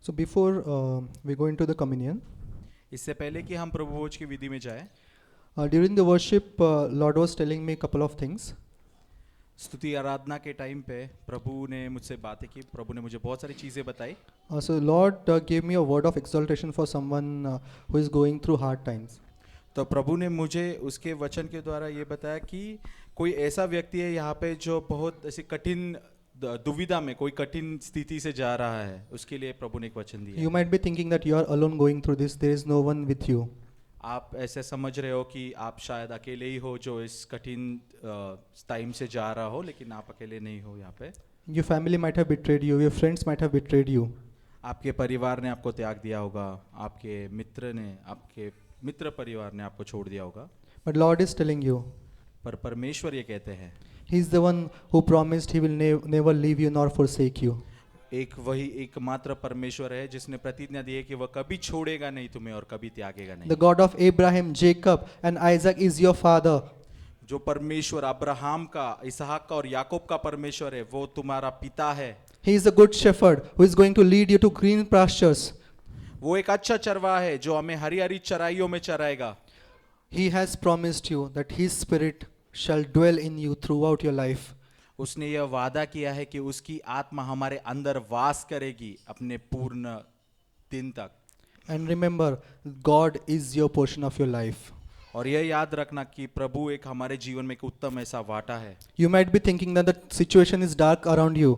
So before we go into the communion, इससे पहले कि हम प्रभु भोज की विधि में जाएं, during the worship, Lord was telling me a couple of things. स्तुति आराधना के टाइम पे प्रभु ने मुझसे बातें की, प्रभु ने मुझे बहुत सारी चीज़ें बताई। So Lord gave me a word of exaltation for someone who is going through hard times. तो प्रभु ने मुझे उसके वचन के द्वारा ये बताया कि कोई ऐसा व्यक्ति है यहाँ पे जो बहुत ऐसी कठिन दुविधा में, कोई कठिन स्थिति से जा रहा है, उसके लिए प्रभु ने एक वचन दिया। You might be thinking that you are alone going through this. There is no one with you. आप ऐसे समझ रहे हो कि आप शायद अकेले ही हो जो इस कठिन टाइम से जा रहा हो, लेकिन आप अकेले नहीं हो यहाँ पे। Your family might have betrayed you. Your friends might have betrayed you. आपके परिवार ने आपको त्याग दिया होगा, आपके मित्र परिवार ने आपको छोड़ दिया होगा, But Lord is telling you, पर परमेश्वर ये कहते हैं, He is the one who promised He will never leave you nor forsake you. वही एकमात्र परमेश्वर है जिसने प्रतिज्ञा दी है कि वह कभी छोड़ेगा नहीं तुम्हें और कभी त्यागेगा नहीं। The God of Abraham, Jacob, and Isaac is your father. जो परमेश्वर अब्राहम का, इसहाक का और याकूब का परमेश्वर है, वो तुम्हारा पिता है। He is a good shepherd who is going to lead you to green pastures. वो एक अच्छा चरवाहा है जो हमें हरी हरी चराइयों में चराएगा। He has promised you that His Spirit shall dwell in you throughout your life. उसने यह वादा किया है कि उसकी आत्मा हमारे अंदर वास करेगी अपने पूर्ण दिन तक। And remember, God is your portion of your life. और यह याद रखना कि प्रभु एक हमारे जीवन में एक उत्तम ऐसा वाटा है। You might be thinking that the situation is dark around you.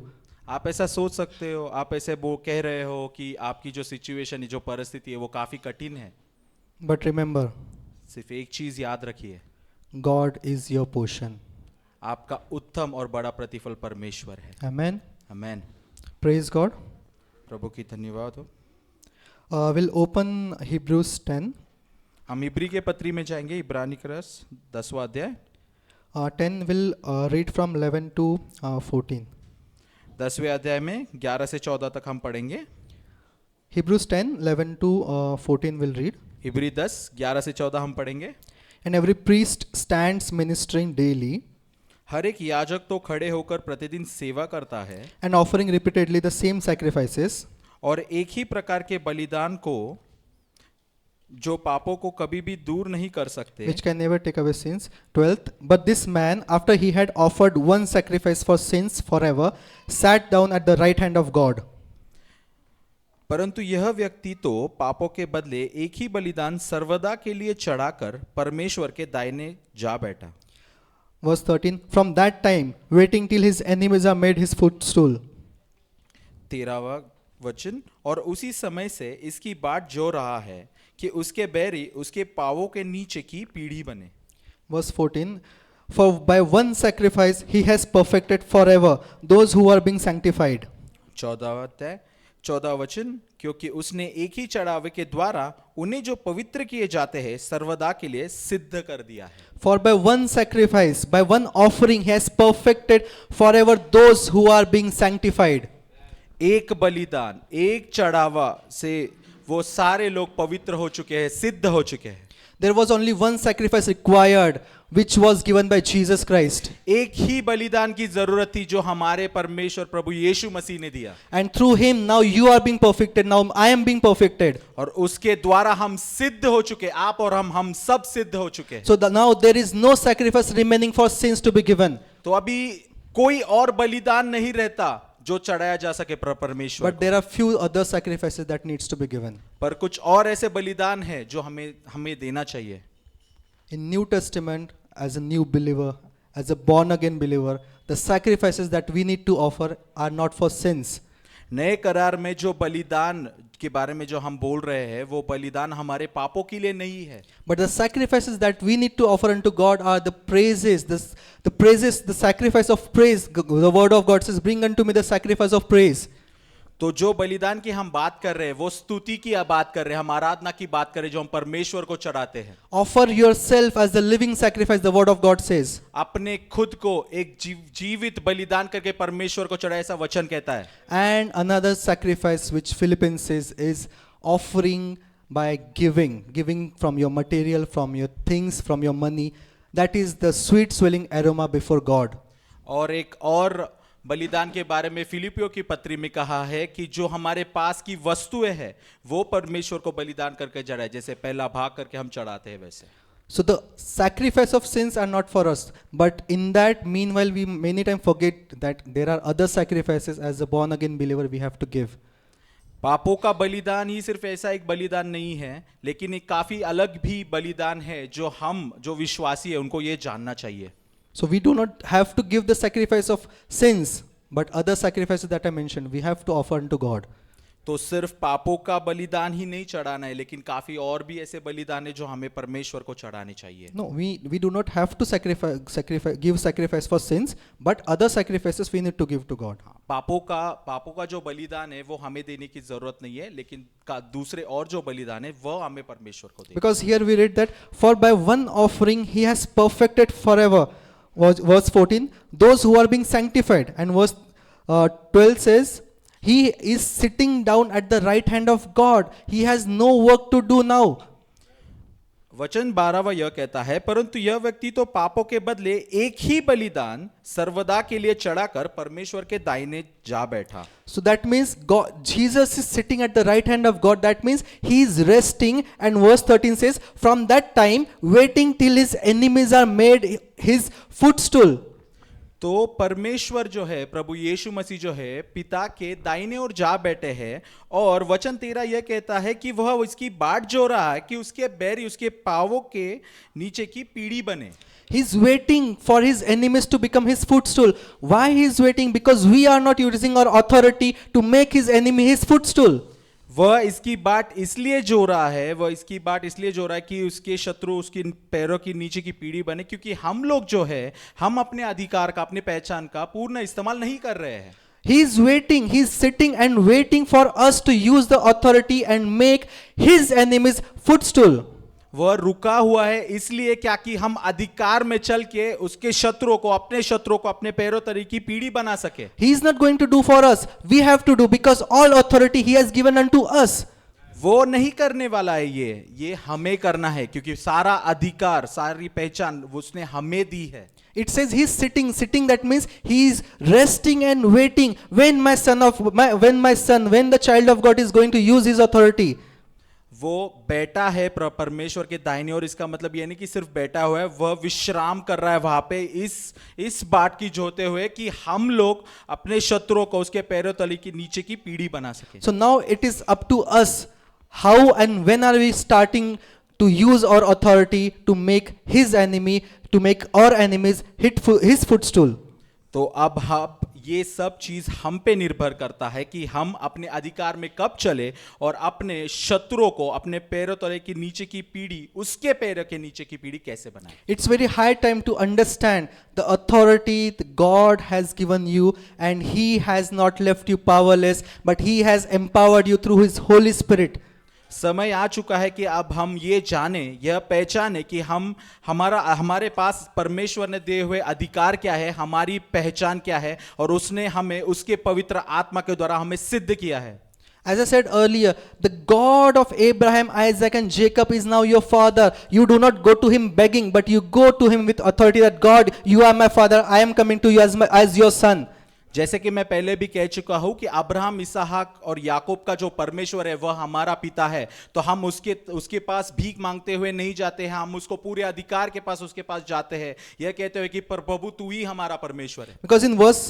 आप ऐसा सोच सकते हो, आप ऐसे वो कह रहे हो कि आपकी जो सिचुएशन है, जो परिस्थिति है, वो काफी कठिन है। But remember, सिर्फ एक चीज याद रखिए, God is your portion. आपका उत्तम और बड़ा प्रतिफल परमेश्वर है। Amen. आमेन। Praise God. प्रभु की धन्यवाद हो। We'll open Hebrews 10. हम इब्री के पत्री में जाएंगे, इब्रानी का रस 10वां अध्याय। 10 will read from 11 to 14. 10वें अध्याय में 11 से 14 तक हम पढ़ेंगे। Hebrews 10, 11 to 14 will read. इब्री 10, 11 से 14 हम पढ़ेंगे। And every priest stands ministering daily हर एक याजक तो खड़े होकर प्रतिदिन सेवा करता है and offering repeatedly the same sacrifices, और एक ही प्रकार के बलिदान को जो पापों को कभी भी दूर नहीं कर सकते, which can never take away sins. 12th, but this man, after he had offered one sacrifice for sins forever, sat down at the right hand of God. परंतु यह व्यक्ति तो पापों के बदले एक ही बलिदान सर्वदा के लिए चढ़ाकर परमेश्वर के दाहिने जा बैठा। Verse 13, from that time, waiting till his enemies are made his footstool. 13वां वचन, और उसी समय से इसकी बाट जो रहा है कि उसके बैरी उसके पावों के नीचे की पीढ़ी बने। Verse 14, for by one sacrifice he has perfected forever those who are being sanctified. 14वां अध्याय 14 वचन, क्योंकि उसने एक ही चढ़ावे के द्वारा उन्हें जो पवित्र किए जाते हैं सर्वदा के लिए सिद्ध कर दिया है। For by one sacrifice, by one offering, he has perfected forever those who are being sanctified. एक बलिदान, एक चढ़ावा से वो सारे लोग पवित्र हो चुके हैं, सिद्ध हो चुके हैं। There was only one sacrifice required, which was given by Jesus Christ. एक ही बलिदान की जरूरत थी जो हमारे परमेश्वर प्रभु यीशु मसीह ने दिया, And through him, now you are being perfected. Now I am being perfected. और उसके द्वारा हम सिद्ध हो चुके, आप और हम सब सिद्ध हो चुके। So now there is no sacrifice remaining for sins to be given. तो अभी कोई और बलिदान नहीं रहता जो चढ़ाया जा सके परमेश्वर But there are few other sacrifices that needs to be given. पर कुछ और ऐसे बलिदान है जो हमें देना चाहिए। In New Testament, as a new believer, as a born again believer, the sacrifices that we need to offer are not for sins. नए करार में जो बलिदान के बारे में जो हम बोल रहे हैं, वो बलिदान हमारे पापों के लिए नहीं है, But the sacrifices that we need to offer unto God are the praises, the praises, the sacrifice of praise. The word of God says, bring unto me the sacrifice of praise. तो जो बलिदान की हम बात कर रहे हैं वो स्तुति की बात कर रहे हैं, हम आराधना की बात कर रहे हैं जो हम परमेश्वर को चढ़ाते हैं। Offer yourself as the living sacrifice, the word of God says. अपने खुद को एक जीवित बलिदान करके परमेश्वर को चढ़ाए, ऐसा वचन कहता है। And another sacrifice which Philippians says is offering by giving from your material, from your things, from your money. That is the sweet swelling aroma before God. और एक और बलिदान के बारे में फिलिपियों की पत्री में कहा है कि जो हमारे पास की वस्तुएं हैं वो परमेश्वर को बलिदान करके चढ़ाए, जैसे पहला भाग करके हम चढ़ाते हैं वैसे। So the sacrifice of sins are not for us, but in that meanwhile we many times forget that there are other sacrifices as a born again believer we have to give. पापों का बलिदान ही सिर्फ ऐसा एक बलिदान नहीं है, लेकिन एक काफी अलग भी बलिदान है जो हम जो विश्वासी है उनको ये जानना चाहिए। So we do not have to give the sacrifice of sins, but other sacrifices that I mentioned we have to offer unto God. तो सिर्फ पापों का बलिदान ही नहीं चढ़ाना है, लेकिन काफी और भी ऐसे बलिदान है जो हमें परमेश्वर को चढ़ाने चाहिए। No, we do not have to give sacrifice for sins, but other sacrifices we need to give to God. पापों का जो बलिदान है वो हमें देने की जरूरत नहीं है, लेकिन दूसरे और जो बलिदान है वो हमें परमेश्वर को देना। Because here we read that for by one offering he has perfected forever. Verse 14, those who are being sanctified, and verse 12 says he is sitting down at the right hand of God. He has no work to do now. वचन 12वां यह कहता है, परंतु यह व्यक्ति तो पापों के बदले एक ही बलिदान सर्वदा के लिए चढ़ाकर परमेश्वर के दाहिने जा बैठा। So that means God, Jesus is sitting at the right hand of God. That means he is resting, and verse 13 says, from that time waiting till his enemies are made his footstool. तो परमेश्वर जो है, प्रभु यीशु मसीह जो है, पिता के दाहिने ओर जा बैठे हैं, और वचन 13 यह कहता है कि वह इसकी बाट जो रहा है कि उसके बैरी उसके पावों के नीचे की पीढ़ी बने। He is waiting for his enemies to become his footstool. Why he is waiting? Because we are not using our authority to make his enemy his footstool. वह इसकी बाट इसलिए जो रहा है कि उसके शत्रु उसके पैरों के नीचे की पीढ़ी बने, क्योंकि हम लोग जो है हम अपने अधिकार का, अपने पहचान का पूर्ण इस्तेमाल नहीं कर रहे हैं। He is waiting, he is sitting and waiting for us to use the authority and make his enemies footstool. वह रुका हुआ है इसलिए क्या कि हम अधिकार में चल के उसके शत्रुओं को, अपने शत्रुओं को अपने पैरों तले की पीढ़ी बना सके। He is not going to do for us. We have to do, because all authority he has given unto us. वो नहीं करने वाला है, ये हमें करना है, क्योंकि सारा अधिकार, सारी पहचान उसने हमें दी है। It says he is sitting. That means he is resting and waiting when when the child of God is going to use his authority. वो बैठा है परमेश्वर के दाहिने ओर। इसका मतलब ये नहीं कि सिर्फ बैठा हुआ है, वह विश्राम कर रहा है वहां पे इस बात की जोते हुए कि हम लोग अपने शत्रुओं को उसके पैरों तले की नीचे की पीढ़ी बना सके। So now it is up to us, how and when are we starting to use our authority to make our enemies his footstool. तो अब ये सब चीज हम पे निर्भर करता है कि हम अपने अधिकार में कब चले और अपने शत्रुओं को अपने पैरों तले की नीचे की पीढ़ी, उसके पैरों के नीचे की पीढ़ी कैसे बनाए। It's very high time to understand the authority that God has given you, and he has not left you powerless, but he has empowered you through his Holy Spirit. समय आ चुका है कि अब हम ये जाने, यह पहचाने कि हमारे पास परमेश्वर ने दिए हुए अधिकार क्या है, हमारी पहचान क्या है, और उसने हमें उसके पवित्र आत्मा के द्वारा हमें सिद्ध किया है। As I said earlier, the God of Abraham, Isaac and Jacob is now your father. You do not go to him begging, but you go to him with authority that God, you are my father, I am coming to you as your son. जैसे कि मैं पहले भी कह चुका हूं कि Abraham, इसहाक और याकूब का जो परमेश्वर है वह हमारा पिता है, तो हम उसके पास भीख मांगते हुए नहीं जाते हैं, हम उसको पूरे अधिकार के पास उसके पास जाते हैं, यह कहते हुए कि प्रभु तू ही हमारा परमेश्वर है। Because in verse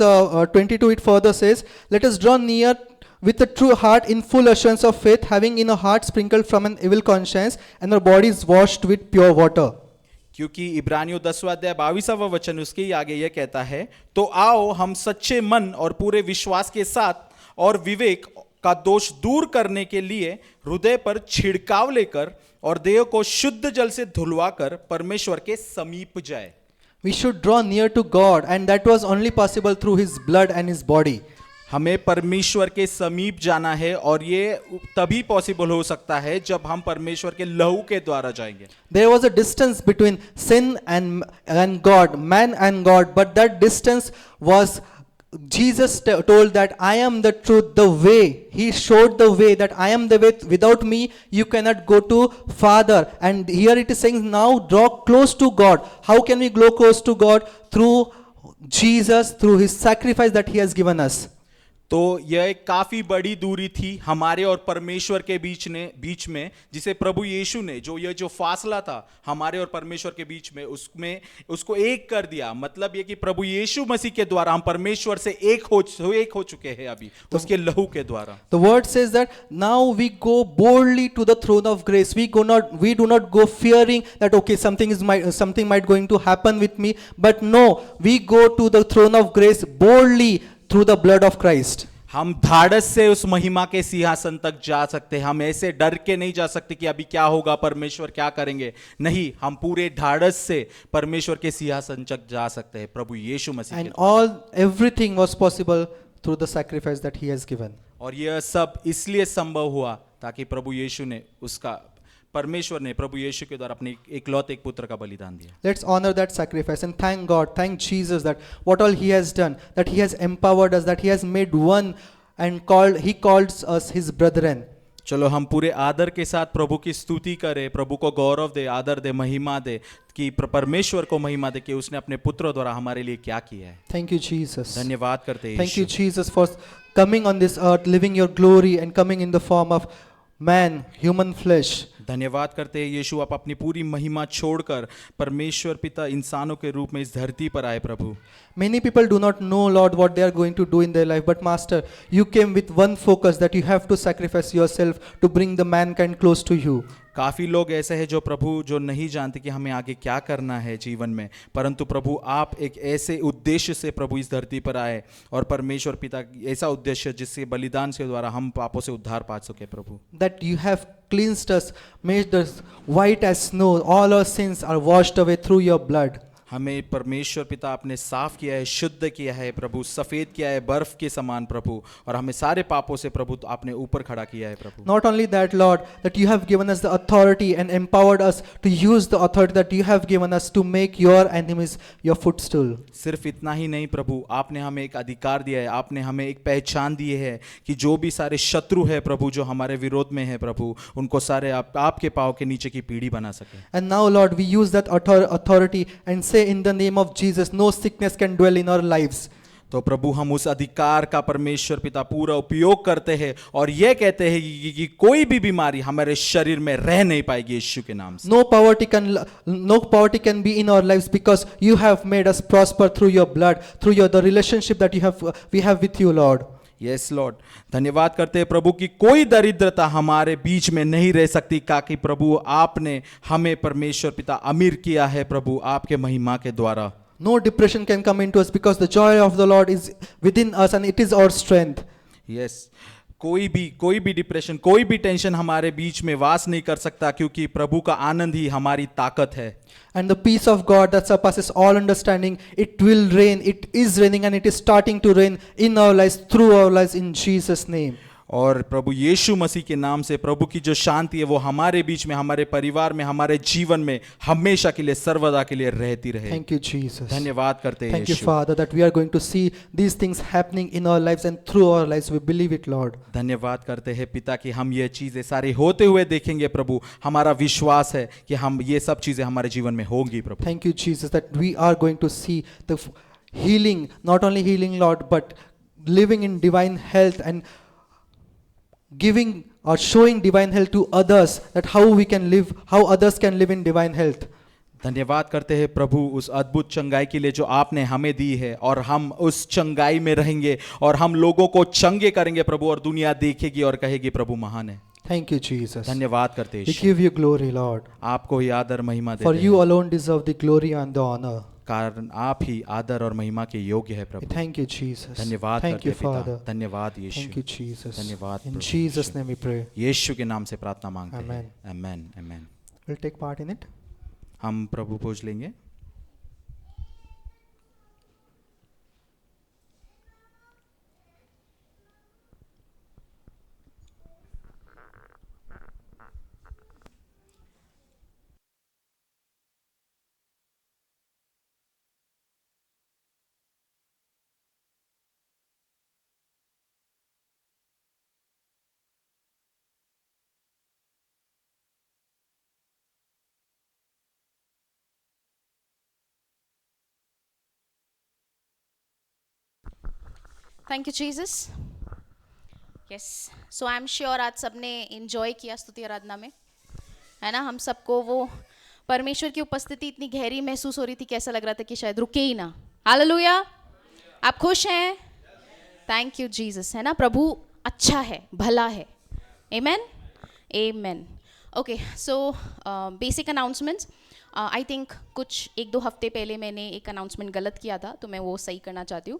22 it further says, let us draw near with a true heart in full assurance of faith, having in our hearts sprinkled from an evil conscience and our bodies washed with pure water. क्योंकि इब्रानियों 10वां अध्याय 22वां वचन उसके ही आगे यह कहता है, तो आओ हम सच्चे मन और पूरे विश्वास के साथ और विवेक का दोष दूर करने के लिए हृदय पर छिड़काव लेकर और देह को शुद्ध जल से धुलवाकर परमेश्वर के समीप जाए। We should draw near to God, and that was only possible through his blood and his body. हमें परमेश्वर के समीप जाना है, और ये तभी पॉसिबल हो सकता है जब हम परमेश्वर के लहू के द्वारा जाएंगे। There was a distance between sin and God, man and God, but that distance was, Jesus told that I am the truth, the way. He showed the way, that I am the way. Without me, you cannot go to Father. And here it is saying, now draw close to God. How can we grow close to God? Through Jesus through his sacrifice that he has given us. तो यह एक काफी बड़ी दूरी थी हमारे और परमेश्वर के बीच में जिसे प्रभु यीशु ने यह जो फासला था हमारे और परमेश्वर के बीच में उसमें उसको एक कर दिया। मतलब ये कि प्रभु यीशु मसीह के द्वारा हम परमेश्वर से एक हो चुके हैं अभी उसके लहू के द्वारा। The word says that now we go boldly to the throne of grace. We do not go fearing that okay, something might going to happen with me, but no, we go to the throne of grace boldly through the blood of Christ. हम धाड़स से उस महिमा के सिंहासन तक जा सकते हैं। हम ऐसे डर के नहीं जा सकते कि अभी क्या होगा, परमेश्वर क्या करेंगे। नहीं, हम पूरे धाड़स से परमेश्वर के सिंहासन तक जा सकते हैं प्रभु यीशु मसीह के And everything was possible through the sacrifice that he has given. और यह सब इसलिए संभव हुआ ताकि प्रभु यीशु ने परमेश्वर ने प्रभु यीशु के द्वारा अपने इकलौते एक पुत्र का बलिदान दिया। Let's honor that sacrifice and thank God, thank Jesus that what all he has done, that he has empowered us, that he has made one and he calls us his brethren. चलो हम पूरे आदर के साथ प्रभु की स्तुति करें, प्रभु को गौरव दे, आदर दे, महिमा दे, कि परमेश्वर को महिमा दे कि उसने अपने पुत्रों द्वारा हमारे लिए क्या किया है। Thank you Jesus. धन्यवाद करते हैं। Thank you Jesus for coming on this earth, living your glory and coming in the form of man, human flesh. धन्यवाद करते हैं यीशु, आप अपनी पूरी महिमा छोड़कर परमेश्वर पिता इंसानों के रूप में इस धरती पर आए। प्रभु Many people do not know, Lord, what they are going to do in their life, but Master, you came with one focus that you have to sacrifice yourself to bring the mankind close to you. काफ़ी लोग ऐसे हैं जो प्रभु जो नहीं जानते कि हमें आगे क्या करना है जीवन में, परंतु प्रभु आप एक ऐसे उद्देश्य से प्रभु इस धरती पर आए और परमेश्वर पिता ऐसा उद्देश्य जिससे बलिदान के द्वारा हम पापों से उद्धार पा सके। प्रभु That you have cleansed us, made us white as snow, all our sins are washed away through your blood. हमें परमेश्वर पिता आपने साफ किया है, शुद्ध किया है प्रभु, सफ़ेद किया है बर्फ के समान प्रभु, और हमें सारे पापों से प्रभु आपने ऊपर खड़ा किया है प्रभु। Not only that, Lord, that you have given us the authority and empowered us to use the authority that you have given us to make your enemies your footstool. सिर्फ इतना ही नहीं प्रभु, आपने हमें एक अधिकार दिया है, आपने हमें एक पहचान दी है कि जो भी सारे शत्रु है प्रभु जो हमारे विरोध में है प्रभु, उनको सारे आपके पाँव के नीचे की पीढ़ी बना सके। And now, Lord, we use that authority and say in the name of Jesus, no sickness can dwell in our lives. तो प्रभु हम उस अधिकार का परमेश्वर पिता पूरा उपयोग करते हैं और ये कहते हैं कि कोई भी बीमारी हमारे शरीर में रह नहीं पाएगी यीशु के नाम से। No poverty can be in our lives because you have made us prosper through your blood, through the relationship that we have with you, Lord. Yes Lord, धन्यवाद करते हैं प्रभु कि कोई दरिद्रता हमारे बीच में नहीं रह सकती, ताकि प्रभु आपने हमें परमेश्वर पिता अमीर किया है प्रभु आपके महिमा के द्वारा। No depression can come into us because the joy of the Lord is within us and it is our strength. Yes, कोई भी डिप्रेशन, कोई भी टेंशन हमारे बीच में वास नहीं कर सकता, क्योंकि प्रभु का आनंद ही हमारी ताकत है। And the peace of God that surpasses all understanding, it will reign, it is raining and it is starting to rain in our lives, through our lives, in Jesus' name. और प्रभु यीशु मसीह के नाम से प्रभु की जो शांति है वो हमारे बीच में, हमारे परिवार में, हमारे जीवन में हमेशा के लिए, सर्वदा के लिए रहती रहे। Thank you, Jesus. धन्यवाद करते हैं Thank you, Yeshu. Father, that we are going to see these things happening in our lives and through our lives. We believe it, Lord. धन्यवाद करते हैं पिता कि हम ये चीजें सारी होते हुए देखेंगे प्रभु। हमारा विश्वास है कि हम ये सब चीजें हमारे जीवन में होंगी प्रभु। Thank you, Jesus, that we are going to see the healing, not only healing, Lord, but living in divine health and giving or showing divine health to others, that how we can live, how others can live in divine health. धन्यवाद करते हैं प्रभु उस अद्भुत चंगाई के लिए जो आपने हमें दी है, और हम उस चंगाई में रहेंगे और हम लोगों को चंगे करेंगे प्रभु, और दुनिया देखेगी और कहेगी प्रभु महान है। Thank you, Jesus. धन्यवाद करते हैं We Yeshu. give you glory, Lord. आपको ही आदर महिमा For देते you हैं, alone deserve the glory and the honor. कारण आप ही आदर और महिमा के योग्य है प्रभु। Thank you, Jesus. धन्यवाद Thank करते you, हैं पिता। Father. धन्यवाद Thank यीशु। you, Jesus. धन्यवाद In Prabhu Jesus' Yeshu. name we pray. यीशु के नाम से प्रार्थना मांगते हैं। Amen. Amen, amen. We'll take part in it. हम प्रभु भोज लेंगे। Thank you Jesus. Yes, so I am sure आज सबने इंजॉय किया स्तुति आराधना में, है ना. हम सबको वो परमेश्वर की उपस्थिति इतनी गहरी महसूस हो रही थी कि ऐसा लग रहा था कि शायद रुके ही ना. हालेलुया. आप खुश हैं? थैंक यू जीसस, है ना. प्रभु अच्छा है, भला है. Amen, amen. Okay, so basic announcements. I think कुछ 1-2 हफ्ते पहले मैंने एक अनाउंसमेंट गलत किया था, तो मैं वो सही करना चाहती हूँ.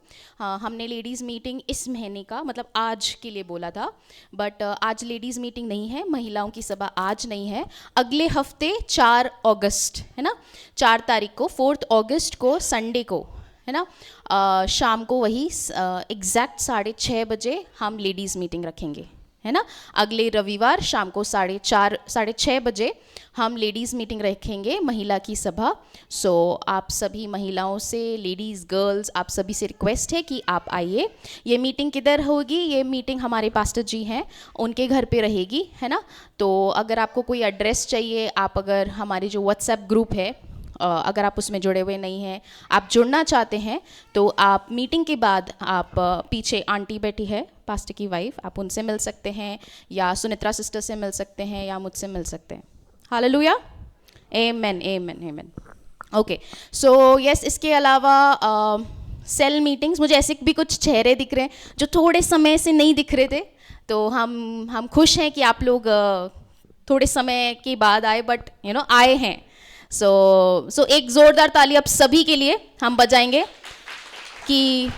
हमने लेडीज़ मीटिंग इस महीने का मतलब आज के लिए बोला था, बट आज लेडीज़ मीटिंग नहीं है, महिलाओं की सभा आज नहीं है. अगले हफ्ते 4 अगस्त, है ना, 4 तारीख को, 4 अगस्त को, संडे को, है ना, शाम को वही एग्जैक्ट 6:30 बजे हम लेडीज़ मीटिंग रखेंगे, है ना. अगले रविवार शाम को 4:30 बजे हम लेडीज़ मीटिंग रखेंगे, महिला की सभा. सो आप सभी महिलाओं से, लेडीज़, गर्ल्स, आप सभी से रिक्वेस्ट है कि आप आइए. ये मीटिंग किधर होगी? ये मीटिंग हमारे पास्टर जी हैं, उनके घर पे रहेगी, है ना. तो अगर आपको कोई एड्रेस चाहिए, आप अगर हमारे जो व्हाट्सएप ग्रुप है, अगर आप उसमें जुड़े हुए नहीं हैं, आप जुड़ना चाहते हैं, तो आप मीटिंग के बाद आप पीछे आंटी बैठी है, पास्टर की वाइफ, आप उनसे मिल सकते हैं, या सुनित्रा सिस्टर से मिल सकते हैं, या मुझसे मिल सकते हैं. हालेलुया, आमेन, आमेन, आमेन. ओके, सो यस, इसके अलावा सेल मीटिंग्स, मुझे ऐसे भी कुछ चेहरे दिख रहे हैं जो थोड़े समय से नहीं दिख रहे थे, तो हम खुश हैं कि आप लोग थोड़े समय के बाद आए, बट यू नो आए हैं. सो एक जोरदार ताली आप सभी के लिए हम बजाएंगे कि,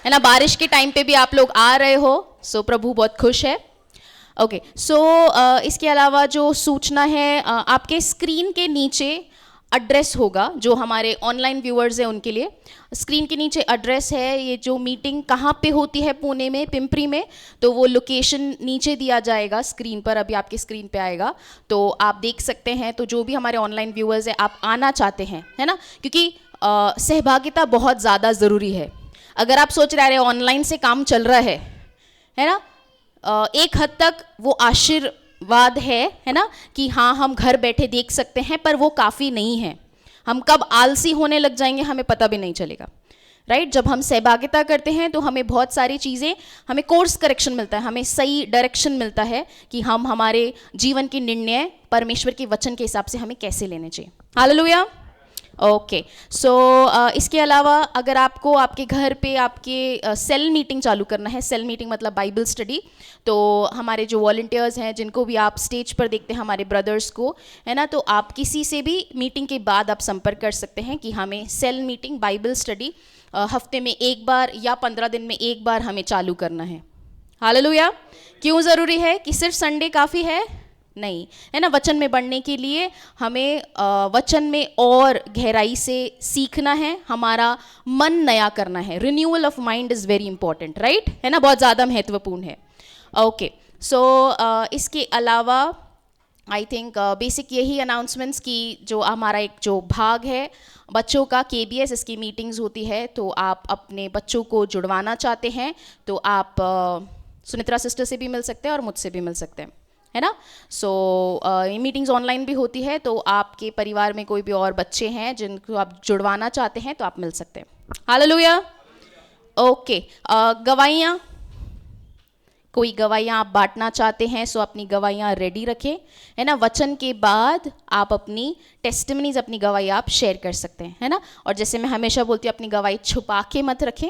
है ना, बारिश के टाइम पे भी आप लोग आ रहे हो. सो प्रभु बहुत खुश है. ओके, सो इसके अलावा जो सूचना है, आपके स्क्रीन के नीचे एड्रेस होगा, जो हमारे ऑनलाइन व्यूअर्स हैं उनके लिए स्क्रीन के नीचे एड्रेस है. ये जो मीटिंग कहाँ पे होती है, पुणे में, पिंपरी में, तो वो लोकेशन नीचे दिया जाएगा स्क्रीन पर, अभी आपके स्क्रीन पे आएगा, तो आप देख सकते हैं. तो जो भी हमारे ऑनलाइन व्यूअर्स हैं, आप आना चाहते हैं, है ना, क्योंकि सहभागिता बहुत ज़्यादा ज़रूरी है. अगर आप सोच रहे हैं ऑनलाइन से काम चल रहा है ना, एक हद तक वो आशीर्वाद है ना, कि हाँ हम घर बैठे देख सकते हैं, पर वो काफ़ी नहीं है. हम कब आलसी होने लग जाएंगे हमें पता भी नहीं चलेगा, राइट. जब हम सहभागिता करते हैं तो हमें बहुत सारी चीज़ें, हमें कोर्स करेक्शन मिलता है, हमें सही डायरेक्शन मिलता है कि हम हमारे जीवन के निर्णय परमेश्वर के वचन के हिसाब से हमें कैसे लेने चाहिए. हालेलुया. ओके, सो इसके अलावा अगर आपको आपके घर पे आपके सेल मीटिंग चालू करना है, सेल मीटिंग मतलब बाइबल स्टडी, तो हमारे जो वॉलंटियर्स हैं, जिनको भी आप स्टेज पर देखते हैं, हमारे ब्रदर्स को, है ना, तो आप किसी से भी मीटिंग के बाद आप संपर्क कर सकते हैं कि हमें सेल मीटिंग बाइबल स्टडी हफ्ते में एक बार या 15 दिन में एक बार हमें चालू करना है. हालेलुया. क्यों ज़रूरी है? कि सिर्फ संडे काफ़ी है? नहीं, है ना. वचन में बढ़ने के लिए हमें वचन में और गहराई से सीखना है, हमारा मन नया करना है. Renewal of mind is very important, right, है ना, बहुत ज़्यादा महत्वपूर्ण है. ओके, सो इसके अलावा आई थिंक बेसिक यही अनाउंसमेंट्स की, जो हमारा एक जो भाग है बच्चों का KBS, इसकी मीटिंग्स होती है, तो आप अपने बच्चों को जुड़वाना चाहते हैं तो आप सुनित्रा सिस्टर से भी मिल सकते हैं और मुझसे भी मिल सकते हैं, है ना. सो ये मीटिंग्स ऑनलाइन भी होती है, तो आपके परिवार में कोई भी और बच्चे हैं जिनको आप जुड़वाना चाहते हैं तो आप मिल सकते हैं. हालेलुया. ओके, गवाहियाँ, कोई गवाहियाँ आप बांटना चाहते हैं, सो अपनी गवाहियाँ रेडी रखें, है ना. वचन के बाद आप अपनी टेस्टिमनीज, अपनी गवाही आप शेयर कर सकते हैं, है ना. और जैसे मैं हमेशा बोलती हूँ, अपनी गवाही छुपा के मत रखें,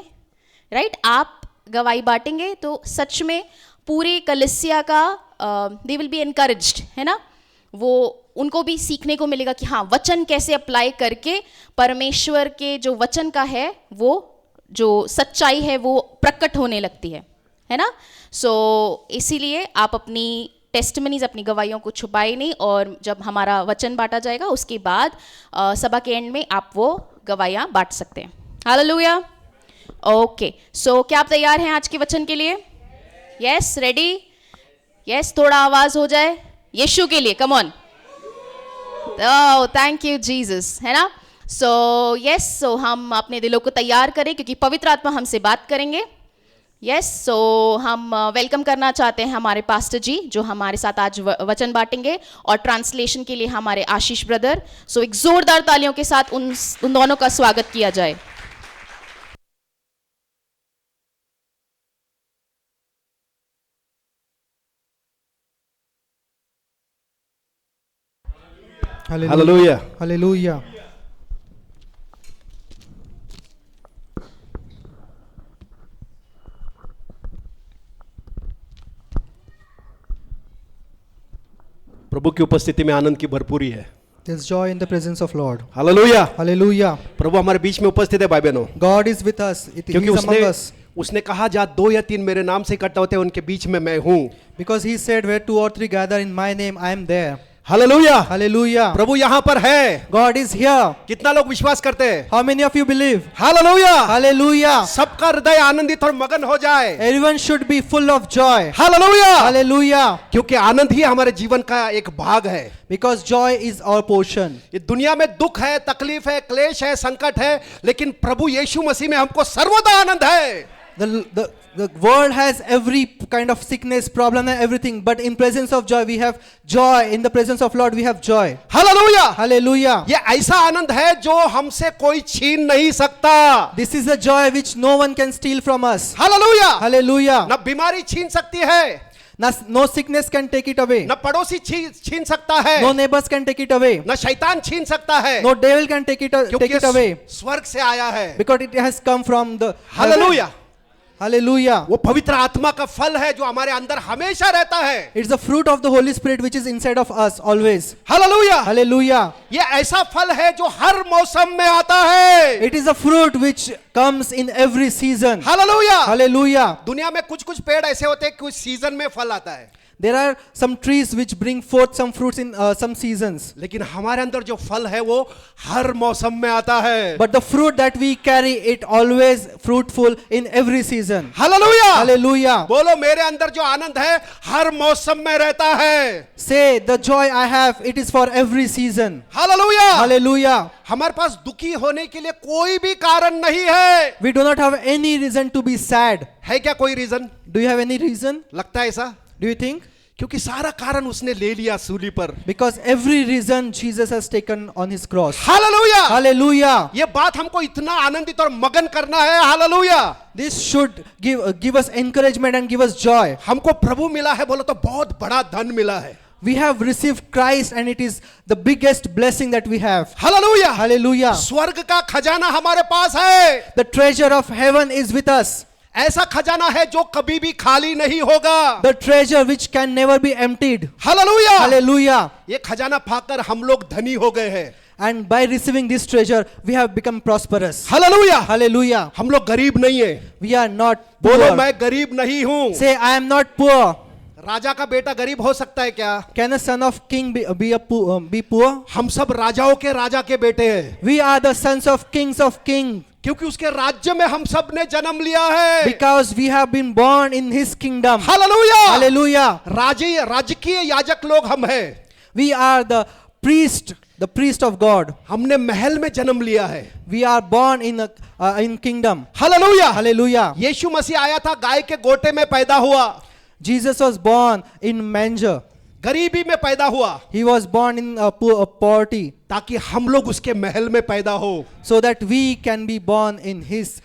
राइट. आप गवाही बांटेंगे तो सच में पूरे कलीसिया का दे विल बी एनकरेज्ड, है ना. वो उनको भी सीखने को मिलेगा कि हाँ, वचन कैसे अप्लाई करके परमेश्वर के जो वचन का है, वो जो सच्चाई है वो प्रकट होने लगती है ना. सो इसीलिए आप अपनी टेस्टिमनीज, अपनी गवाहियों को छुपाए नहीं, और जब हमारा वचन बांटा जाएगा उसके बाद सभा के एंड में आप वो गवाहियाँ बांट सकते हैं. हालेलुया. ओके, सो क्या आप तैयार हैं आज के वचन के लिए? Yes, ready? यस, थोड़ा आवाज हो जाए यीशु के लिए, come on. Oh, thank you Jesus, है ना. सो यस, सो हम अपने दिलों को तैयार करें क्योंकि पवित्र आत्मा हमसे बात करेंगे. यस, सो हम वेलकम करना चाहते हैं हमारे पास्टर जी, जो हमारे साथ आज वचन बांटेंगे, और ट्रांसलेशन के लिए हमारे आशीष ब्रदर. सो एक जोरदार तालियों के साथ उन दोनों का स्वागत किया जाए. हालेलुया। Hallelujah. प्रभु की उपस्थिति में आनंद की भरपूरी है। There's joy in the presence of Lord. Hallelujah. Hallelujah. प्रभु हमारे बीच में उपस्थित है भाई बहनों, God is with us. He क्योंकि is among us. उसने कहा जहाँ 2 या 3 मेरे नाम से इकट्ठा होते हैं उनके बीच में मैं हूँ। Because he said, where 2 or 3 gather in my name, I am there. Hallelujah. Hallelujah. प्रभु यहाँ पर है। God is here. कितना लोग विश्वास करते हैं? How many of you believe? Hallelujah. Hallelujah. सबका हृदय आनंदित और मगन हो जाए। Everyone should be full of joy. Hallelujah. Hallelujah. क्योंकि आनंद ही हमारे जीवन का एक भाग है। Because joy is our portion. ये दुनिया में दुख है, तकलीफ है, क्लेश है, संकट है, लेकिन प्रभु यीशु मसीह में हमको सर्वदा आनंद है। The world has every kind of sickness, problem and everything, but in presence of joy we have joy. In the presence of Lord we have joy. Hallelujah. Hallelujah. ये ऐसा आनंद है जो हमसे कोई छीन नहीं सकता। This is a joy which no one can steal from us. Hallelujah. Hallelujah. ना बीमारी छीन सकती है, No sickness can take it away. ना पड़ोसी छीन सकता है, No neighbors can take it away. ना शैतान छीन सकता है, No devil can take it क्योंकि away. स्वर्ग से आया है। Because it has come from the hallelujah. Hallelujah. वो पवित्र आत्मा का फल है जो हमारे अंदर हमेशा रहता है। It's the fruit of the Holy Spirit which is inside of us always. Hallelujah. Hallelujah. ये ऐसा फल है जो हर मौसम में आता है। It is a fruit which comes in every season. Hallelujah. Hallelujah. दुनिया में कुछ कुछ पेड़ ऐसे होते हैं कुछ सीजन में फल आता है, There are some trees which bring forth some fruits in some seasons. लेकिन हमारे अंदर जो फल है वो हर मौसम में आता है। But the fruit that we carry, it always fruitful in every season. Hallelujah. Hallelujah. बोलो मेरे अंदर जो आनंद है हर मौसम में रहता है। Say, the joy I have, it is for every season. Hallelujah. Hallelujah. हमारे पास दुखी होने के लिए कोई भी कारण नहीं है। We do not have any reason to be sad. है क्या कोई reason? Do you have any reason? लगता है ऐसा? Do you think? क्योंकि सारा कारण उसने ले लिया सूली पर। Because every reason Jesus has taken on his cross. Hallelujah. Hallelujah. ये बात हमको इतना आनंदित और मगन करना है। Hallelujah. This should give us encouragement and give us joy. हमको प्रभु मिला है बोलो तो बहुत बड़ा धन मिला है। We have received Christ and it is the biggest blessing that we have. Hallelujah. Hallelujah. स्वर्ग का खजाना हमारे पास है। The treasure of heaven is with us. ऐसा खजाना है जो कभी भी खाली नहीं होगा। The treasure which can never be emptied. Hallelujah. Hallelujah. ये खजाना पाकर हम लोग धनी हो गए हैं। And by receiving this treasure, we have become prosperous. Hallelujah. Hallelujah. हम लोग गरीब नहीं है। We are not बोलो poor. मैं गरीब नहीं हूँ। Say, I am not poor. राजा का बेटा गरीब हो सकता है क्या? Can a son of king be poor? हम सब राजाओं के राजा के बेटे हैं, We are the sons of king. क्योंकि उसके राज्य में हम सब ने जन्म लिया है। Because we have been born in his kingdom. Hallelujah. Hallelujah. राजकीय याजक लोग हम हैं। We are the priest of God. हमने महल में जन्म लिया है। We are born in kingdom. Hallelujah. Hallelujah. यीशु मसीह आया था गाय के गोटे में पैदा हुआ, Jesus was born in manger. गरीबी में पैदा हुआ, He was born in poverty, ताकि हम लोग उसके महल में पैदा हो। so that we can be born in his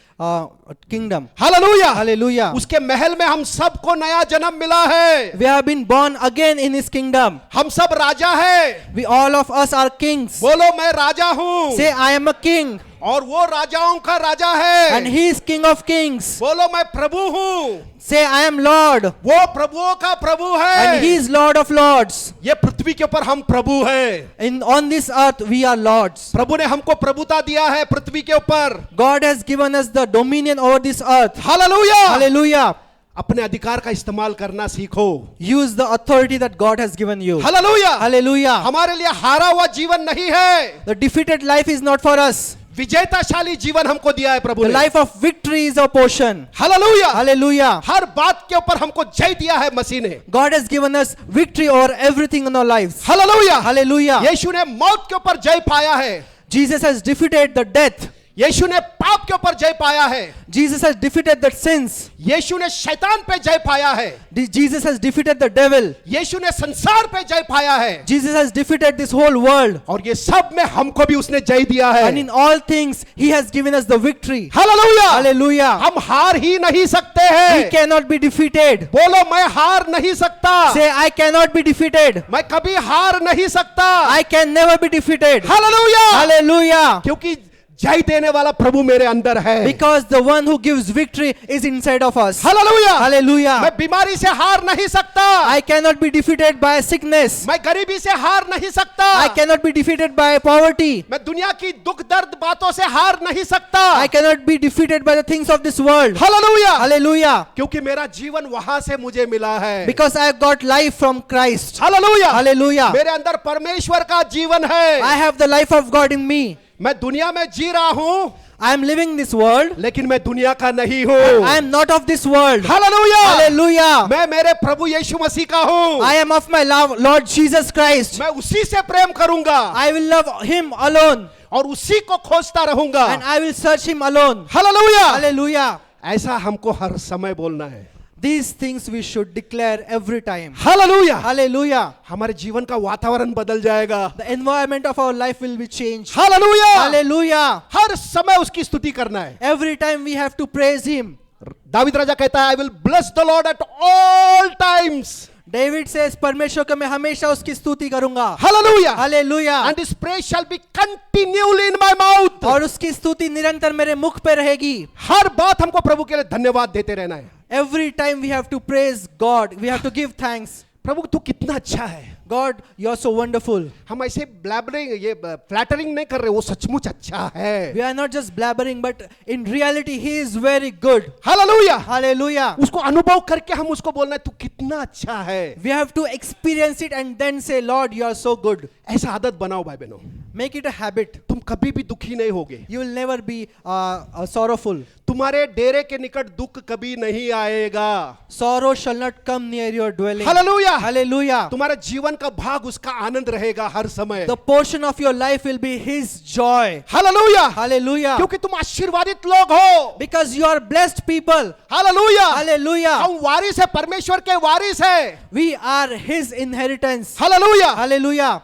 kingdom. Hallelujah. Hallelujah. उसके महल में हम सबको नया जन्म मिला है। We have been born again in his kingdom. हम सब राजा हैं। We all of us are kings. बोलो मैं राजा हूँ। Say, I am a king. और वो राजाओं का राजा है। And he is king of kings. बोलो मैं प्रभु हूँ। Say, I am Lord. वो प्रभुओं का प्रभु है। And he is Lord of lords. ये पृथ्वी के ऊपर हम प्रभु हैं। On this earth we are lords. प्रभु ने हमको प्रभुता दिया है पृथ्वी के ऊपर। God has given us the dominion over this earth. Hallelujah. Hallelujah. अपने अधिकार का इस्तेमाल करना सीखो। Use the authority that God has given you. Hallelujah. Hallelujah. हमारे लिए हारा हुआ जीवन नहीं है, The defeated life is not for us. विजेताशाली जीवन हमको दिया है प्रभु The ने। life of victory is our portion. Hallelujah. Hallelujah. हर बात के ऊपर हमको जय दिया है मसीह ने। God has given us victory over everything in our lives. Hallelujah. Hallelujah. यीशु ने मौत के ऊपर जय पाया है। Jesus has defeated the death. यीशु ने पाप के ऊपर जय पाया है, Jesus has defeated the sins. यीशु ने शैतान पे जय पाया है, Jesus has defeated the devil. यीशु ने संसार पे जय पाया है, Jesus has defeated this whole world. और ये सब में हमको भी उसने जय दिया है। And in all things, He has given us the victory. Hallelujah, Hallelujah. हम हार ही नहीं सकते We हैं। cannot be defeated. बोलो, मैं हार नहीं सकता, Say, I cannot be defeated. मैं कभी हार नहीं सकता। I can never be defeated. Hallelujah, Hallelujah. क्योंकि जय देने वाला प्रभु मेरे अंदर है। Because the one who gives victory is inside of us. Hallelujah, Hallelujah. मैं बीमारी से हार नहीं सकता, I cannot be defeated by sickness. मैं गरीबी से हार नहीं सकता, I cannot be defeated by poverty. मैं दुनिया की दुख दर्द बातों से हार नहीं सकता। I cannot be defeated by the things of this world. Hallelujah, Hallelujah. क्योंकि मेरा जीवन वहां से मुझे मिला है। Because I have got life from Christ. Hallelujah, Hallelujah. मेरे अंदर परमेश्वर का जीवन है। I have the life of God in me. मैं दुनिया में जी रहा हूं, I am living this world. लेकिन मैं दुनिया का नहीं हूं। I am not of this world. Hallelujah, Hallelujah. मैं मेरे प्रभु यीशु मसीह का हूं। I am of my Lord Jesus Christ. मैं उसी से प्रेम करूंगा I will love Him alone. और उसी को खोजता रहूंगा। And I will search Him alone. Hallelujah, Hallelujah. ऐसा हमको हर समय बोलना है। These things we should declare every time. Hallelujah, Hallelujah. हमारे जीवन का वातावरण बदल जाएगा। The environment of our life will be changed. Hallelujah, Hallelujah. हर समय उसकी स्तुति करना है। Every time we have to praise Him. David राजा कहता है, I will bless the Lord at all times. David says, परमेश्वर को मैं हमेशा उसकी स्तुति करूंगा. Hallelujah, Hallelujah. And this praise shall be continually in my mouth. और उसकी स्तुति निरंतर मेरे मुख पे रहेगी. हर बात हमको प्रभु के लिए धन्यवाद देते रहना है। Every time we have to praise God. We have to give thanks. प्रभु तू कितना अच्छा है। God, you are so wonderful. हम ऐसे ब्लैबरिंग, ये फ्लैटरिंग नहीं कर रहे, वो सचमुच अच्छा है। We are not just blabbering, but in reality, He is very good. Hallelujah, Hallelujah. उसको अनुभव करके हम उसको बोलना है, तू कितना अच्छा है। We have to experience it and then say, Lord, you are so good. ऐसा आदत बनाओ भाई बहनों, Make it a habit. तुम कभी भी दुखी नहीं होगे। You will never be sorrowful. तुम्हारे डेरे के निकट दुख कभी नहीं आएगा। Sorrow shall not come near your dwelling. Hallelujah, Hallelujah. तुम्हारा जीवन का भाग, उसका आनंद रहेगा हर समय। The portion of your life will be His joy. Hallelujah, Hallelujah. क्योंकि तुम आशीर्वादित लोग हो। Because you are blessed people. Hallelujah, Hallelujah. हम वारिस है, परमेश्वर के वारिस है। We are His inheritance. Hallelujah, Hallelujah.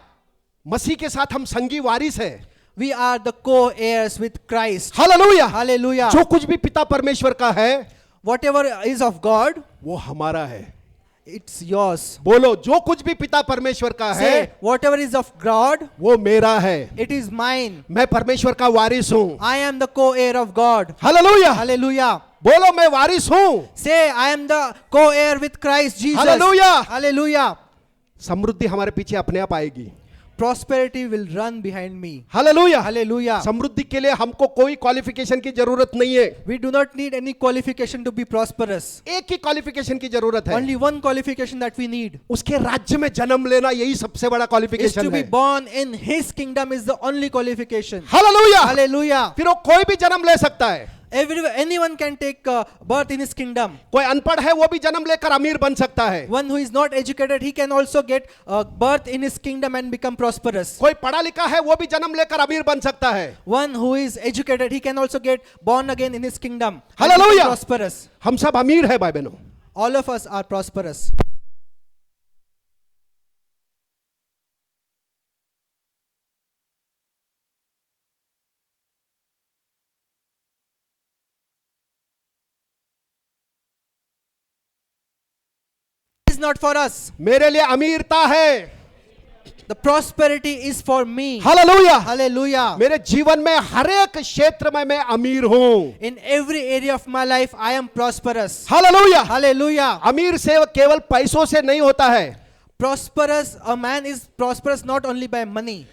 मसीह के साथ हम संगी वारिस है। We are the co-heirs with Christ. Hallelujah, Hallelujah. जो कुछ भी पिता परमेश्वर का है Whatever is of God, वो हमारा है। it's yours. बोलो, जो कुछ भी पिता परमेश्वर का है Say, whatever is of God, वो मेरा है। it is mine. मैं परमेश्वर का वारिस हूँ। I am the co-heir of God. Hallelujah, Hallelujah. बोलो, मैं वारिस हूँ। Say, I am the co-heir with Christ Jesus. Hallelujah. Hallelujah. समृद्धि हमारे पीछे अपने आप आएगी। Prosperity will run behind me. Hallelujah, Hallelujah. समृद्धि के लिए हमको कोई क्वालिफिकेशन की जरूरत नहीं है। We do not need any qualification to be prosperous. एक ही क्वालिफिकेशन की जरूरत है, Only one qualification that we need उसके राज्य में जन्म लेना। यही सबसे बड़ा is क्वालिफिकेशन to be है। born in His kingdom is the only qualification. Hallelujah, Hallelujah. फिर वो कोई भी जन्म ले सकता है। Anyone can take birth in His kingdom. कोई अनपढ़ है वो भी जन्म लेकर अमीर बन सकता है। One who is not educated, he can also get birth in His kingdom and become prosperous. कोई पढ़ा लिखा है वो भी जन्म लेकर अमीर बन सकता है। One who is educated, he can also get born again in His kingdom and Hallelujah. become prosperous. हम सब अमीर है भाई बहनों। All of us are prosperous. It is not for us. मेरे लिए अमीरता है। The prosperity is for me. Hallelujah, Hallelujah. मेरे जीवन में हर एक क्षेत्र में मैं अमीर हूँ। In every area of my life, I am prosperous. Hallelujah, Hallelujah. अमीर से केवल पैसों से नहीं होता है। Prosperous, a man is prosperous not only by money.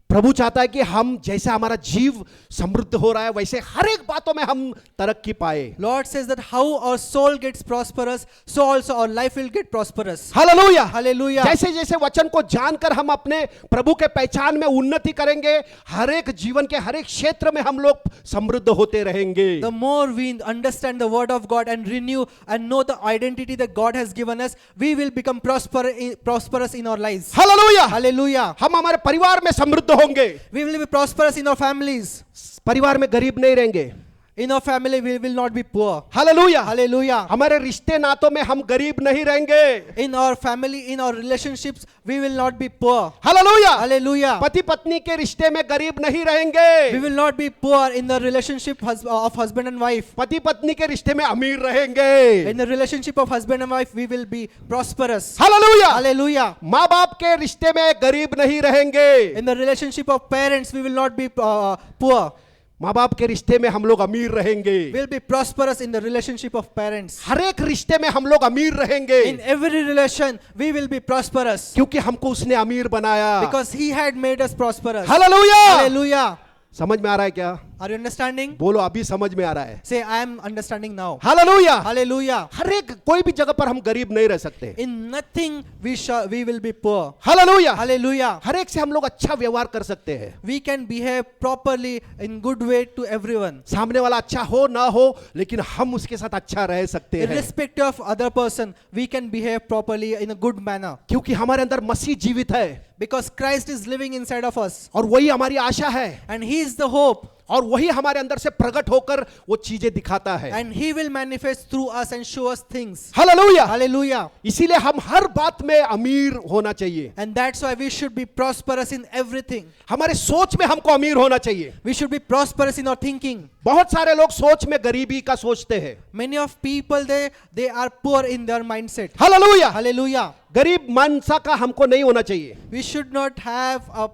प्रभु चाहता है कि हम जैसे हमारा जीव समृद्ध हो रहा है वैसे हर एक बातों में हम तरक्की पाए। Lord says that how our soul gets prosperous, so also our life will get prosperous. Hallelujah, Hallelujah. जैसे जैसे वचन को जानकर हम अपने प्रभु के पहचान में उन्नति करेंगे, हर एक जीवन के हर एक क्षेत्र में हम लोग समृद्ध होते रहेंगे। The more we understand the word of God and renew and know the identity that God has given us, we will become prosperous in our lives. Hallelujah, Hallelujah. हम हमारे परिवार में समृद्ध होंगे, We will be prosperous in our families. परिवार में गरीब नहीं रहेंगे। In our family, we will not be poor. Hallelujah, Hallelujah. हमारे रिश्ते नातों में हम गरीब नहीं रहेंगे। In our family, in our relationships, we will not be poor. Hallelujah, Hallelujah. पति पत्नी के रिश्ते में गरीब नहीं We रहेंगे। will not be poor in the relationship of husband and wife. पति पत्नी के रिश्ते में अमीर रहेंगे। In the relationship of husband and wife, we will be prosperous. Hallelujah, Hallelujah. माँ बाप के रिश्ते में गरीब नहीं रहेंगे। In the relationship of parents, we will not be poor. माँ बाप के रिश्ते में हम लोग अमीर रहेंगे। We'll be prosperous in the relationship of parents. हर एक रिश्ते में हम लोग अमीर रहेंगे, In every relation, we will be prosperous. क्योंकि हमको उसने अमीर बनाया। Because He had made us prosperous. Hallelujah, Hallelujah. समझ में आ रहा है क्या? Are you understanding? बोलो, अभी समझ में आ रहा है। Say, I am understanding now. Hallelujah, Hallelujah. हर एक कोई भी जगह पर हम गरीब नहीं रह सकते। In nothing we will be poor. Hallelujah, Hallelujah. हर एक से हम लोग अच्छा व्यवहार कर सकते हैं। We can behave properly in good way to everyone. सामने वाला अच्छा हो ना हो, लेकिन हम उसके साथ अच्छा रह सकते हैं, Irrespective of other person, we can behave properly in a good manner. क्योंकि हमारे अंदर मसीह जीवित है Because Christ is living inside of us. और वही हमारी आशा है And He is the hope. और वही हमारे अंदर से प्रकट होकर वो चीजें दिखाता है। And He will manifest through us and show us things. Hallelujah, Hallelujah. इसीलिए हम हर बात में अमीर होना चाहिए। And that's why we should be prosperous in everything. हमारे सोच में हमको अमीर होना चाहिए। We should be prosperous in our thinking. बहुत सारे लोग सोच में गरीबी का सोचते हैं। Many of people, they are poor in their mindset. Hallelujah, Hallelujah. गरीब मानसा का हमको नहीं होना चाहिए। We should not have a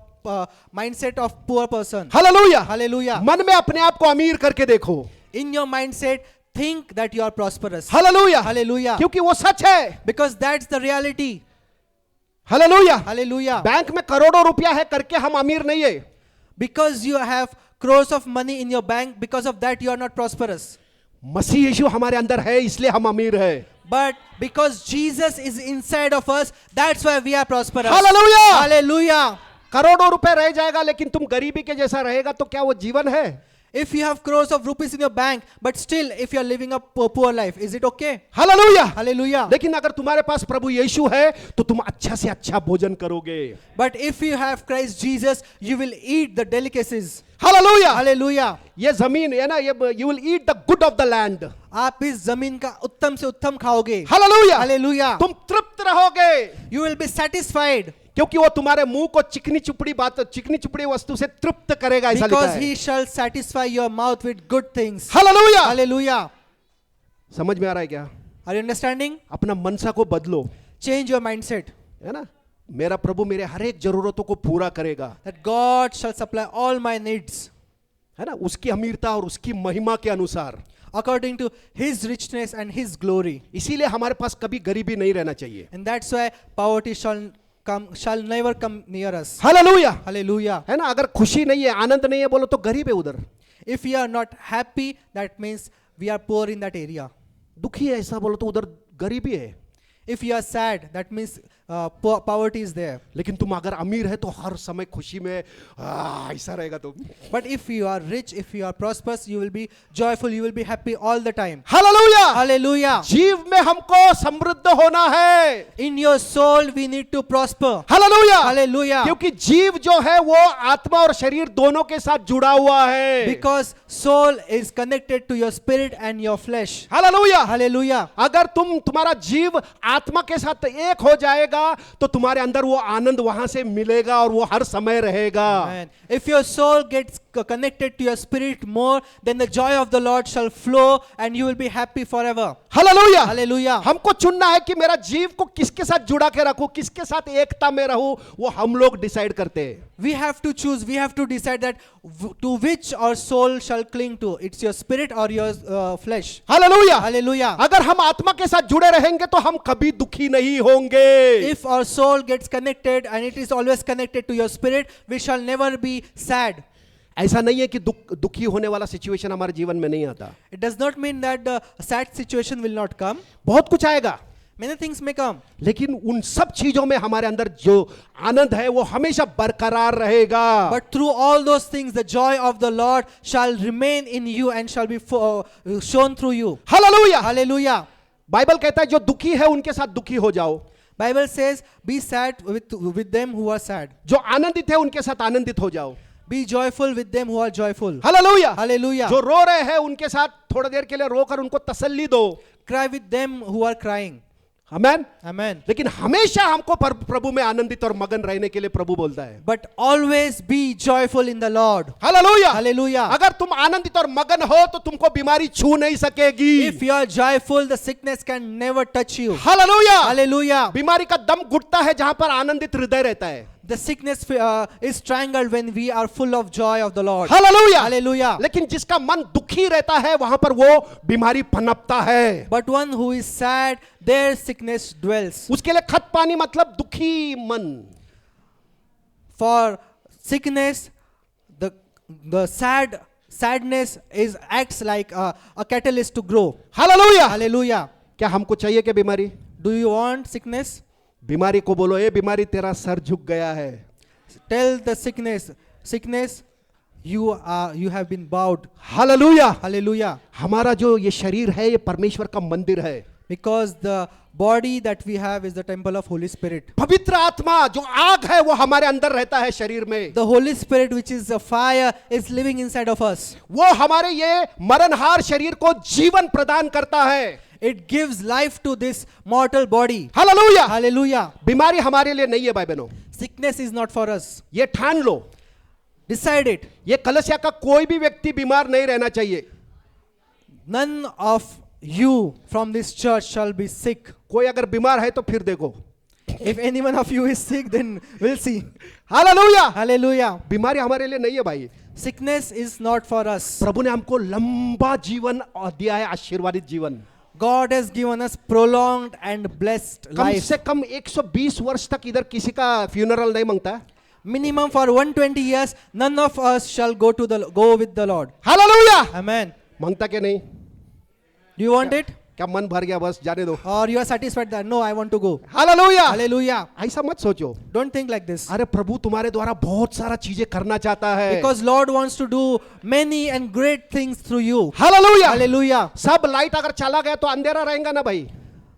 mindset of poor person. Hallelujah, Hallelujah. मन में अपने आप को अमीर करके देखो। In your mindset, think that you are prosperous. Hallelujah, Hallelujah. क्योंकि वो सच है। Because that's the reality. Hallelujah, Hallelujah. Bank में करोड़ों रुपया है करके हम अमीर नहीं है। Because you have crores of money in your bank, because of that you are not prosperous. मसीह यीशु हमारे अंदर है, इसलिए हम अमीर है। But because Jesus is inside of us, that's why we are prosperous. Hallelujah, Hallelujah. करोड़ों रुपए रह जाएगा लेकिन तुम गरीबी के जैसा रहेगा तो क्या वो जीवन है? If you have crores of rupees in your bank, but still if you are living a poor life, is it okay? Hallelujah, Hallelujah. लेकिन अगर तुम्हारे पास प्रभु यीशु है तो तुम अच्छा से अच्छा भोजन करोगे। But if you have Christ Jesus, you will eat the delicacies. Hallelujah, Hallelujah. ये जमीन है ना, ये you will eat the good of the land। आप इस जमीन का उत्तम से उत्तम खाओगे. Hallelujah, Hallelujah. तुम तृप्त रहोगे, You will be satisfied क्योंकि वो तुम्हारे मुंह को चिकनी चुपड़ी वस्तु से तृप्त करेगा, ऐसा लिखा because है। He shall satisfy your mouth with good things. Hallelujah, Hallelujah. समझ में आ रहा है क्या? Are you understanding? अपना मनसा को बदलो, Change your mindset है ना। मेरा प्रभु मेरे हर एक जरूरतों को पूरा करेगा, that God shall supply all my needs है ना, उसकी अमीरता और उसकी महिमा के अनुसार। according to His richness and His glory. इसीलिए हमारे पास कभी गरीबी नहीं रहना चाहिए। And that's why poverty shall never come near us. Hallelujah, Hallelujah. है ना। अगर खुशी नहीं है, आनंद नहीं है, बोलो तो गरीब है उधर। If we are not happy, that means we are poor in that area. दुखी है ऐसा बोलो तो उधर गरीबी है। If you are sad, that means poverty is there. लेकिन तुम अगर अमीर है तो हर समय खुशी में ऐसा रहेगा तुम। But if you are rich, if you are prosperous, you will be joyful, you will be happy all the time. Hallelujah, Hallelujah. जीव में हमको समृद्ध होना है। In your soul, we need to prosper. Hallelujah, Hallelujah. क्योंकि जीव जो है वो आत्मा और शरीर दोनों के साथ जुड़ा हुआ है। Because soul is connected to your spirit and your flesh. Hallelujah, Hallelujah. अगर तुम्हारा जीव आत्मा के साथ एक हो जाएगा तो तुम्हारे अंदर वो आनंद वहां से मिलेगा और वो हर समय रहेगा। And if your soul gets connected to your spirit more, then the joy of the Lord shall flow and you will be happy forever. Hallelujah, Hallelujah. हमको चुनना है कि मेरा जीव को किसके साथ जुड़ा के रखूं, किसके साथ एकता में रहूं, वो हम लोग डिसाइड करते हैं। We have to choose, we have to decide that to which our soul shall cling to. It's your spirit or your flesh. Hallelujah, Hallelujah. अगर हम आत्मा के साथ जुड़े रहेंगे तो हम कभी दुखी नहीं होंगे। If our soul gets connected and it is always connected to your spirit, we shall never be sad. ऐसा नहीं है कि दुखी होने वाला सिचुएशन हमारे जीवन में नहीं आता। It does not mean that the sad situation will not come. बहुत कुछ आएगा, Many things may come. लेकिन उन सब चीजों में हमारे अंदर जो आनंद है वो हमेशा बरकरार रहेगा। But through all those things, the joy of the Lord shall remain in you and shall be shown through you. Hallelujah, Hallelujah. Bible कहता है जो दुखी है उनके साथ दुखी हो जाओ। Bible says, be sad with them who are sad. जो आनंदित है उनके साथ आनंदित हो जाओ। Be joyful with them who are joyful. Hallelujah, Hallelujah. जो रो रहे हैं उनके साथ थोड़ी देर के लिए रोकर उनको तसल्ली दो। Cry with them who are crying. Amen. Amen. लेकिन हमेशा हमको प्रभु में आनंदित और मगन रहने के लिए प्रभु बोलता है। But always be joyful in the Lord. Hallelujah, Hallelujah. अगर तुम आनंदित और मगन हो तो तुमको बीमारी छू नहीं सकेगी। If you are joyful, the sickness can never touch you. Hallelujah, Hallelujah. बीमारी का दम घुटता है जहां पर आनंदित हृदय रहता है। The sickness is strangled when we are full of joy of the Lord. Hallelujah, Hallelujah. लेकिन जिसका मन दुखी रहता है वहां पर वो बीमारी पनपता है। But one who is sad, their sickness dwells. उसके लिए खत पानी मतलब दुखी मन। For sickness, the sadness acts like a catalyst to grow. Hallelujah, Hallelujah. क्या हमको चाहिए क्या बीमारी? Do you want sickness? बीमारी को बोलो, ए बीमारी तेरा सर झुक गया है। Tell the sickness, you have been bowed. Hallelujah, Hallelujah. हमारा जो ये शरीर है ये परमेश्वर का मंदिर है। Because the body that we have is the temple of Holy Spirit. पवित्र आत्मा जो आग है वो हमारे अंदर रहता है शरीर में। The Holy Spirit, which is a fire, is living inside of us. वो हमारे ये मरणहार शरीर को जीवन प्रदान करता है। It gives life to this mortal body. Hallelujah, Hallelujah. बीमारी हमारे लिए नहीं है भाई बहनों, Sickness is not for us. ये ठान लो। Decide it. ये कलसिया का कोई भी व्यक्ति बीमार नहीं रहना चाहिए। None of you from this church shall be sick. कोई अगर बीमार है तो फिर देखो। If any one of you is sick, then we'll see. Hallelujah, Hallelujah. बीमारी हमारे लिए नहीं है भाई। Sickness is not for us. प्रभु ने हमको लंबा जीवन दिया है, आशीर्वादित जीवन। God has given us prolonged and blessed come life. से कम 120 वर्ष तक इधर किसी का फ्यूनरल नहीं मांगता। Minimum for 120 years, none of us shall go with the Lord. Hallelujah, Amen. मांगता क्या नहीं? Do you want it? क्या मन भर गया बस जाने दो? Or you are satisfied that no, I want to go. Hallelujah, Hallelujah. ऐसा मत सोचो। Don't think like this. अरे प्रभु तुम्हारे द्वारा बहुत सारा चीजें करना चाहता है। Because Lord wants to do many and great things through you. Hallelujah, Hallelujah. सब लाइट अगर चला गया तो अंधेरा रहेगा ना भाई।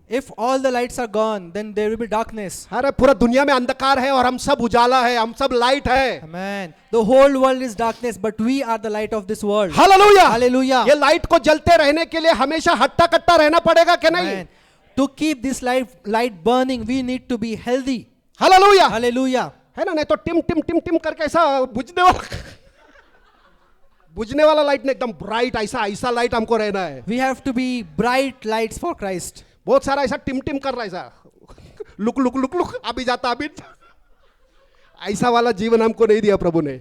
If all the lights are gone, then there will be darkness. अरे पूरा दुनिया में अंधकार है और हम सब उजाला है, हम सब लाइट है। Amen. The whole world is darkness, but we are the light of this world. Hallelujah, Hallelujah. ये लाइट को जलते रहने के लिए हमेशा हट्टा कट्टा रहना पड़ेगा क्या नहीं? Amen. To keep this light burning, we need to be healthy. Hallelujah, Hallelujah. है ना? नहीं तो टिम टिम टिम टिम करके ऐसा बुझने वाला लाइट नहीं, एकदम ब्राइट ऐसा लाइट हमको रहना है। We have to be bright lights for Christ. बहुत सारा ऐसा टिम टिम कर रहा है, ऐसा लुक लुक लुक लुक अभी जाता अभी ऐसा वाला जीवन हमको नहीं दिया प्रभु ने।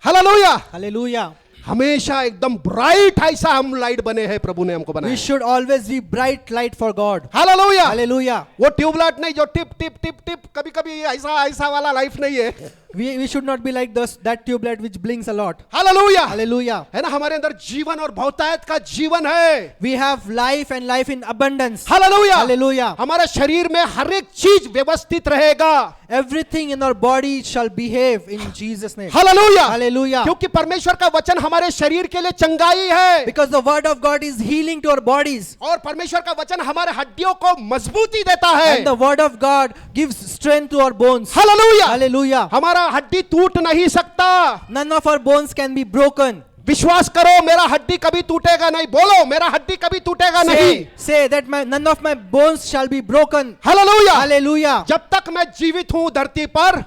Hallelujah, Hallelujah. हमेशा एकदम ब्राइट ऐसा हम लाइट बने हैं, प्रभु ने हमको बनाया। We should always be bright light for God. Hallelujah, Hallelujah. वो ट्यूबलाइट नहीं जो टिप टिप टिप टिप कभी कभी ऐसा वाला लाइफ नहीं है। We should not be like that tube light which blinks a lot. Hallelujah, Hallelujah. है ना? हमारे अंदर जीवन और बहुतायत का जीवन है। We have life and life in abundance. Hallelujah, Hallelujah. हमारे शरीर में हर एक चीज व्यवस्थित रहेगा। Everything in our body shall behave in Jesus' name. Hallelujah, Hallelujah. क्योंकि परमेश्वर का वचन हमारे शरीर के लिए चंगाई है Because the word of God is healing to our bodies. और परमेश्वर का वचन हमारे हड्डियों को मजबूती देता है। And the word of God gives strength to our bones. Hallelujah, Hallelujah. हमारा हड्डी टूट नहीं सकता। None of our bones can be broken. विश्वास करो, मेरा हड्डी कभी टूटेगा नहीं। बोलो, मेरा हड्डी कभी टूटेगा नहीं। Say that none of my bones shall be broken. Hallelujah, Hallelujah. जब तक मैं जीवित हूं धरती पर,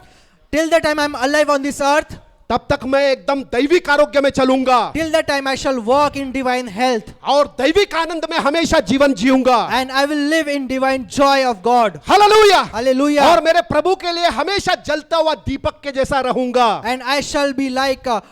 Till the time I am alive on this earth, तब तक मैं एकदम दैविक आरोग्य में चलूंगा till that time I shall walk in divine health. और दैविक आनंद में हमेशा जीवन जीऊंगा। And I will live in divine joy of God. Hallelujah, Hallelujah. और मेरे प्रभु के लिए हमेशा जलता हुआ दीपक के जैसा रहूंगा। And I shall be like a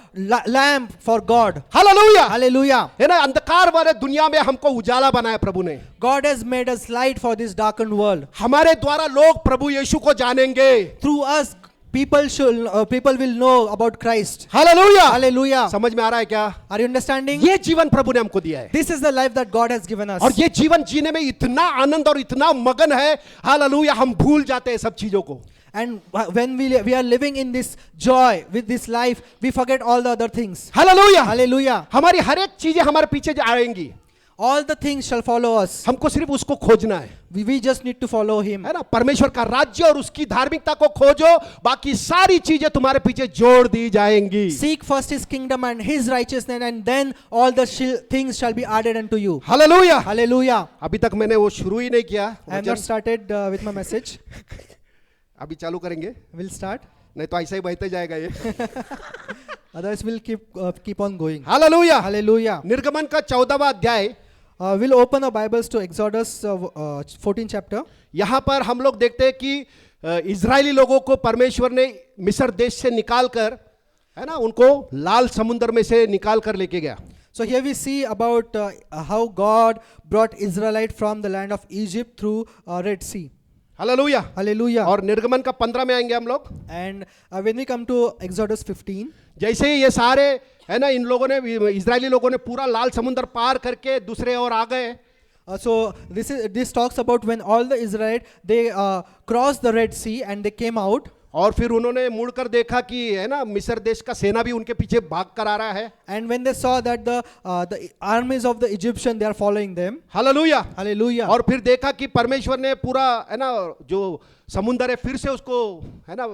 lamp for God. Hallelujah, Hallelujah. है ना? अंधकार वाले दुनिया में हमको उजाला बनाया प्रभु ने। God has made us light for this darkened world. हमारे द्वारा लोग प्रभु यीशु को जानेंगे। Through us, people will know about Christ. Hallelujah, Hallelujah. समझ में आ रहा है क्या? Are you understanding? ये जीवन प्रभु ने हमको दिया है This is the life that God has given us. और ये जीवन जीने में इतना आनंद और इतना मगन है, हालेलुया, हम भूल जाते हैं सब चीजों को। And when we are living in this joy with this life, we forget all the other things. Hallelujah, Hallelujah. हमारी हर एक चीजें हमारे पीछे आएंगी। all the things shall follow us. हमको सिर्फ उसको खोजना है, We just need to follow him. है ना। परमेश्वर का राज्य और उसकी धार्मिकता को खोजो, बाकी सारी चीजें तुम्हारे पीछे जोड़ दी जाएंगी। Seek first his kingdom and his righteousness, and then all the things shall be added unto you. Hallelujah. Hallelujah. अभी तक मैंने वो शुरू ही नहीं किया I have वचन। not started with my message. अभी चालू करेंगे, We'll start. नहीं तो ऐसा ही बहते जाएगा ये। Otherwise, we'll keep on going. Hallelujah. Hallelujah. निर्गमन का 14वां अध्याय, We'll open our Bibles to Exodus 14 chapter. यहाँ पर हम लोग देखते हैं कि इजरायली लोगों को परमेश्वर ने मिस्र देश से निकाल कर, है ना, उनको लाल समुद्र में से निकाल कर लेके गया। So here we see about how God brought Israelite from the land of Egypt through Red Sea. Hallelujah. Hallelujah. और निर्गमन का 15 में आएंगे हम लोग। And when we come to Exodus 15, जैसे ही ये सारे, है ना, इन लोगों ने, इजरायली लोगों ने पूरा लाल समुद्र पार करके दूसरे ओर आ गए। so this talks about when all the Israelites they crossed the Red Sea and they came out. और फिर उन्होंने मुड़कर देखा कि, है ना, मिस्र देश का सेना भी उनके पीछे भाग कर आ रहा है। And when they saw that the armies of the Egyptian they are following them. Hallelujah. Hallelujah. और फिर देखा कि परमेश्वर ने पूरा, है ना, जो समुंदर है फिर से उसको, है ना,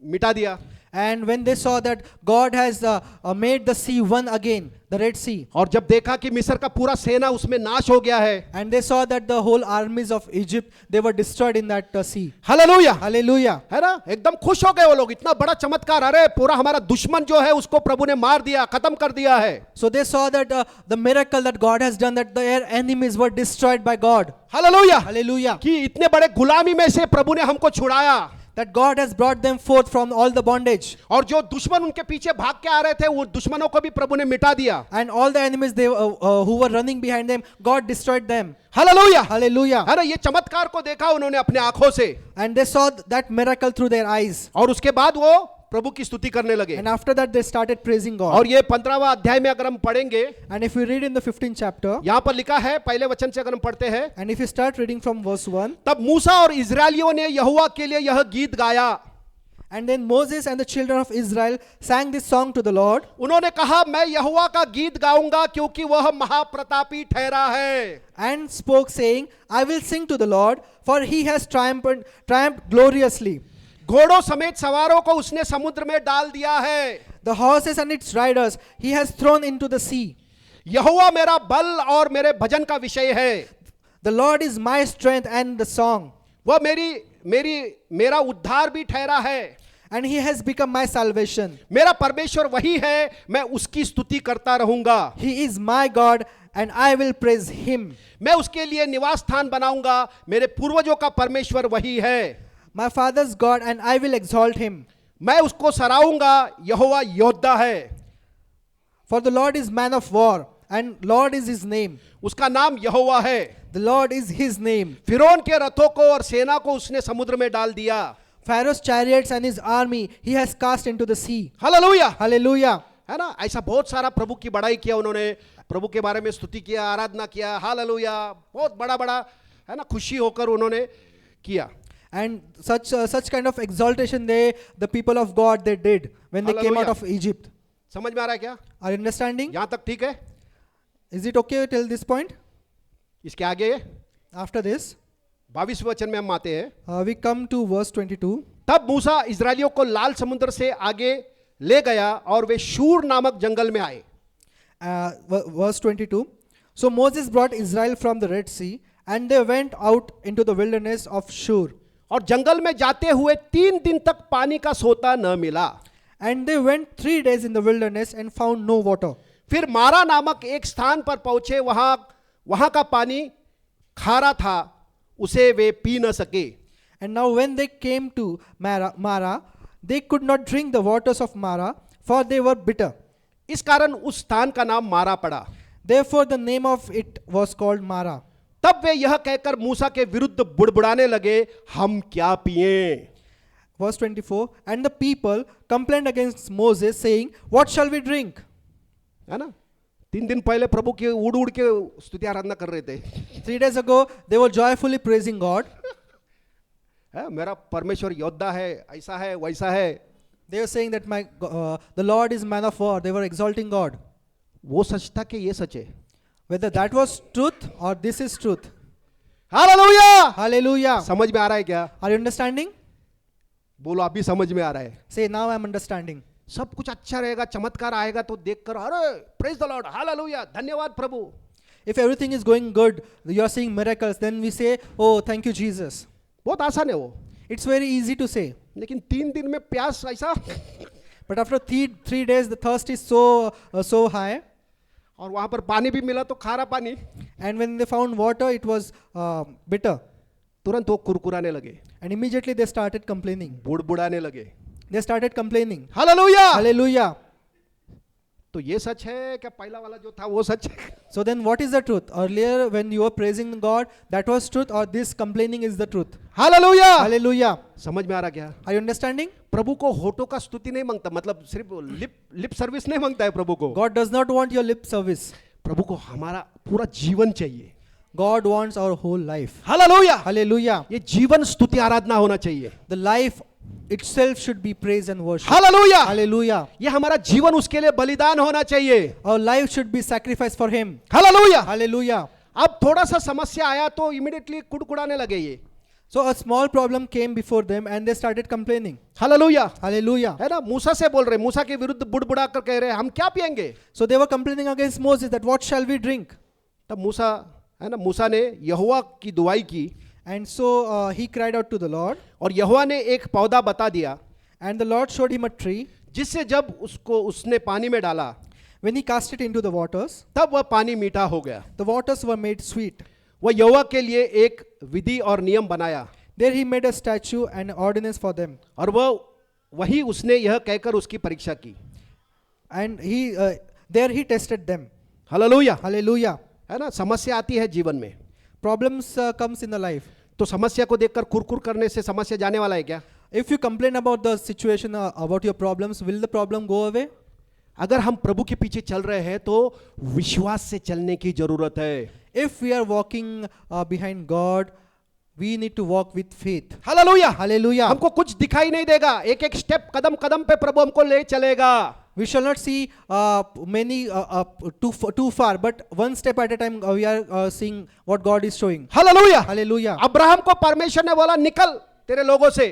मिटा दिया। And when they saw that God has made the sea one again, the Red Sea. और जब देखा कि मिस्र का पूरा सेना उसमें नाश हो गया है। And they saw that the whole armies of Egypt they were destroyed in that sea. Hallelujah. Hallelujah. है ना, एकदम खुश हो गए वो लोग, इतना बड़ा चमत्कार, अरे पूरा हमारा दुश्मन जो है उसको प्रभु ने मार दिया, खत्म कर दिया है। So they saw that the miracle that God has done, that their enemies were destroyed by God. Hallelujah. Hallelujah. कि इतने बड़े गुलामी में से प्रभु ने हमको छुड़ाया। That God has brought them forth from all the bondage. और जो दुश्मन उनके पीछे भाग के आ रहे थे, वो दुश्मनों को भी प्रभु ने मिटा दिया। And all the enemies they who were running behind them, God destroyed them. Hallelujah. Hallelujah. है ना, ये चमत्कार को देखा उन्होंने अपने आंखों से, And they saw that miracle through their eyes. और उसके बाद वो प्रभु की स्तुति करने लगे। And after that they started praising God. और ये 15वां अध्याय में अगर हम पढ़ेंगे, And if we read in the 15th chapter, यहाँ पर लिखा है, पहले वचन से अगर हम पढ़ते हैं, and if you start reading from verse 1, तब मूसा और इजरायलियों ने यहोवा के लिए यह गीत गाया। and then Moses and the children of Israel sang this song to the Lord. उन्होंने कहा, मैं यहोवा का गीत गाऊंगा क्योंकि वह महाप्रतापी ठहरा है। And spoke saying, I will sing to the Lord, for he has triumphed gloriously. घोड़ों समेत सवारों को उसने समुद्र में डाल दिया है। The horses and its riders he has thrown into the sea. यहोवा मेरा बल और मेरे भजन का विषय है। The Lord is my strength and the song, वह मेरा उद्धार भी ठहरा है। and he has become my salvation. मेरा परमेश्वर वही है, मैं उसकी स्तुति करता रहूंगा। He is my God, and I will praise him. मैं उसके लिए निवास स्थान बनाऊंगा, मेरे पूर्वजों का परमेश्वर वही है। My father's God, and I will exalt him. मैं उसको सराहूंगा, यहोवा योद्धा है। For the Lord is man of war, and Lord is his name. उसका नाम यहोवा है। The Lord is his name. फिरौन के रथों को और सेना को उसने समुद्र में डाल दिया। Pharaoh's chariots and his army he has cast into the sea. Hallelujah. Hallelujah. है ना, ऐसा बहुत सारा प्रभु की बड़ाई किया उन्होंने, प्रभु के बारे में स्तुति किया, आराधना किया। हालेलुया, बहुत बड़ा बड़ा, है ना, खुशी होकर उन्होंने किया। And such kind of exaltation the people of God they did when they came out Hallelujah. of Egypt. समझ में आ रहा है क्या? Are you understanding? यहां तक ठीक है? Is it okay till this point? इसके आगे After this, 22 वचन में हम आते हैं। we come to verse 22. तब मूसा इजरायलियों को लाल समुद्र से आगे ले गया और वे शूर नामक जंगल में आए। Verse 22. So Moses brought Israel from the Red Sea, and they went out into the wilderness of Shur. और जंगल में जाते हुए 3 दिन तक पानी का सोता न मिला। And they went 3 days in the wilderness and found no water. फिर मारा नामक एक स्थान पर पहुंचे, वहां का पानी खारा था, उसे वे पी न सके। And now when they came to Mara, they could not drink the waters of Mara, for they were bitter. इस कारण उस स्थान का नाम मारा पड़ा। Therefore the name of it was called Mara. तब वे यह कहकर मूसा के विरुद्ध बुड़बुड़ाने लगे, हम क्या पिएं? Verse 24. And the people complained against Moses, saying, What shall we drink? है ना, 3 दिन पहले प्रभु की उड़ उड़ के स्तुति आराधना कर रहे थे। 3 days ago, they were joyfully praising God. मेरा परमेश्वर योद्धा है, ऐसा है, वैसा है। They were saying that the Lord is man of war. They were exalting God. वो सच था कि ये सच है? Whether that was truth or this is truth. Hallelujah. Hallelujah. समझ में आ रहा है क्या? Are you understanding? बोलो आप भी समझ में आ रहा है। Say, now I am understanding. सब कुछ अच्छा रहेगा, चमत्कार आएगा तो देखकर अरे प्रेज द लॉर्ड, हालेलुया, धन्यवाद प्रभु। If everything is going good, you are seeing miracles, then we say, oh, thank you, Jesus. बहुत आसान है वो, It's very easy to say. लेकिन 3 दिन में प्यास ऐसा, But after three days, the thirst is so high. और वहां पर पानी भी मिला तो खारा पानी, And when they found water, it was bitter. तुरंत वो कुरकुराने लगे, And immediately they started complaining. बुड़बुड़ाने लगे। They started complaining. Hallelujah. Hallelujah. तो ये सच है क्या? पहला वाला जो था वो सच है? So then what is the truth? Earlier when you were praising God, that was truth, or this complaining is the truth? Hallelujah. Hallelujah. समझ में आ रहा क्या? Are you understanding? प्रभु को होठों का स्तुति नहीं मांगता, मतलब सिर्फ लिप सर्विस नहीं मांगता है प्रभु को। God does not want your lip service. प्रभु को हमारा पूरा जीवन चाहिए। God wants our whole life. Hallelujah. Hallelujah. ये जीवन स्तुति आराधना होना चाहिए। The life itself should be praise and worship. Hallelujah. Hallelujah. ये हमारा जीवन उसके लिए बलिदान होना चाहिए। Our life should be sacrifice for Him. Hallelujah. Hallelujah. अब थोड़ा सा समस्या आया तो इमीडिएटली कुड़कुड़ाने लगे ये। So a small problem came before them and they started complaining. Hallelujah. Hallelujah. है ना, मूसा से बोल रहे, मूसा के विरुद्ध बुड़बुड़ा कर कह रहे हम क्या पिएंगे। So they were complaining against Moses that what shall we drink? तब मूसा, है ना, मूसा ने यहोवा की दुआई की, And so he cried out to the Lord, और यहोवा ने एक पौधा बता दिया, and the Lord showed him a tree. जिससे जब उसने पानी में डाला When he cast it into the waters, तब वह पानी मीठा हो गया। the waters were made sweet. वह यहोवा के लिए एक विधि और नियम बनाया, There he made a statute and ordinance for them. और वह वही उसने यह कहकर उसकी परीक्षा की। And there he tested them. Hallelujah. Hallelujah. है ना, समस्या आती है जीवन में, Problems comes in the life. तो समस्या को देखकर कुरकुर करने से समस्या जाने वाला है क्या? If you complain about the situation, about your problems, will the problem go away? अगर हम प्रभु के पीछे चल रहे हैं तो विश्वास से चलने की जरूरत है। If we are walking behind God, we need to walk with faith. Hallelujah. Hallelujah. हमको कुछ दिखाई नहीं देगा, एक एक स्टेप कदम कदम पे प्रभु हमको ले चलेगा। We shall not see many too far, but one step at a time we are seeing what God is showing. Hallelujah. Hallelujah. Abraham को परमेश्वर ने बोला निकल तेरे लोगों से।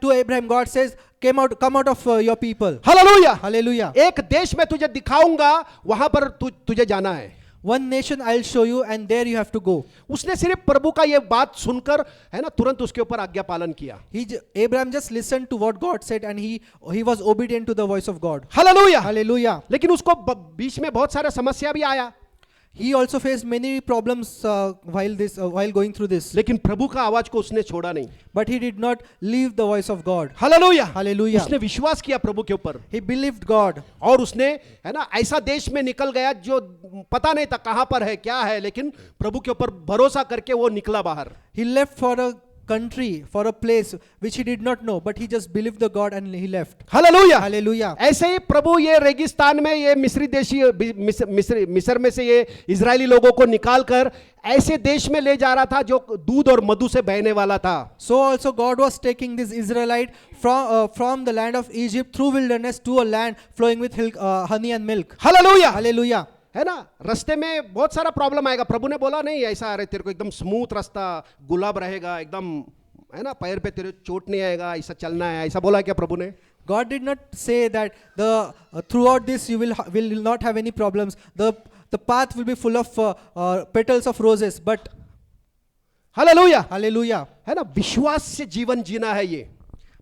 To Abraham, God says, come out of your people. Hallelujah. Hallelujah. एक देश में तुझे दिखाऊंगा, वहां पर तुझे जाना है। One nation I'll show you, and there you have to go. उसने सिर्फ प्रभु का ये बात सुनकर, है ना, तुरंत उसके ऊपर आज्ञा पालन किया। Abraham just listened to what God said, and he was obedient to the voice of God. Hallelujah. Hallelujah. लेकिन उसको बीच में बहुत सारा समस्या भी आया, He also faced many problems while going through this. लेकिन प्रभु का आवाज को उसने छोड़ा नहीं। But he did not leave the voice of God. Hallelujah. Hallelujah. उसने विश्वास किया प्रभु के ऊपर, He believed God. और उसने, है ना, ऐसा देश में निकल गया जो पता नहीं था कहां पर है क्या है, लेकिन प्रभु के ऊपर भरोसा करके वो निकला बाहर। He left for a country, for a place which he did not know, but he just believed the God and he left. Hallelujah. Hallelujah. ऐसे ही प्रभु ये रेगिस्तान में, ये मिस्री देशी मिस्र में से ये इजरायली लोगों को निकाल कर ऐसे देश में ले जा रहा था जो दूध और मधु से बहने वाला था। So also God was taking this Israelite from the land of Egypt through wilderness to a land flowing with honey and milk. Hallelujah. Hallelujah. है ना, रास्ते में बहुत सारा प्रॉब्लम आएगा। प्रभु ने बोला नहीं ऐसा, अरे तेरे को एकदम स्मूथ रास्ता गुलाब रहेगा, एकदम, है ना, पैर पे तेरे चोट नहीं आएगा, ऐसा चलना है, ऐसा बोला क्या प्रभु ने? God did not say that throughout this you will not have any problems. The path will be full of petals of roses, but hallelujah. hallelujah. है ना, विश्वास से जीवन जीना है ये।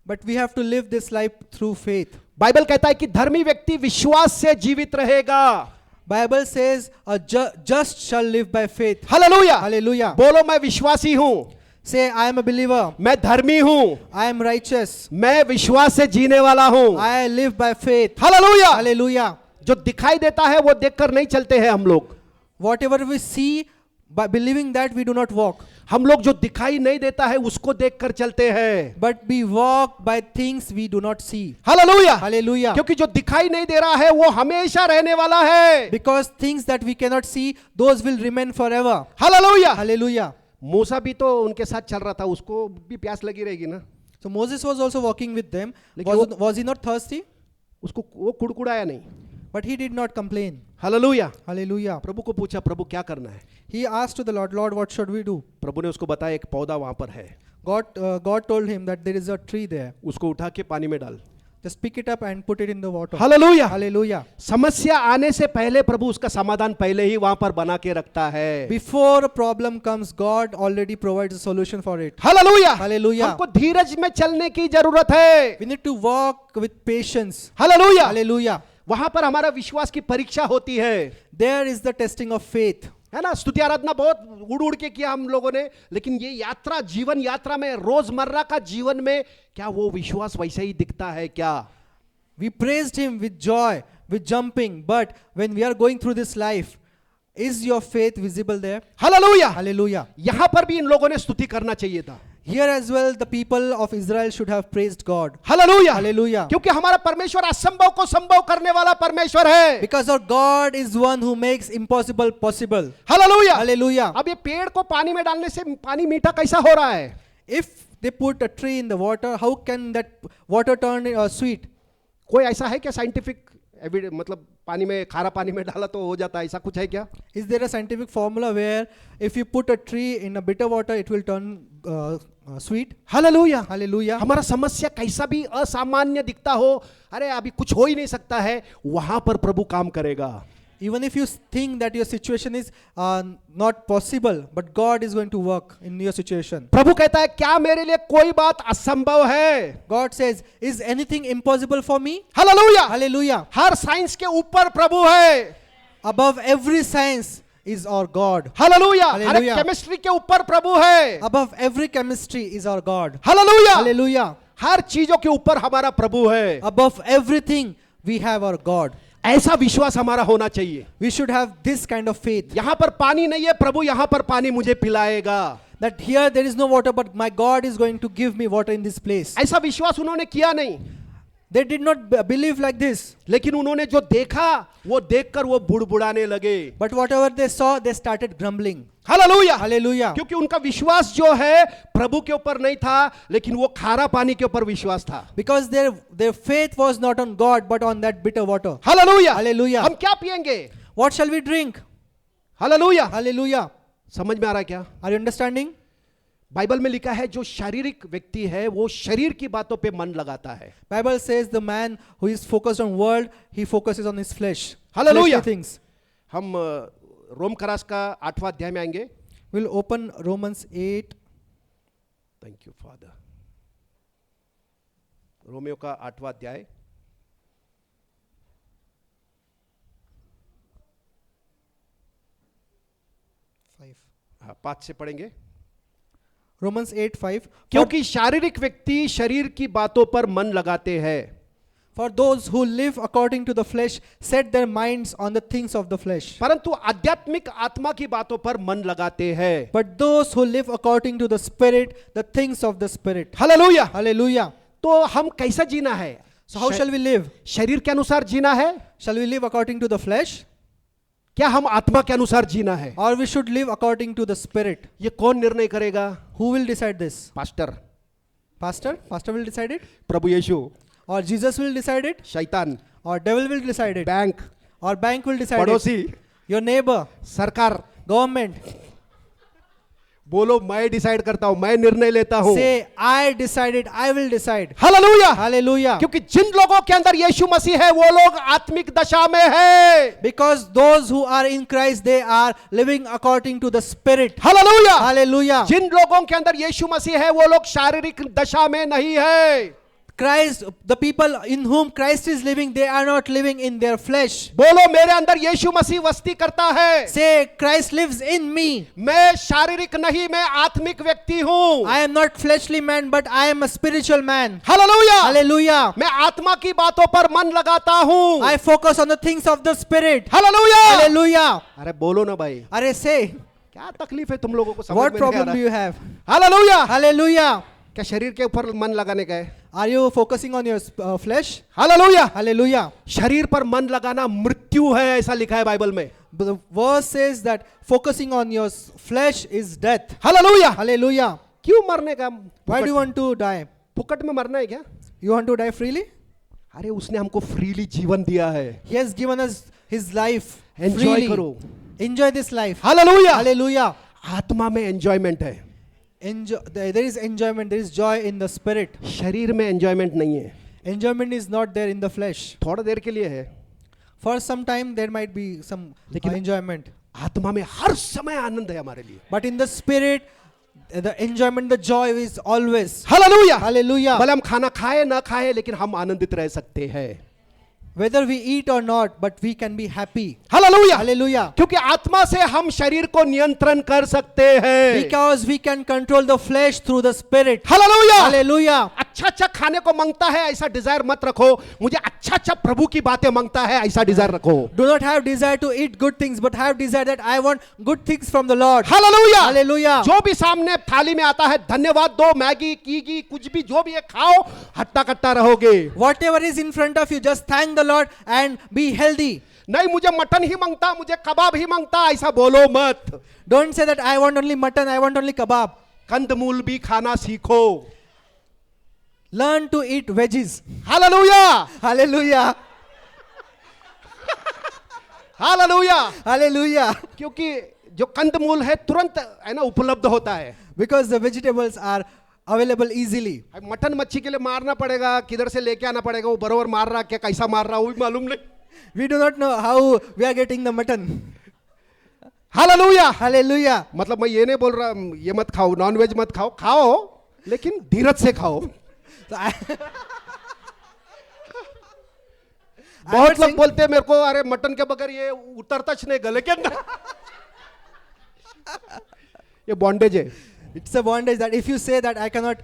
But we have to live this life through faith. Bible कहता है कि धर्मी व्यक्ति विश्वास से जीवित रहेगा। Bible says a just shall live by faith. Hallelujah. Hallelujah. बोलो मैं विश्वासी हूं, Say, I am a believer. मैं धर्मी हूं, I am righteous. मैं विश्वास से जीने वाला हूं। I live by faith. Hallelujah. Hallelujah. जो दिखाई देता है वो देखकर नहीं चलते हैं हम लोग। Whatever we see, by believing that we do not walk. हम लोग जो दिखाई नहीं देता है उसको देखकर चलते हैं। But we walk by things we do not see. Hallelujah. Hallelujah. क्योंकि जो दिखाई नहीं दे रहा है वो हमेशा रहने वाला है। Because things that we cannot see, those will remain forever. Hallelujah. Hallelujah. मूसा भी तो उनके साथ चल रहा था, उसको भी प्यास लगी रहेगी ना। So Moses was also walking with them. लेकिन Was he not thirsty? उसको वो कुड़कुड़ाया नहीं। But he did not complain. Hallelujah. Hallelujah. प्रभु को पूछा, प्रभु क्या करना है? He asked to the Lord, Lord, what should we do? प्रभु ने उसको बताया एक पौधा वहां पर है, God told him that there is a tree there. उसको उठा के पानी में डाल। Just pick it up and put it in the water. Hallelujah. Hallelujah. समस्या आने से पहले प्रभु उसका समाधान पहले ही वहां पर बना के रखता है। Before a problem comes, God already provides a solution for it. Hallelujah. Hallelujah. हमको धीरज में चलने की जरूरत है। We need to walk with patience. Hallelujah. Hallelujah. वहां पर हमारा विश्वास की परीक्षा होती है, There is the testing of faith. है ना। स्तुति आराधना बहुत उड़ उड़ के किया हम लोगों ने, लेकिन ये यात्रा, जीवन यात्रा में, रोजमर्रा का जीवन में क्या वो विश्वास वैसे ही दिखता है क्या? We praised him with joy, with jumping, but when we are going through this life, is your faith visible there? Hallelujah. Hallelujah. यहां पर भी इन लोगों ने स्तुति करना चाहिए था। Here as well, the people of Israel should have praised God. Hallelujah. Hallelujah. क्योंकि हमारा परमेश्वर असंभव को संभव करने वाला परमेश्वर है। Because our God is one who makes impossible possible. Hallelujah. Hallelujah. अब ये पेड़ को पानी में डालने से पानी मीठा कैसा हो रहा है? If they put a tree in the water, how can that water turn sweet? कोई ऐसा है क्या साइंटिफिक एविडेंस, मतलब पानी में, खारा पानी में डाला तो हो जाता है, ऐसा कुछ है क्या? Is there a scientific formula where if you put a tree in a bitter water, it will turn sweet? Hallelujah. Hallelujah. हमारा समस्या कैसा भी असामान्य दिखता हो, अरे अभी कुछ हो ही नहीं सकता है, वहां पर प्रभु काम करेगा। Even if you think that your situation is not possible, but God is going to work in your situation. प्रभु कहता है क्या मेरे लिए कोई बात असंभव है? God says, is anything impossible for me? Hallelujah. Hallelujah. Her science के ऊपर प्रभु है। Above every science is our God. Hallelujah. Her Hallelujah. Chemistry के ऊपर प्रभु है। Above every chemistry is our God. Hallelujah. Hallelujah. हर चीजों के ऊपर हमारा प्रभु है। Above everything, we have our God. ऐसा विश्वास हमारा होना चाहिए। We should have this kind of faith. यहां पर पानी नहीं है, प्रभु यहां पर पानी मुझे पिलाएगा। That here there is no water, but my God is going to give me water in this place. ऐसा विश्वास उन्होंने किया नहीं, They did not believe like this. लेकिन उन्होंने जो देखा वो देखकर वो बुड़बुड़ाने लगे। But whatever they saw, they started grumbling. Hallelujah. Hallelujah. क्योंकि उनका विश्वास जो है प्रभु के ऊपर नहीं था, लेकिन वो खारा पानी के ऊपर विश्वास था। Because their faith was not on God, but on that bitter water. Hallelujah. Hallelujah. हम क्या पिएंगे? What shall we drink? Hallelujah. Hallelujah. समझ में आ रहा है क्या? Are you understanding? बाइबल में लिखा है जो शारीरिक व्यक्ति है वो शरीर की बातों पे मन लगाता है। Bible says the man who is focused on world, he focuses on his flesh. Hallelujah. Fleshly things. हम रोम करास का 8वां अध्याय में आएंगे। We'll open Romans 8. Thank you father. Romeo का 8वां अध्याय 5 से पढ़ेंगे। Romans 8:5. क्योंकि शारीरिक व्यक्ति शरीर की बातों पर मन लगाते हैं, For those who live according to the flesh set their minds on the things of the flesh. परंतु आध्यात्मिक आत्मा की बातों पर मन लगाते हैं। But those who live according to the spirit, the things of the spirit. Hallelujah. Hallelujah. तो हम कैसा जीना है? So how shall we live? शरीर के अनुसार जीना है Shall we live according to the flesh? क्या हम आत्मा के अनुसार जीना है? Or we should live according to the spirit? ये कौन निर्णय करेगा? Who will decide this? Pastor, Pastor? Pastor will decide it? प्रभु यीशु, Or Jesus will decide it? शैतान, Or devil will decide it? Bank, Or bank will decide it? पड़ोसी, Your neighbor? सरकार? Government? बोलो मैं डिसाइड करता हूं, मैं निर्णय लेता हूं। Say, I decided, I will decide. Hallelujah. Hallelujah. क्योंकि जिन लोगों के अंदर यीशु मसीह है वो लोग आत्मिक दशा में है। Because those who are in Christ, they are living according to the spirit. Hallelujah. Hallelujah. जिन लोगों के अंदर यीशु मसीह है वो लोग शारीरिक दशा में नहीं है। Christ, the people in whom Christ is living, they are not living in their flesh. बोलो मेरे अंदर यीशु मसीह वस्ती करता है। Say, Christ lives in me. मैं शारीरिक नहीं, मैं आत्मिक व्यक्ति हूं। I am not fleshly man, but I am a spiritual man. Hallelujah. Hallelujah. मैं आत्मा की बातों पर मन लगाता हूं। I focus on the things of the spirit. Hallelujah. Hallelujah. अरे बोलो ना भाई, Are say, क्या तकलीफ है तुम लोगों को? समझ what में नहीं आ problem रहा। do you have? Hallelujah. Hallelujah. क्या शरीर के ऊपर मन लगाने का है? Are you focusing on your flesh? Hallelujah. Hallelujah. शरीर पर मन लगाना मृत्यु है, ऐसा लिखा है बाइबल में। But the verse says that focusing on your flesh is death. Hallelujah. Hallelujah. क्यों मरने का? Why do you want to die? फुकट में मरना है क्या? You want to die freely? अरे उसने हमको फ्रीली जीवन दिया है, He has given us His life Enjoy freely. करो. Enjoy this life. Hallelujah. Hallelujah. आत्मा में एंजॉयमेंट है, Enjoy, there is enjoyment, there is joy in the spirit. शरीर में एंजॉयमेंट नहीं है, Enjoyment is not there in the flesh. थोड़ा देर के लिए है, For some time there might be some लेकिन- enjoyment. आत्मा में हर समय आनंद है हमारे लिए। But in the spirit, the enjoyment, the joy is always. Hallelujah. Hallelujah. भले हम खाना खाए ना खाए लेकिन हम आनंदित रह सकते हैं। Whether we eat or not, but we can be happy. Hallelujah. Hallelujah. क्योंकि आत्मा से हम शरीर को नियंत्रण कर सकते हैं। Because we can control the flesh through the spirit. Hallelujah. Hallelujah. अच्छा अच्छा खाने को मांगता है ऐसा डिजायर मत रखो, मुझे अच्छा अच्छा प्रभु की बातें मांगता है ऐसा डिजायर रखो। Do not have desire to eat good things, but have desire that I want good things from the Lord. Hallelujah. Hallelujah. जो भी सामने थाली में आता है धन्यवाद दो, मैगी कीगी कुछ भी जो भी है खाओ, हट्टा कट्टा रहोगे। Whatever is in front of you, just thank the Lord and be healthy. नहीं मुझे मटन ही मांगता, मुझे कबाब ही मांगता, ऐसा बोलो मत। Don't say that I want only mutton, I want only kebab. कंदमूल भी खाना सीखो। Learn to eat veggies. Hallelujah. Hallelujah. Hallelujah. Hallelujah. क्योंकि जो कंदमूल है तुरंत है ना उपलब्ध होता है। Because the vegetables are available easily. अब मटन मच्छी के लिए मारना पड़ेगा, किधर से लेके आना पड़ेगा, वो बरोबर मार रहा क्या कैसा मार रहा वो भी मालूम नहीं। We do not know how we are getting the mutton. Hallelujah. Hallelujah. मतलब मैं ये नहीं बोल रहा ये मत खाओ, नॉन वेज मत खाओ, खाओ लेकिन धीरज से खाओ। So I, बहुत लोग saying- बोलते हैं मेरे को अरे मटन के बगैर ये उतरता नहीं गले के अंदर। ये बॉन्डेज है। it's a bondage that if you say that I cannot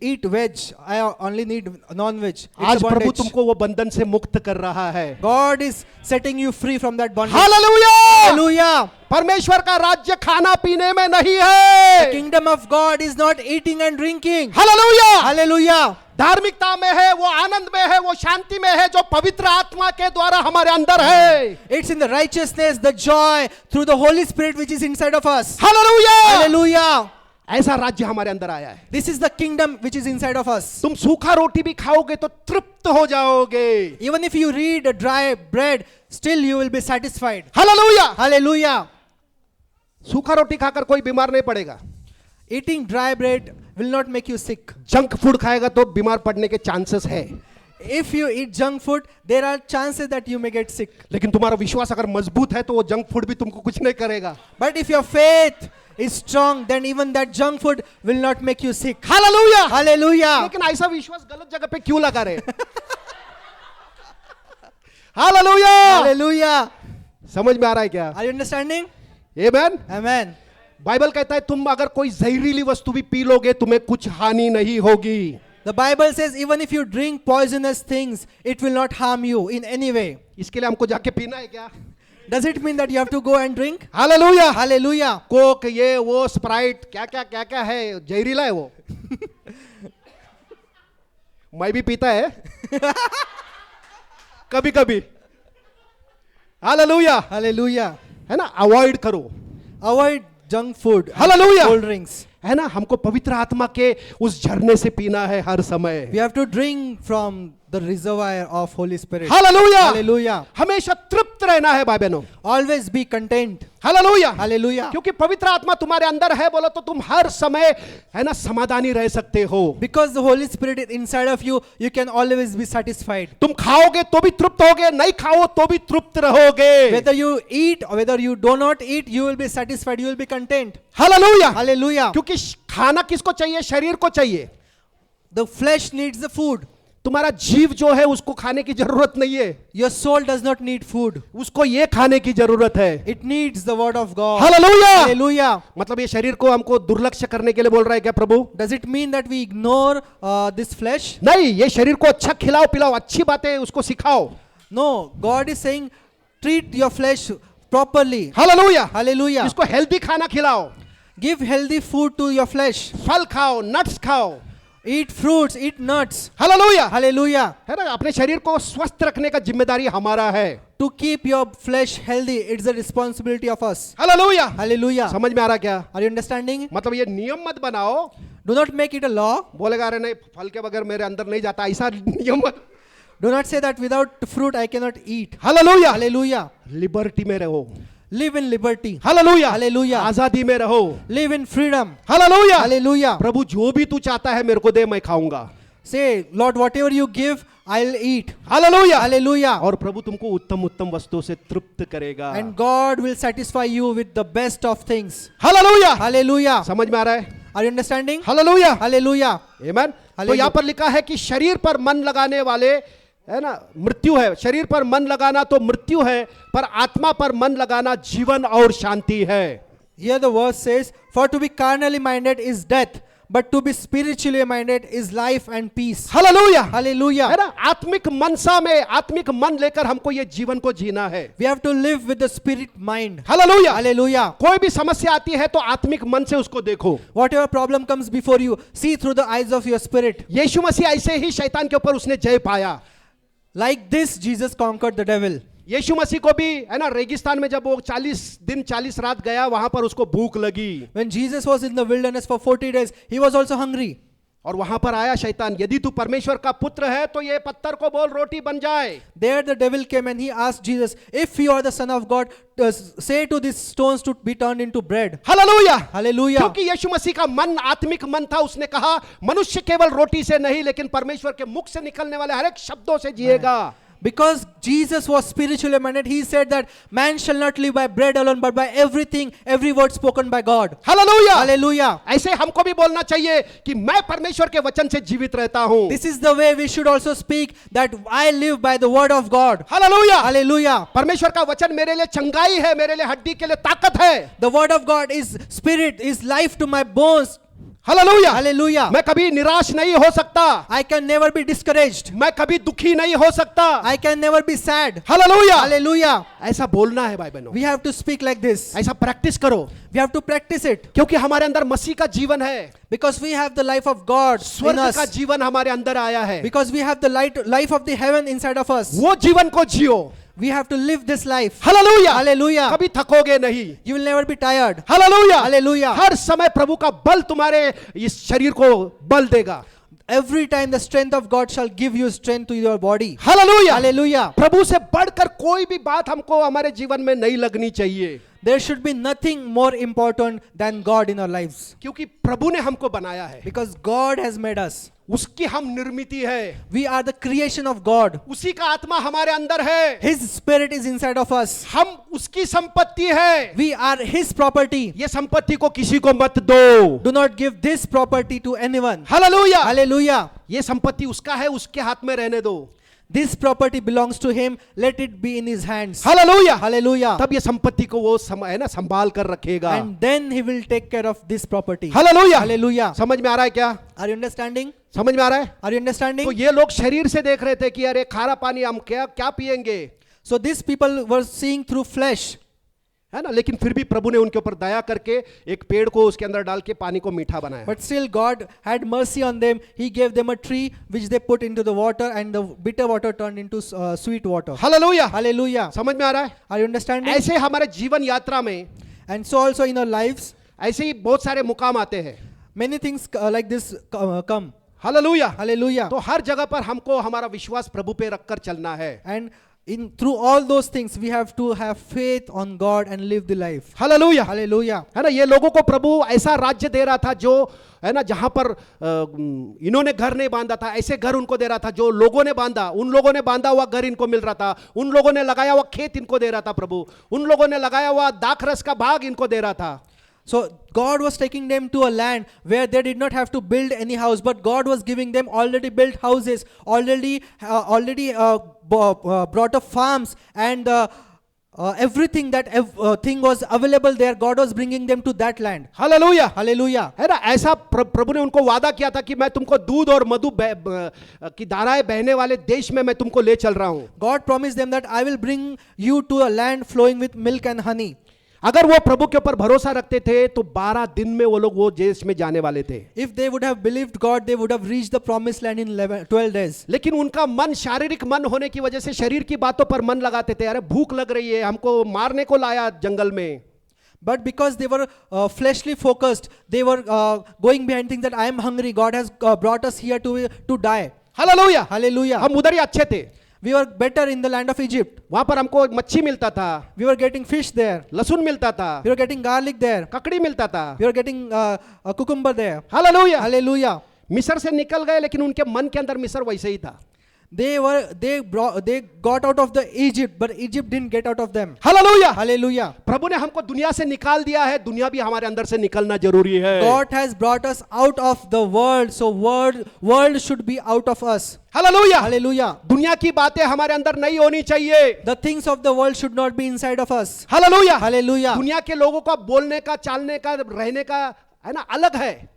eat veg, I only need non-veg. It's a आज प्रभु bondage. तुमको वो बंधन से मुक्त कर रहा है। God is setting you free from that bondage. Hallelujah. Hallelujah. परमेश्वर का राज्य खाना पीने में नहीं है। The kingdom of God is not eating and drinking. Hallelujah. Hallelujah. धार्मिकता में है, वो आनंद में है, वो शांति में है जो पवित्र आत्मा के द्वारा हमारे अंदर है। It's in the righteousness, the joy through the Holy Spirit which is inside of us. Hallelujah. Hallelujah. ऐसा राज्य हमारे अंदर आया है। This is the kingdom which is inside of us. तुम सूखा रोटी भी खाओगे तो तृप्त हो जाओगे। Even if you read a dry bread, still you will be satisfied. Hallelujah. Hallelujah. सूखा रोटी खाकर कोई बीमार नहीं पड़ेगा। Eating dry bread will not make you sick. Junk food खाएगा तो बीमार पड़ने के चांसेस है। If you eat junk food, there are chances that you may get sick. लेकिन तुम्हारा विश्वास अगर मजबूत है तो वो जंक फूड भी तुमको कुछ नहीं करेगा। But if your faith is strong, then even that junk food will not make you sick. Hallelujah. Hallelujah. लेकिन ऐसा विश्वास गलत जगह पे क्यों लगा रहे? हालेलुया। Hallelujah. समझ में आ रहा है क्या? Are you understanding? Amen. Amen. Bible कहता है तुम अगर कोई जहरीली वस्तु भी पी लोगे तुम्हें कुछ हानि नहीं होगी। The Bible says even if you drink poisonous things, it will not harm you in any way. इसके लिए हमको जाके पीना है क्या? Does it mean that you have to go and drink? Hallelujah. Hallelujah. Coke ये वो स्प्राइट क्या क्या है जहरीला है वो। मैं भी पीता है कभी कभी। हालेलुया। Hallelujah. है ना, अवॉइड करो। Avoid junk food. and Hallelujah. Cold drinks. है ना, हमको पवित्र आत्मा के उस झरने से पीना है हर समय। We have to drink from the reservoir of Holy Spirit. Hallelujah. Hallelujah. हमेशा तृप्त रहना है भाई बहनों। Always be content. Hallelujah. Hallelujah. क्योंकि पवित्र आत्मा तुम्हारे अंदर है बोलो तो तुम हर समय है ना समाधानी रह सकते हो। Because the Holy Spirit is inside of you, you can always be satisfied. तुम खाओगे तो भी तृप्त होगे, नहीं खाओ तो भी तृप्त रहोगे। Whether you eat or whether you do not eat, you will be satisfied, you will be content. Hallelujah. Hallelujah. क्योंकि खाना किसको चाहिए? शरीर को चाहिए। The flesh needs the food. तुम्हारा जीव जो है उसको खाने की जरूरत नहीं है, Your soul does not need food. उसको ये खाने की जरूरत है। It needs the word of God. Hallelujah. Hallelujah. मतलब ये शरीर को हमको दुर्लक्ष्य करने के लिए बोल रहा है क्या प्रभु? Does it mean that we ignore this flesh? नहीं, ये शरीर को अच्छा खिलाओ पिलाओ, अच्छी बातें उसको सिखाओ। No, God is saying treat your flesh properly. Hallelujah. Hallelujah. इसको हेल्दी खाना खिलाओ, Give healthy food to your flesh. फल खाओ, नट्स खाओ। Eat fruits, eat nuts. Hallelujah. Hallelujah. है ना, अपने शरीर को स्वस्थ रखने का जिम्मेदारी हमारा है। To keep your flesh healthy, it's the responsibility of us. Hallelujah. Hallelujah. समझ में आ रहा क्या? Are you understanding? मतलब ये नियम मत बनाओ, Do not make it a law. बोलेगा अरे नहीं फल के बगैर मेरे अंदर नहीं जाता, ऐसा नियम मत। Do not say that without fruit I cannot eat. Hallelujah, Hallelujah. Liberty में रहो, Live in liberty. Hallelujah, hallelujah. आजादी में रहो, Live in freedom. Hallelujah, Hallelujah. प्रभु जो भी तू चाहता है मेरे को दे, मैं खाऊंगा, Say, Lord, whatever you give, I'll eat. Hallelujah, Hallelujah. और प्रभु तुमको उत्तम उत्तम वस्तुओं से तृप्त करेगा, And God will satisfy you with the best of things. Hallelujah, Hallelujah. समझ में आ रहा है, Are you understanding? Hallelujah, Hallelujah. आमेन। तो हालेलुया। यहाँ पर लिखा है कि शरीर पर मन लगाने वाले, है ना, मृत्यु है, शरीर पर मन लगाना तो मृत्यु है, पर आत्मा पर मन लगाना जीवन और शांति है। Here the verse says, for to be carnally minded is death, but to be spiritually minded is life and peace. Hallelujah, है Hallelujah. ना, आत्मिक मनसा में आत्मिक मन लेकर हमको ये जीवन को जीना है, We have to live with the spirit mind. Hallelujah. Hallelujah. कोई भी समस्या आती है तो आत्मिक मन से उसको देखो। Whatever problem comes before you, see through the eyes of your spirit. यीशु मसीह ऐसे ही शैतान के ऊपर उसने जय पाया। Like this, Jesus conquered the devil. यीशु मसीह को भी, है ना, रेगिस्तान में जब वो 40 दिन 40 रात गया, वहां पर उसको भूख लगी, When Jesus was in the wilderness for 40 days, he was also hungry. और वहां पर आया शैतान, यदि तू परमेश्वर का पुत्र है तो ये पत्थर को बोल रोटी बन जाए। There the devil came and he asked Jesus, if you are the son of God, say to these stones to be turned into bread. Hallelujah, Hallelujah. क्योंकि यीशु मसीह का मन आत्मिक मन था, उसने कहा मनुष्य केवल रोटी से नहीं लेकिन परमेश्वर के मुख से निकलने वाले हर एक शब्दों से जिएगा। Because Jesus was spiritually minded, he said that man shall not live by bread alone, but by everything, every word spoken by God. Hallelujah, Hallelujah. ऐसे हमको भी बोलना चाहिए कि मैं परमेश्वर के वचन से जीवित रहता हूं। This is the way we should also speak, that I live by the word of God. Hallelujah, Hallelujah. परमेश्वर का वचन मेरे लिए चंगाई है, मेरे लिए हड्डी के लिए ताकत है। The word of God is spirit, is life to my bones. Hallelujah, Hallelujah. मैं कभी निराश नहीं हो सकता, I can never be discouraged. मैं कभी दुखी नहीं हो सकता। I can never be sad. Hallelujah, Hallelujah. ऐसा बोलना है भाई बहनों, We have to speak like this. ऐसा प्रैक्टिस करो, We have to practice it. क्योंकि हमारे अंदर मसीह का जीवन है, Because we have the life of God in स्वर्ग का us. जीवन हमारे अंदर आया है, Because we have the life of the heaven inside of us. वो जीवन को जियो। We have to live this life. Hallelujah, Hallelujah. कभी थकोगे नहीं। You will never be tired. Hallelujah, Hallelujah. हर समय प्रभु का बल तुम्हारे इस शरीर को बल देगा। Every time the strength of God shall give you strength to your body. Hallelujah, Hallelujah. प्रभु से बढ़कर कोई भी बात हमको हमारे जीवन में नहीं लगनी चाहिए, There should be nothing more important than God in our lives. क्योंकि प्रभु ने हमको बनाया है, Because God has made us. उसकी हम निर्मिति है, We are the creation of God. उसी का आत्मा हमारे अंदर है, His spirit is inside of us. हम उसकी संपत्ति है। We are His property. ये संपत्ति को किसी को मत दो। Do not give this property to anyone. Hallelujah, Hallelujah. ये संपत्ति उसका है, उसके हाथ में रहने दो। This property belongs to Him. Let it be in His hands. Hallelujah, Hallelujah. तब ये संपत्ति को वो है ना संभाल कर रखेगा। And then He will take care of this property. Hallelujah, Hallelujah. समझ में आ रहा है क्या? Are you understanding? समझ में आ रहा है? Are you understanding? तो ये लोग शरीर से देख रहे थे कि अरे खारा पानी हम क्या क्या पिएंगे, So these people were seeing through flesh. है ना, लेकिन फिर भी प्रभु ने उनके ऊपर दया करके एक पेड़ को उसके अंदर डाल के पानी को मीठा बनाया। But still God had mercy on them. He gave them a tree which they put into the water, and the bitter water turned into sweet water. Hallelujah, Hallelujah. समझ में आ रहा है? Are you understanding? ऐसे हमारे जीवन यात्रा में And so also in our lives, ऐसे ही बहुत सारे मुकाम आते हैं। many things like this come. Hallelujah, Hallelujah. तो हर जगह पर हमको हमारा विश्वास प्रभु पे रखकर चलना है। And through all those things, we have to have faith on God and live the life. Hallelujah, Hallelujah. है ना, ये लोगों को प्रभु ऐसा राज्य दे रहा था जो, है ना, जहां पर इन्होंने घर नहीं बांधा था, ऐसे घर उनको दे रहा था जो लोगों ने बांधा, उन लोगों ने बांधा हुआ घर इनको मिल रहा था, उन लोगों ने लगाया हुआ खेत इनको दे रहा था प्रभु, उन लोगों ने लगाया हुआ दाखरस का बाग इनको दे रहा था। So God was taking them to a land where they did not have to build any house, but God was giving them already built houses, already brought up farms, and everything that thing was available there. God was bringing them to that land. Hallelujah, Hallelujah. है ना, ऐसा प्रभु ने उनको वादा किया था कि मैं तुमको दूध और मधु की धाराएं बहने वाले देश में मैं तुमको ले चल रहा हूं। God promised them that I will bring you to a land flowing with milk and honey. अगर वो प्रभु के ऊपर भरोसा रखते थे तो 12 दिन में वो लोग वो देश में जाने वाले थे। If they would have believed God, they would have reached the promised land in 12 days. लेकिन उनका मन शारीरिक मन होने की वजह से शरीर की बातों पर मन लगाते थे। अरे भूख लग रही है, हमको मारने को लाया जंगल में। But because they were fleshly focused, they were going behind things that I am hungry. God has brought us here to die. Hallelujah, Hallelujah. हम उधर ही अच्छे थे, We were better in the land of Egypt. वहां पर हमको मच्छी मिलता था, We were getting fish there. लहसुन मिलता था, We were getting garlic there. ककड़ी मिलता था, We were getting a cucumber there. Hallelujah. Hallelujah. मिस्र से निकल गए, लेकिन उनके मन के अंदर मिस्र वैसे ही था। They got out of the Egypt, but Egypt didn't get out of them. Hallelujah, Hallelujah. प्रभु ने हमको दुनिया से निकाल दिया है, दुनिया भी हमारे अंदर से निकलना जरूरी है। God has brought us out of the world, so world should be out of us. Hallelujah, Hallelujah. दुनिया की बातें हमारे अंदर नहीं होनी चाहिए। The things of the world should not be inside of us. Hallelujah, Hallelujah. दुनिया के लोगों का बोलने का, चालने का, रहने का है ना अलग है।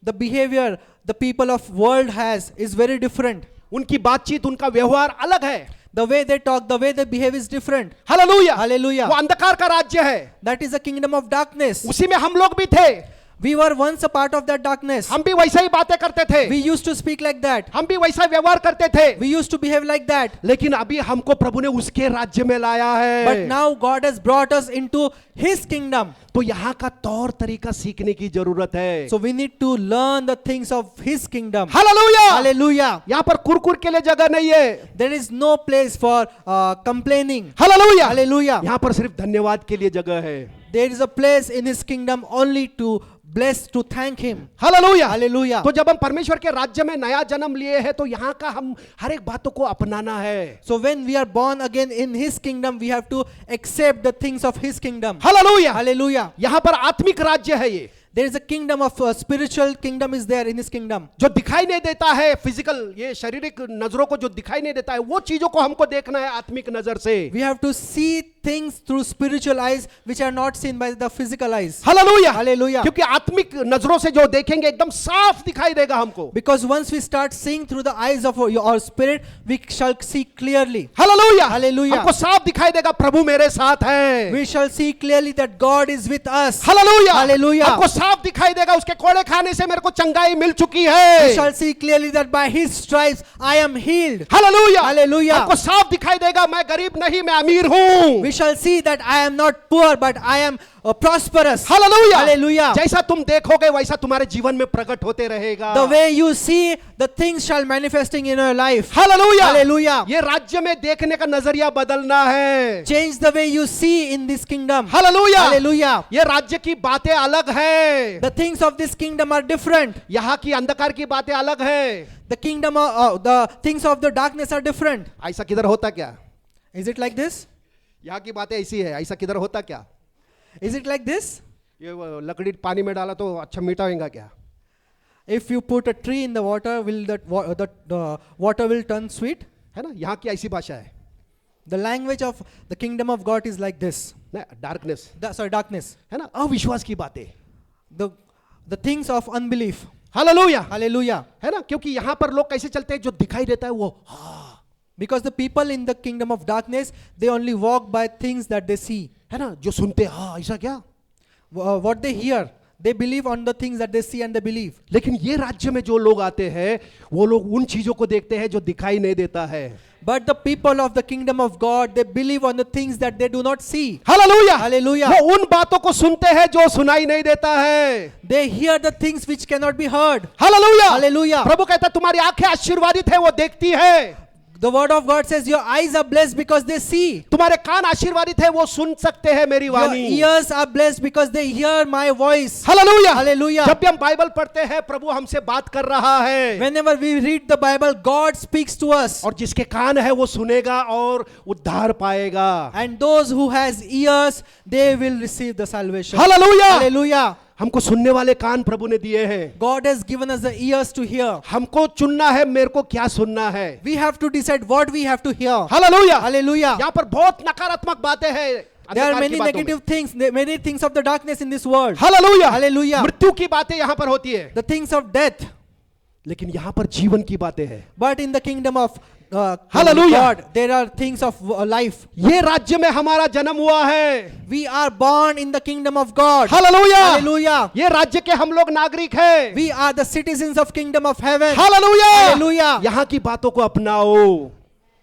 The behavior the people of world has is very different. उनकी बातचीत, उनका व्यवहार अलग है। The way they talk, the way they behave is different. Hallelujah, Hallelujah. वो अंधकार का राज्य है, That is the kingdom of darkness. उसी में हम लोग भी थे, We were once a part of that darkness. हम भी वैसा ही बातें करते थे, We used to speak like that. हम भी वैसा व्यवहार करते थे, We used to behave like that. लेकिन अभी हमको प्रभु ने उसके राज्य में लाया But है। now God has brought us into His kingdom. तो यहाँ का तौर तरीका सीखने की जरूरत है। So we need to learn the things of His kingdom. Hallelujah, Hallelujah. यहाँ पर कुरकुर के लिए जगह नहीं है। There is no place for complaining. Hallelujah, Hallelujah. यहाँ पर सिर्फ धन्यवाद के लिए जगह है। There is a place in His kingdom only to bless, to thank Him. Hallelujah, Hallelujah. तो जब हम परमेश्वर के राज्य में नया जन्म लिए हैं, तो यहाँ का हम हर एक बातों को अपनाना है। So when we are born again in His kingdom, we have to accept the things of His kingdom. Hallelujah, Hallelujah. यहाँ पर आत्मिक राज्य है ये, There is a kingdom of spiritual kingdom is there in His kingdom. जो दिखाई नहीं देता है, फिजिकल, ये शारीरिक नजरों को जो दिखाई नहीं देता है, वो चीजों को हमको देखना है आत्मिक नजर से। We have to see things through spiritual eyes which are not seen by the physical eyes. Hallelujah, Hallelujah. क्योंकि आत्मिक नजरों से जो देखेंगे एकदम साफ दिखाई देगा हमको। Because once we start seeing through the eyes of our spirit, we shall see clearly. Hallelujah, Hallelujah. हमको साफ दिखाई देगा प्रभु मेरे साथ है। We shall see clearly that God is with us. Hallelujah, Hallelujah. हमको साफ दिखाई देगा उसके कोड़े खाने से मेरे को चंगाई मिल चुकी We है। shall see clearly that by His stripes I am healed. Hallelujah, Hallelujah. हमको साफ दिखाई देगा मैं गरीब नहीं, मैं अमीर हूँ। We shall see that I am not poor but I am prosperous. Hallelujah, Hallelujah. जैसा तुम देखोगे वैसा तुम्हारे जीवन में प्रकट होते रहेगा। The way you see, the things shall manifesting in your life. Hallelujah, Hallelujah. ये राज्य में देखने का नजरिया बदलना है। Change the way you see in this kingdom. Hallelujah, Hallelujah. ये राज्य की बातें अलग है, The things of this kingdom are different. यहाँ की अंधकार की बातें अलग है। The kingdom the things of the darkness are different. ऐसा किधर होता क्या? Is it like this? यहाँ की बातें ऐसी है, ऐसा किधर होता क्या? Is it like this? ये वो लकड़ी पानी में डाला तो अच्छा मीठा होगा क्या? If you put a tree in the water, will the water will turn sweet? है ना, यहाँ की ऐसी भाषा है The language of the kingdom of God is like this. ना, डार्कनेस Darkness. है ना, अविश्वास की बातें। The things of unbelief. Hallelujah, Hallelujah. है ना, क्योंकि यहाँ पर लोग कैसे चलते हैं, जो दिखाई देता है वो Because the people in the kingdom of darkness, they only walk by things that they see. है ना, जो सुनते हैं, हाँ ऐसा क्या? What they hear, they believe on the things that they see and they believe. लेकिन ये राज्य में जो लोग आते हैं, वो लोग उन चीजों को देखते हैं जो दिखाई नहीं देता है। But the people of the kingdom of God, they believe on the things that they do not see. Hallelujah, Hallelujah. वो उन बातों को सुनते हैं जो सुनाई नहीं देता है। They hear the things which cannot be heard. Hallelujah, Hallelujah. प्रभु कहता है तुम्हारी आंखें आशीर्वादित है, वो देखती है। The word of God says your eyes are blessed because they see. तुम्हारे कान आशीर्वादित है, वो सुन सकते हैं मेरी Your Vani. ears are blessed because they hear my voice. Hallelujah, Hallelujah. जब भी हम बाइबल पढ़ते हैं, प्रभु हमसे बात कर रहा है। Whenever we read the Bible, God speaks to us. और जिसके कान है वो सुनेगा और उद्धार पाएगा। And those who has ears, they will receive the salvation. Hallelujah, Hallelujah. हमको सुनने वाले कान प्रभु ने दिए हैं। God has given us the ears to hear. हमको चुनना है मेरे को क्या सुनना है। We have to decide what we have to hear. Hallelujah, Hallelujah. यहाँ पर बहुत नकारात्मक बातें हैं। There are अंधकार many की बातों में। negative things, many things of the darkness in this world. Hallelujah, Hallelujah. मृत्यु की बातें यहाँ पर होती है, The things of death. लेकिन यहाँ पर जीवन की बातें हैं। But in the kingdom of Hallelujah. God, there are things of life. ये राज्य में हमारा जन्म हुआ है। We are born in the kingdom of God. Hallelujah, Hallelujah. ये राज्य के हम लोग नागरिक हैं। We are the citizens of kingdom of heaven. Hallelujah, Hallelujah. यहाँ की बातों को अपनाओ।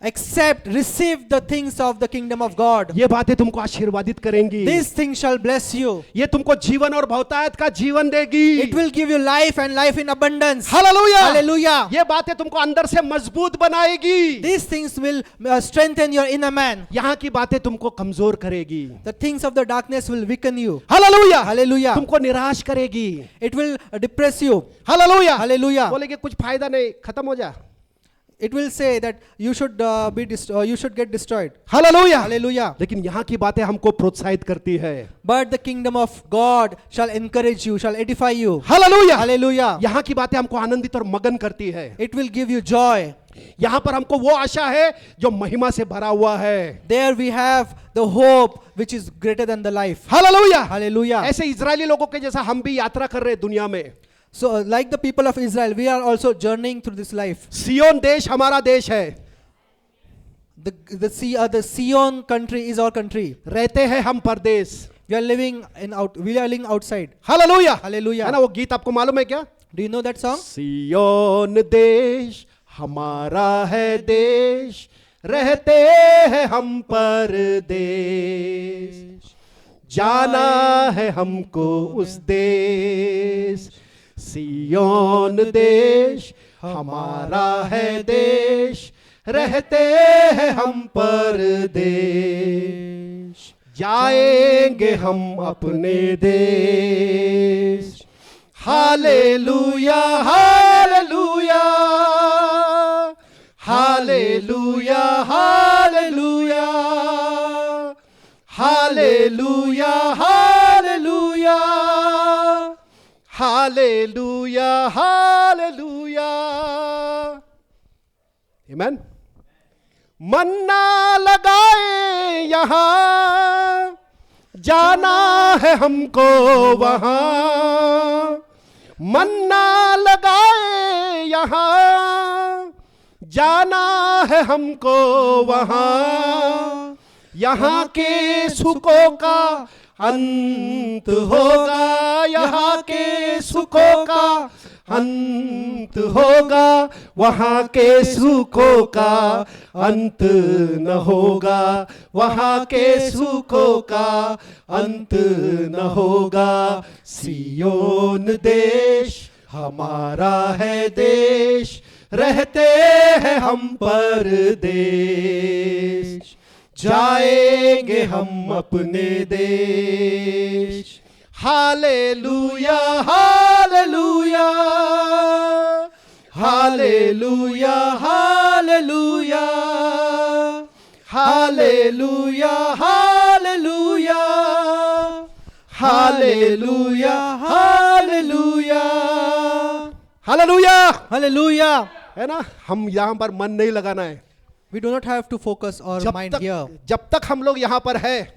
accept, receive the things of the kingdom of God. ये बातें तुमको आशीर्वादित करेंगी, These things shall bless you. ये तुमको जीवन और बहुतायत का जीवन देगी। It will give you life and life in abundance. Hallelujah, Hallelujah. ये बातें तुमको अंदर से मजबूत बनाएगी। These things will strengthen your inner man. यहाँ की बातें तुमको कमजोर करेगी। The things of the darkness will weaken you. Hallelujah, Hallelujah. तुमको निराश करेगी। It will depress you. Hallelujah, Hallelujah. बोलेगे कुछ फायदा नहीं, खत्म हो जा। It will say that you should you should get destroyed. Hallelujah, Hallelujah. लेकिन यहाँ की बातें हमको प्रोत्साहित करती है। But the kingdom of God shall encourage you, shall edify you. Hallelujah, Hallelujah. यहाँ की बातें हमको आनंदित और मगन करती है। It will give you joy. यहाँ पर हमको वो आशा है जो महिमा से भरा हुआ है। There we have the hope which is greater than the life. Hallelujah, Hallelujah. ऐसे इजरायली लोगों के जैसा हम भी यात्रा कर रहे हैं दुनिया में। So like the people of Israel, we are also journeying through this life. सियोन देश हमारा देश है, The Sion country is our country. रहते हैं हम परदेश। We are living outside. Hallelujah, Hallelujah. है ना? वो गीत आपको मालूम है क्या? Do you know that song? सियोन देश हमारा है देश, रहते हैं हम परदेश, जाना है हमको उस देश। सियोन देश हमारा है देश, रहते हैं हम परदेश, जाएंगे हम अपने देश। Hallelujah, hallelujah, hallelujah, hallelujah, hallelujah, hallelujah, hallelujah, hallelujah. आमीन। मन्ना लगाए यहाँ, जाना है हमको वहां। मन्ना लगाए यहाँ, जाना है हमको वहां। यहाँ के सुखों का अंत होगा, यहाँ के सुखों का अंत होगा, वहाँ के सुखों का अंत न होगा, वहाँ के सुखों का अंत न होगा। सियोन देश हमारा है देश, रहते हैं हम परदेश, जाएंगे हम अपने देश। Hallelujah, hallelujah, hallelujah, hallelujah, hallelujah, hallelujah, hallelujah, hallelujah, hallelujah, Hallelujah. है ना? हम यहाँ पर मन नहीं लगाना है। We do not have to focus our mind here. जब तक हम लोग यहाँ पर है,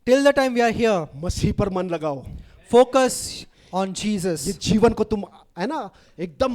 Till the time we are here, मसीह पर मन लगाओ। focus on ये Jesus. जीवन को तुम है ना एकदम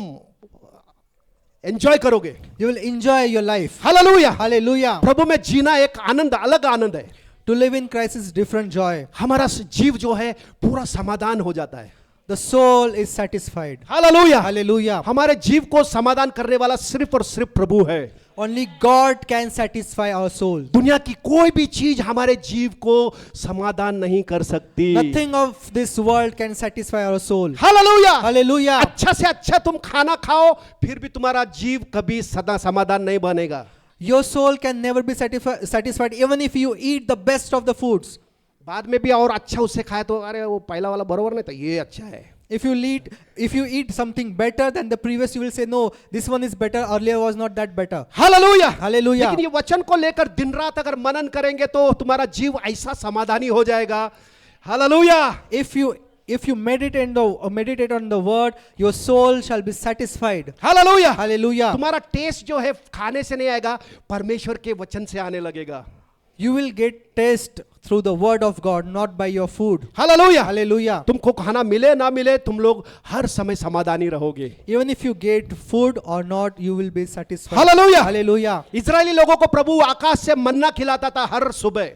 एंजॉय करोगे। You will enjoy your life. Hallelujah, Hallelujah. प्रभु में जीना एक आनंद, अलग आनंद है। To live in Christ is different joy. हमारा जीव जो है पूरा समाधान हो जाता है। The soul is satisfied. Hallelujah, Hallelujah. हमारे जीव को समाधान करने वाला सिर्फ और सिर्फ प्रभु है। Only God can satisfy our soul. दुनिया की कोई भी चीज हमारे जीव को समाधान नहीं कर सकती। Nothing of this world can satisfy our soul. Hallelujah, Hallelujah. अच्छा से अच्छा तुम खाना खाओ, फिर भी तुम्हारा जीव कभी सदा समाधान नहीं बनेगा। Your soul can never be satisfied even if you eat the best of the foods. बाद में भी और अच्छा उससे खाए तो अरे वो पहला वाला बरोबर नहीं था, ये अच्छा है। If you eat something better than the previous, you will say no, this one is better, earlier was not that better. Hallelujah, Hallelujah. लेकिन ये वचन को लेकर दिन रात अगर मनन करेंगे तो तुम्हारा जीव ऐसा समाधानी हो जाएगा। Hallelujah, If you meditate on the word, your soul shall be satisfied. Hallelujah, Hallelujah. तुम्हारा टेस्ट जो है खाने से नहीं आएगा, परमेश्वर के वचन से आने लगेगा। You will get taste through the word of God, not by your food. Hallelujah, Hallelujah. तुमको खाना मिले ना मिले, तुम लोग हर समय समाधानी रहोगे। Even if you get food or not, you will be satisfied. Hallelujah, Hallelujah. Israeli लोगों को प्रभु आकाश से मन्ना खिलाता था हर सुबह।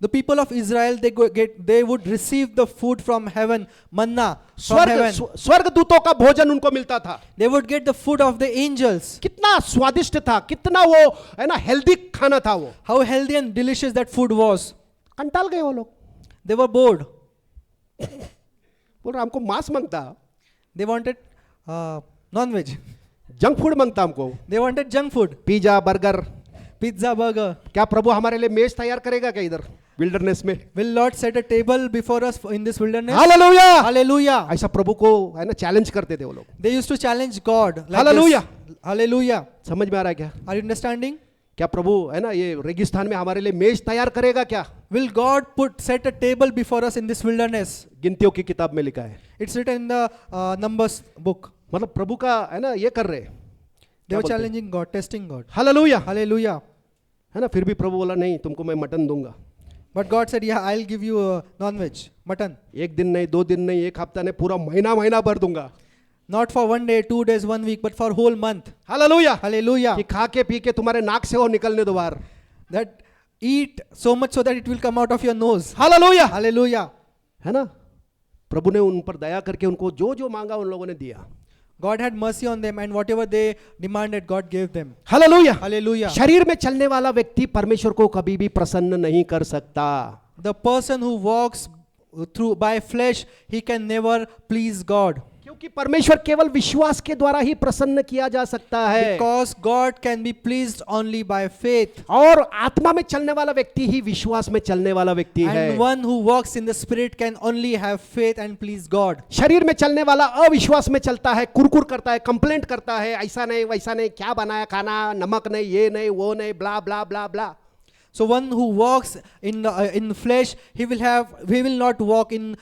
The people of Israel, they would receive the food from heaven, manna from स्वर्ग heaven. स्वर्ग दूतों का भोजन उनको मिलता था. They would get the food of the angels. कितना स्वादिष्ट था, कितना वो है ना हेल्दी खाना था वो. How healthy and delicious that food was. कंटाल गए वो लोग. They were bored. बोल रहा हमको मांस मांगता, They wanted non-veg. Junk food मांगता हमको, They wanted junk food, pizza burger. pizza, burger. क्या प्रभु हमारे लिए मेज तैयार करेगा क्या इधर विल्डरनेस में? Will Lord set a table before us in this wilderness? Hallelujah. Hallelujah. ऐसा प्रभु को है ना चैलेंज करते थे वो लोग. They used to challenge God. Like Hallelujah. this. Hallelujah. समझ में आ रहा है क्या? Are you understanding? क्या प्रभु है ना ये रेगिस्तान में हमारे लिए मेज तैयार करेगा क्या? Will God set a table before us in this wilderness? गिनतियों की किताब में लिखा है. It's written in the Numbers book. मतलब प्रभु का है ना ये कर रहे. They were बोलते हैं? challenging God, testing God. Hallelujah. Hallelujah. है ना, फिर भी प्रभु बोला नहीं तुमको मैं मटन दूंगा. But God said, yeah, I'll give you non-veg, mutton. एक दिन नहीं, 2 दिन नहीं, एक हफ्ता नहीं, पूरा महीना भर दूंगा. Not for 1 day, 2 days, 1 week, but for whole month. Hallelujah. Hallelujah. कि खा के पी के तुम्हारे नाक से वो निकलने दो बाहर. That eat so much so that it will come out of your nose. Hallelujah. Hallelujah. है ना, प्रभु ने उन पर दया करके उनको जो जो मांगा उन लोगों ने दिया. God had mercy on them, and whatever they demanded, God gave them. Hallelujah. Hallelujah. शरीर में चलने वाला व्यक्ति परमेश्वर को कभी भी प्रसन्न नहीं कर सकता. The person who walks through by flesh, he can never please God. क्योंकि परमेश्वर केवल विश्वास के द्वारा ही प्रसन्न किया जा सकता है. Because God can be pleased only by faith. और आत्मा में चलने वाला व्यक्ति ही विश्वास में चलने वाला व्यक्ति है. And one who walks in the spirit can only have faith and please God. शरीर में चलने वाला अविश्वास में चलता है, कुरकुर करता है, कंप्लेंट करता है, ऐसा नहीं वैसा नहीं, क्या बनाया खाना, नमक नहीं, ये नहीं वो नहीं, ब्ला ब्ला ब्ला ब्ला. So one who walks in flesh, he will not walk in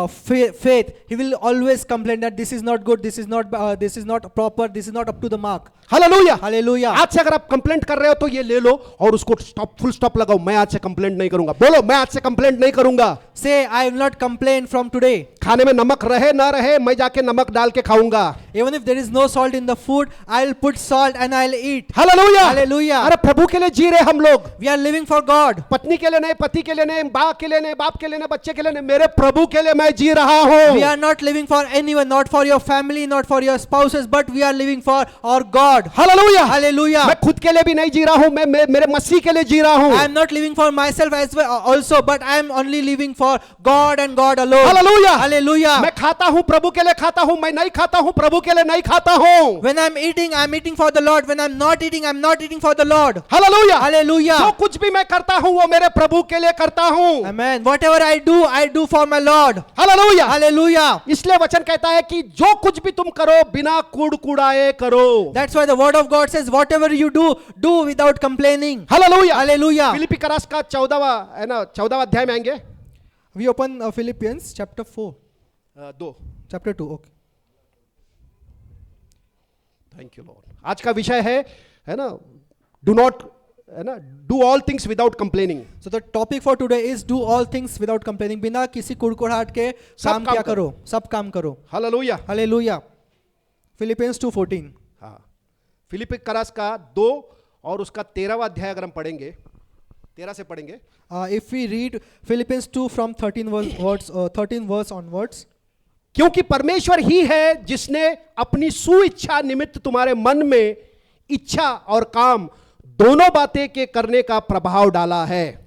faith. He will always complain that this is not good, this is not proper, this is not up to the mark. Hallelujah. Hallelujah. आज से अगर आप complaint कर रहे हो तो ये ले लो और उसको फुल स्टॉप लगाओ. मैं आज से कंप्लेंट नहीं करूंगा. बोलो मैं आज से कंप्लेंट नहीं करूंगा. Say, I will not complain from today. खाने में नमक रहे ना रहे, मैं जाके नमक डाल के खाऊंगा. Even if there is no salt in the food, I'll put salt and I'll eat. Hallelujah. Hallelujah. अरे प्रभु के लिए जी रहे हम लोग. We are living for God. पत्नी के लिए नहीं, पति के लिए नहीं, बाप के लिए नहीं, बाप के लिए नहीं, बच्चे के लिए नहीं, मेरे प्रभु के लिए मैं जी रहा हूं. We are not living for anyone, not for your family, not for your spouses, but we are living for our God. Hallelujah. Hallelujah. मैं खुद के लिए भी नहीं जी रहा हूं, मैं मेरे मसीह के लिए जी रहा हूं. I am not living for myself as well also, but I am only living for God and God alone. Hallelujah. Hallelujah. मैं खाता हूं प्रभु के लिए खाता हूं, मैं नहीं खाता हूं प्रभु के लिए नहीं खाता हूं. When I'm eating for the Lord. When I'm not eating for the Lord. Hallelujah. Hallelujah. जो कुछ भी मैं करता हूं वो मेरे प्रभु के लिए करता हूं. Amen. Whatever I do for my Lord. Hallelujah. Hallelujah. इसलिए वचन कहता है कि जो कुछ भी तुम करो बिना कुड़कुड़ाए करो. That's why the word of God says, whatever you do without complaining. Hallelujah. Hallelujah. फिलिप्पी का राष्ट्र का 14वां है ना 14वां अध्याय में आएंगे. We open Philippians chapter 4. 2. Chapter 2. Okay. Thank you Lord. आज का विषय है ना डू नॉट है ना do all things without complaining. So the topic for today is do all things without complaining. बिना किसी कुड़कुड़ाहट के काम काम क्या करो. करो, सब काम करो. हालेलुया. Hallelujah. Philippians 2:14. हाँ, फिलिप्पी का राष्ट्र का 2 और उसका 13वां अध्याय अगर हम पढ़ेंगे, 13 से पढ़ेंगे. If we read Philippians 2 from 13 verse onwards. क्योंकि परमेश्वर ही है जिसने अपनी सुइच्छा निमित्त तुम्हारे मन में इच्छा और काम दोनों बातें के करने का प्रभाव डाला है.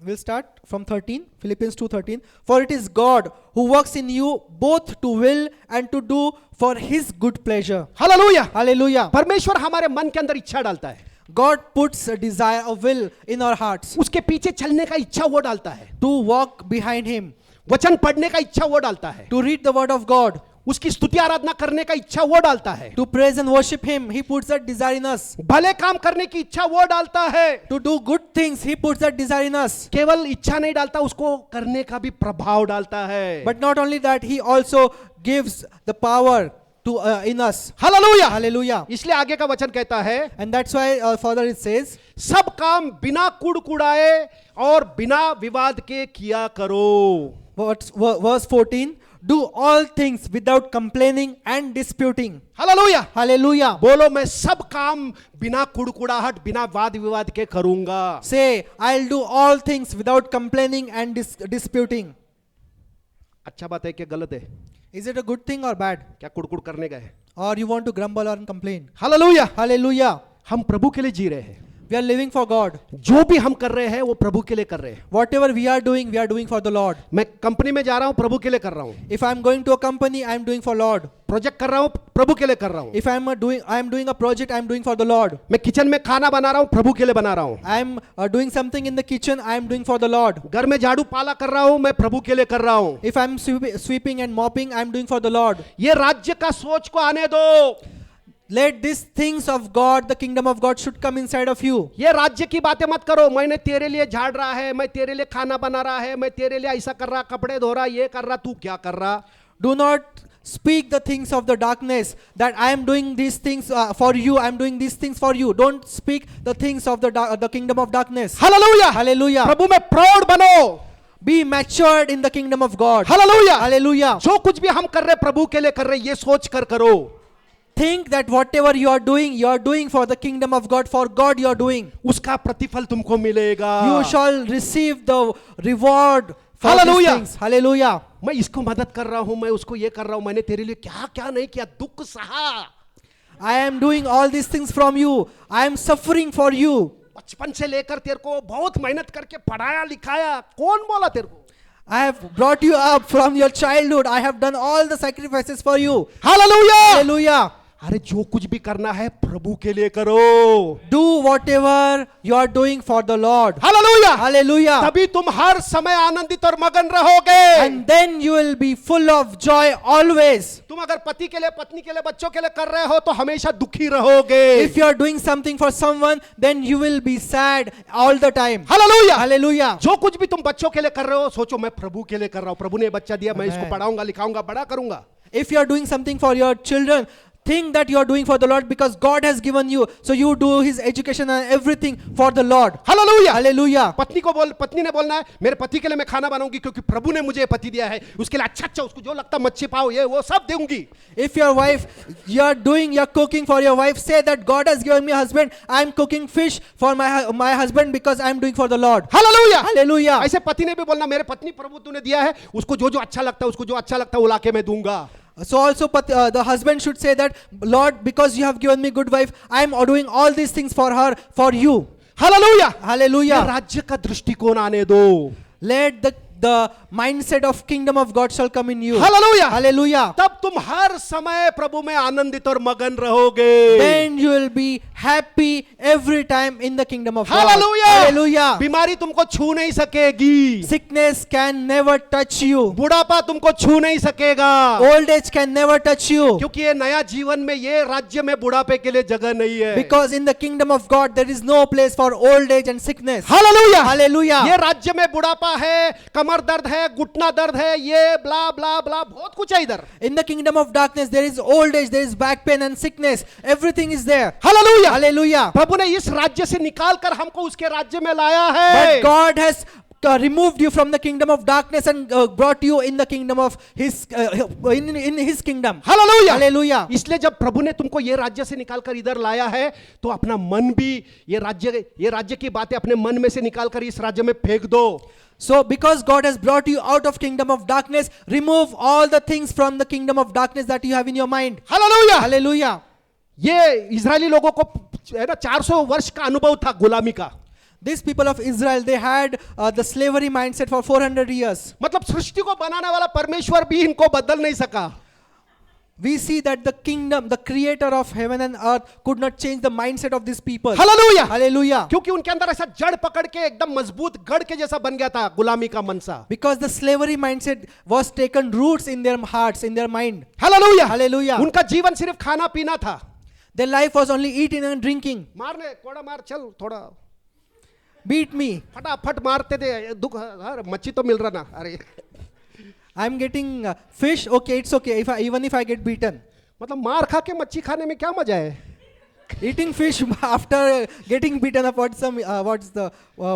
We'll start from 13, Philippians 2:13. For it is God who works in you both to will and to do for His good pleasure. Hallelujah. Hallelujah. परमेश्वर हमारे मन के अंदर इच्छा डालता है. God puts a desire, a will in our hearts उसके पीछे चलने का इच्छा वो डालता है. to walk behind Him, वचन पढ़ने का इच्छा वो डालता है. to read the word of God, उसकी स्तुति आराधना करने का इच्छा वो डालता है. to praise and worship Him. He puts that desire in us. भले काम करने की इच्छा वो डालता है. To do good things, He puts that desire in us. केवल इच्छा नहीं डालता, उसको करने का भी प्रभाव डालता है. But not only that, He also gives the power to in us. Hallelujah. Hallelujah. इसलिए आगे का वचन कहता है And that's why further it says, सब काम बिना कुड़कुड़ाए और बिना विवाद के किया करो. verse 14, Do all things without complaining and disputing. Hallelujah, Hallelujah. बोलो मैं सब काम बिना कुड़कुड़ाहट बिना वाद विवाद के करूंगा। Say, I'll do all things without complaining and disputing. अच्छा बात है कि गलत है? Is it a good thing or bad? क्या कुड़कुड़ करने का है? Or you want to grumble or complain? Hallelujah, Hallelujah. हम प्रभु के लिए जी रहे हैं। We are living for God. जो भी हम कर रहे हैं वो प्रभु के लिए कर रहे हैं। Whatever we are doing for the Lord. मैं कंपनी में जा रहा हूं, प्रभु के लिए कर रहा हूं। If I'm going to a company, I'm doing for Lord. Project कर रहा हूं, प्रभु के लिए कर रहा हूं। If I'm doing a project, I'm doing for the Lord. मैं किचन में खाना बना रहा हूं, प्रभु के लिए बना रहा हूं। I'm doing something in the kitchen, I'm doing for the Lord. घर में झाड़ू पाला कर रहा हूं, मैं प्रभु के लिए कर रहा हूं। If I'm sweeping and mopping, I'm doing for the Lord. ये राज्य का सोच को आने दो। Let these things of God, the kingdom of God should come inside of you. ये राज्य की बातें मत करो। मैंने तेरे लिए झाड़ रहा है, मैं तेरे लिए खाना बना रहा है, मैं तेरे लिए ऐसा कर रहा, कपड़े धो रहा, ये कर रहा, तू क्या कर रहा? Do not speak the things of the darkness that I am doing these things for you, I am doing these things for you. Don't speak the things of the kingdom of darkness. Hallelujah, Hallelujah. प्रभु में प्रौढ़ बनो। Be matured in the kingdom of God. Hallelujah, Hallelujah. जो कुछ भी हम कर रहे प्रभु के लिए कर रहे, ये सोच कर करो। Think that whatever you are doing for the kingdom of God, for God you are doing. उसका प्रतिफल तुमको मिलेगा। You shall receive the reward for these Hallelujah. things. Hallelujah. मैं इसको मदद कर रहा हूं, मैं उसको ये कर रहा हूं, मैंने तेरे लिए क्या क्या नहीं किया, दुख सहा। I am doing all these things from you. I am suffering for you. बचपन से लेकर तेरे को बहुत मेहनत करके पढ़ाया लिखाया, कौन बोला तेरे को? I have brought you up from your childhood. I have done all the sacrifices for you. Hallelujah, Hallelujah. अरे जो कुछ भी करना है प्रभु के लिए करो। Do whatever you are doing for the Lord. Hallelujah, Hallelujah. तभी तुम हर समय आनंदित और मगन रहोगे। And then you will be full of joy always. तुम अगर पति के लिए, पत्नी के लिए, बच्चों के लिए कर रहे हो तो हमेशा दुखी रहोगे। If you are doing something for someone, then you will be sad all the time. Hallelujah, Hallelujah. जो कुछ भी तुम बच्चों के लिए कर रहे हो सोचो मैं प्रभु के लिए कर रहा हूं, प्रभु ने बच्चा दिया, मैं इसको Amen. पढ़ाऊंगा लिखाऊंगा बड़ा करूंगा। If you are doing something for your children, think that you are doing for the Lord because God has given you. So you do his education and everything for the Lord. Hallelujah, Hallelujah. पत्नी ने बोलना है मेरे पति के लिए मैं खाना बनाऊंगी क्योंकि प्रभु ने मुझे पति दिया है, उसके लिए अच्छा अच्छा उसको जो लगता मच्छी पाओ ये वो सब दूंगी। If your wife, you're cooking for your wife, say that God has given me a husband. I'm cooking fish for my husband because I'm doing for the Lord. Hallelujah, Hallelujah. ऐसे पति ने भी बोलना मेरे पत्नी प्रभु तूने दिया है, उसको जो जो अच्छा लगता है उसको जो अच्छा लगता है वो लाके मैं दूंगा। So also the husband should say that, Lord, because you have given me good wife, I am doing all these things for her, for you. Hallelujah, Hallelujah. राज्य का दृष्टिकोण आने दो। Let the mindset of kingdom of God shall come in you. Hallelujah, Hallelujah. तब तुम हर समय प्रभु में आनंदित और मगन रहोगे। Then you will be happy every time in the kingdom of God. Hallelujah, Hallelujah. बीमारी तुमको छू नहीं सकेगी, Sickness can never touch you. बुढ़ापा तुमको छू नहीं सकेगा, Old age can never touch you. क्योंकि ये नया जीवन में ये राज्य में बुढ़ापे के लिए जगह नहीं है। Because in the kingdom of God there is no place for old age and sickness. Hallelujah, Hallelujah. ये राज्य में बुढ़ापा है, कमर दर्द है, घुटना दर्द है, ये ब्ला ब्ला ब्ला बहुत कुछ है इधर। In the kingdom of darkness there is old age, there is back pain and sickness. Everything is there. Hallelujah, Hallelujah. प्रभु ने इस राज्य से निकाल कर हमको उसके राज्य में लाया है। But God has removed you from the kingdom of darkness and brought you in the kingdom of his in his kingdom. Hallelujah, Hallelujah. इसलिए जब प्रभु ने तुमको ये राज्य से निकाल कर इधर लाया है तो अपना मन भी ये राज्य की बातें अपने मन में से निकाल कर इस राज्य में फेंक दो। So because God has brought you out of kingdom of darkness, remove all the things from the kingdom of darkness that you have in your mind. Hallelujah, Hallelujah. ये इजरायली लोगों को है ना 400 वर्ष का अनुभव था गुलामी का। These people of Israel, they had the slavery mindset for 400 years. मतलब सृष्टि को बनाने वाला परमेश्वर भी इनको बदल नहीं सका। We see that the kingdom, the creator of heaven and earth could not change the mindset of these people. Hallelujah, Hallelujah. क्योंकि उनके अंदर ऐसा जड़ पकड़ के एकदम मजबूत गढ़ के जैसा बन गया था गुलामी का मनसा। Because the slavery mindset was taken roots in their hearts, in their mind. Hallelujah, Hallelujah. उनका जीवन सिर्फ खाना पीना था। Their life was only eating and drinking. मारने कोड़ा मार चल थोड़ा Beat me. फटाफट मारते थे, दुख हर मच्छी तो मिल रहा ना, अरे I'm getting fish. Okay, it's okay. Even if I get beaten. मतलब मार खा के मच्छी खाने में क्या मजा है? Eating fish after getting beaten up. What's the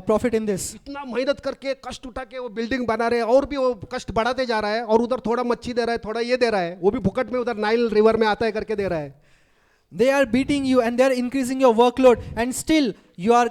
profit in this? इतना मेहनत करके कष्ट उठा के वो बिल्डिंग बना रहे हैं और भी वो कष्ट बढ़ाते जा रहा है और उधर थोड़ा मच्छी दे रहा है, थोड़ा ये दे रहा है, वो भी फुकट में उधर नाइल रिवर में आता है करके दे रहा है. They are beating you and they are increasing your workload, and still you're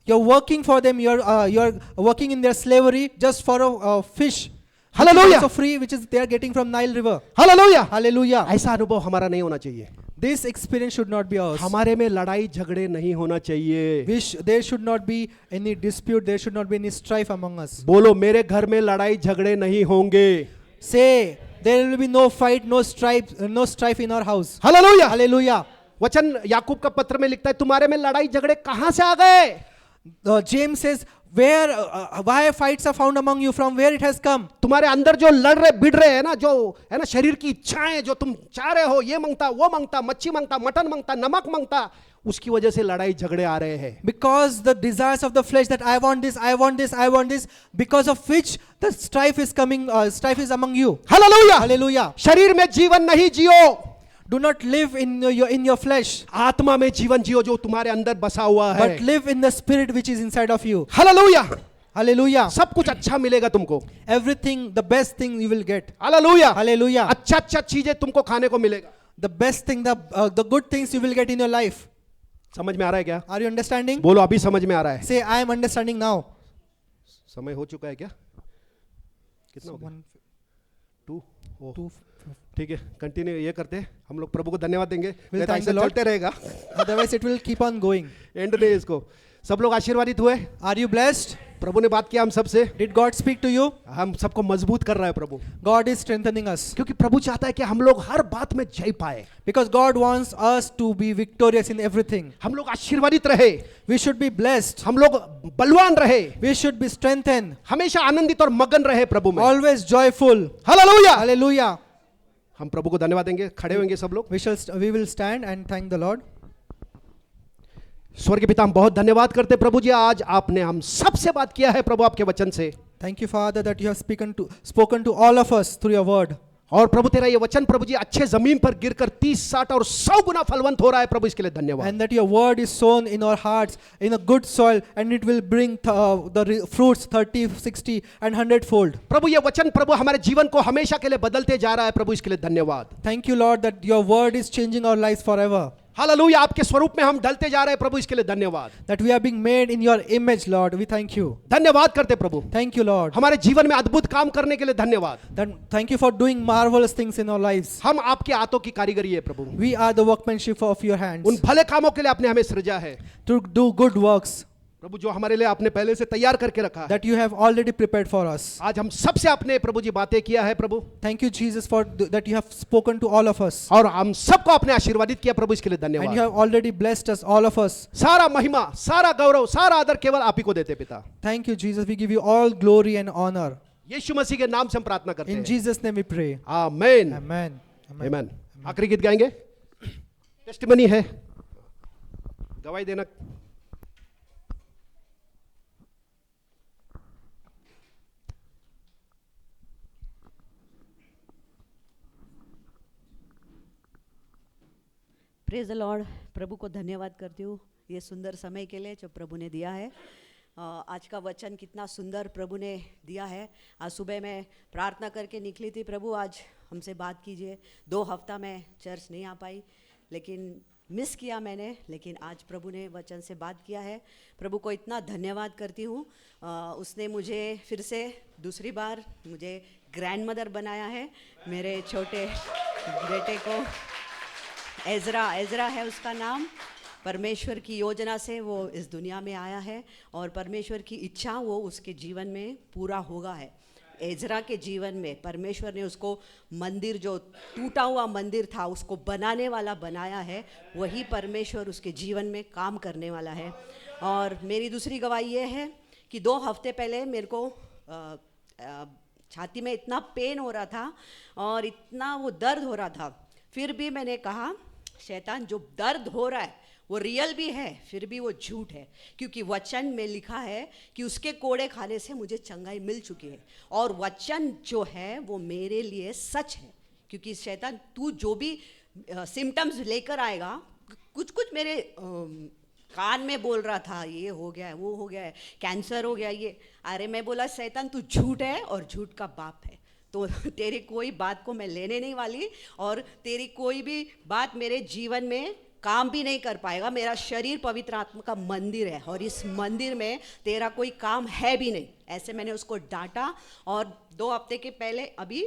working for them. You're working in their slavery just for a fish. Hallelujah. So free, which is they are getting from Nile River. Hallelujah. Hallelujah. ऐसा अनुभव हमारा नहीं होना चाहिए. This experience should not be ours. हमारे में लड़ाई झगड़े नहीं होना चाहिए. There should not be any dispute. There should not be any strife among us. बोलो मेरे घर में लड़ाई झगड़े नहीं होंगे. Say, there will be no fight, no strife in our house. Hallelujah. Hallelujah. वचन याकूब का पत्र में लिखता है तुम्हारे में लड़ाई झगड़े कहां से आ गए. James says, why fights are found among you, from where it has come? तुम्हारे अंदर जो लड़ रहे भिड़ रहे हैं ना, जो है ना शरीर की इच्छाएं जो तुम चाह रहे हो, ये मांगता वो मांगता, मच्छी मांगता, मटन मांगता, नमक मांगता, उसकी वजह से लड़ाई झगड़े आ रहे हैं. Because the desires of the flesh, that I want this, I want this, I want this, because of which the strife is coming, strife is among you. Hallelujah. Hallelujah. शरीर में जीवन नहीं जियो, Do not live in your flesh, आत्मा में जीवन जियो जो तुम्हारे अंदर बसा हुआ है. but live in the spirit which is inside of you. Hallelujah. Hallelujah. सब कुछ अच्छा मिलेगा तुमको. Everything, the best thing you will get. Hallelujah. Hallelujah. अच्छा अच्छा चीजें तुमको खाने को मिलेगा. The best thing, the good things you will get in your life. समझ में आ रहा है क्या? Are you understanding? बोलो अभी समझ में आ रहा है. Say, I am understanding now. समय हो चुका है क्या? कितना हो गया? 2. Two. ठीक है, कंटिन्यू ये करते हैं. हम लोग प्रभु को धन्यवाद देंगे. We'll नहीं तो thank ऐसे the Lord. चलते रहेगा. Otherwise, it will keep on going. And नहीं इसको. सब लोग आशीर्वादित हुए. Are you blessed? प्रभु ने बात किया हम सबसे. Did God speak to you? हम सबको मजबूत कर रहा है प्रभु. God is strengthening us. क्योंकि प्रभु चाहता है कि हम लोग हर बात में जय पाए. Because God wants us to be victorious in everything. हम लोग आशीर्वादित रहे. We should be blessed. हम लोग बलवान रहे. We should be strengthened. हमेशा आनंदित और मगन रहे प्रभु में. Always joyful. हालेलुया. Hallelujah. हम प्रभु को धन्यवाद देंगे. खड़े होंगे सब लोग. We will stand and thank the Lord. स्वर्गीय पिता हम बहुत धन्यवाद करते प्रभु जी. आज आपने हम सबसे बात किया है प्रभु आपके वचन से. Thank you, Father, that you have spoken to all of us through your word. और प्रभु तेरा ये वचन प्रभु जी अच्छे जमीन पर गिरकर 30, 60 और 100 गुना फलवंत हो रहा है प्रभु. इसके लिए धन्यवाद. And that your word is sown in our hearts in a good soil, and it will bring the fruits 30, 60 and 100-fold. प्रभु ये वचन प्रभु हमारे जीवन को हमेशा के लिए बदलते जा रहा है प्रभु. इसके लिए धन्यवाद. Thank you, Lord, that your word is changing our lives forever. Hallelujah. आपके स्वरूप में हम ढलते जा रहे हैं प्रभु. इसके लिए धन्यवाद. That we are being made in your image, Lord. We thank you. धन्यवाद करते प्रभु. Thank you, Lord. हमारे जीवन में अद्भुत काम करने के लिए धन्यवाद. Thank you for doing marvelous things in our lives. हम आपके हाथों की कारीगरी है प्रभु. We are the workmanship of your hands. उन भले कामों के लिए आपने हमें सृजा है To do good works प्रभु जो हमारे लिए आपने पहले से तैयार करके रखा है. that you have already prepared for us. आज हम सबसे आपने प्रभु जी बातें किया है प्रभु. Thank you, Jesus, for that you have spoken to all of us. और हम सबको आपने आशीर्वादित किया प्रभु. इसके लिए And you धन्यवाद. have already blessed us, all of us. सारा महिमा, सारा गौरव, सारा आदर केवल आप ही को देते पिता. Thank you, Jesus. We give you all glory and honor. यीशु मसीह के नाम से हम प्रार्थना करते In हैं. Jesus' name we pray. आमीन. Amen. Amen. आमीन. आखिरी गीत गाएंगे. टेस्टिमनी है, गवाही देना. Praise the Lord. प्रभु को धन्यवाद करती हूँ ये सुंदर समय के लिए जो प्रभु ने दिया है. आज का वचन कितना सुंदर प्रभु ने दिया है. आज सुबह मैं प्रार्थना करके निकली थी, प्रभु आज हमसे बात कीजिए. 2 हफ्ता मैं चर्च नहीं आ पाई, लेकिन मिस किया मैंने, लेकिन आज प्रभु ने वचन से बात किया है. प्रभु को इतना धन्यवाद करती हूँ. उसने मुझे फिर से दूसरी बार मुझे ग्रैंड मदर बनाया है. मेरे छोटे बेटे को एजरा है उसका नाम. परमेश्वर की योजना से वो इस दुनिया में आया है और परमेश्वर की इच्छा वो उसके जीवन में पूरा होगा है. एजरा के जीवन में परमेश्वर ने उसको मंदिर, जो टूटा हुआ मंदिर था, उसको बनाने वाला बनाया है. वही परमेश्वर उसके जीवन में काम करने वाला है. और मेरी दूसरी गवाही ये है कि 2 हफ्ते पहले मेरे को छाती में इतना पेन हो रहा था और इतना वो दर्द हो रहा था. फिर भी मैंने कहा शैतान, जो दर्द हो रहा है वो रियल भी है, फिर भी वो झूठ है, क्योंकि वचन में लिखा है कि उसके कोड़े खाने से मुझे चंगाई मिल चुकी है. और वचन जो है वो मेरे लिए सच है. क्योंकि शैतान, तू जो भी सिम्टम्स लेकर आएगा, कुछ कुछ मेरे कान में बोल रहा था, ये हो गया है, वो हो गया है, कैंसर हो गया ये। अरे मैं बोला शैतान तू झूठ है और झूठ का बाप है, तो तेरी कोई बात को मैं लेने नहीं वाली, और तेरी कोई भी बात मेरे जीवन में काम भी नहीं कर पाएगा। मेरा शरीर पवित्र आत्मा का मंदिर है और इस मंदिर में तेरा कोई काम है भी नहीं, ऐसे मैंने उसको डांटा। और 2 हफ्ते के पहले अभी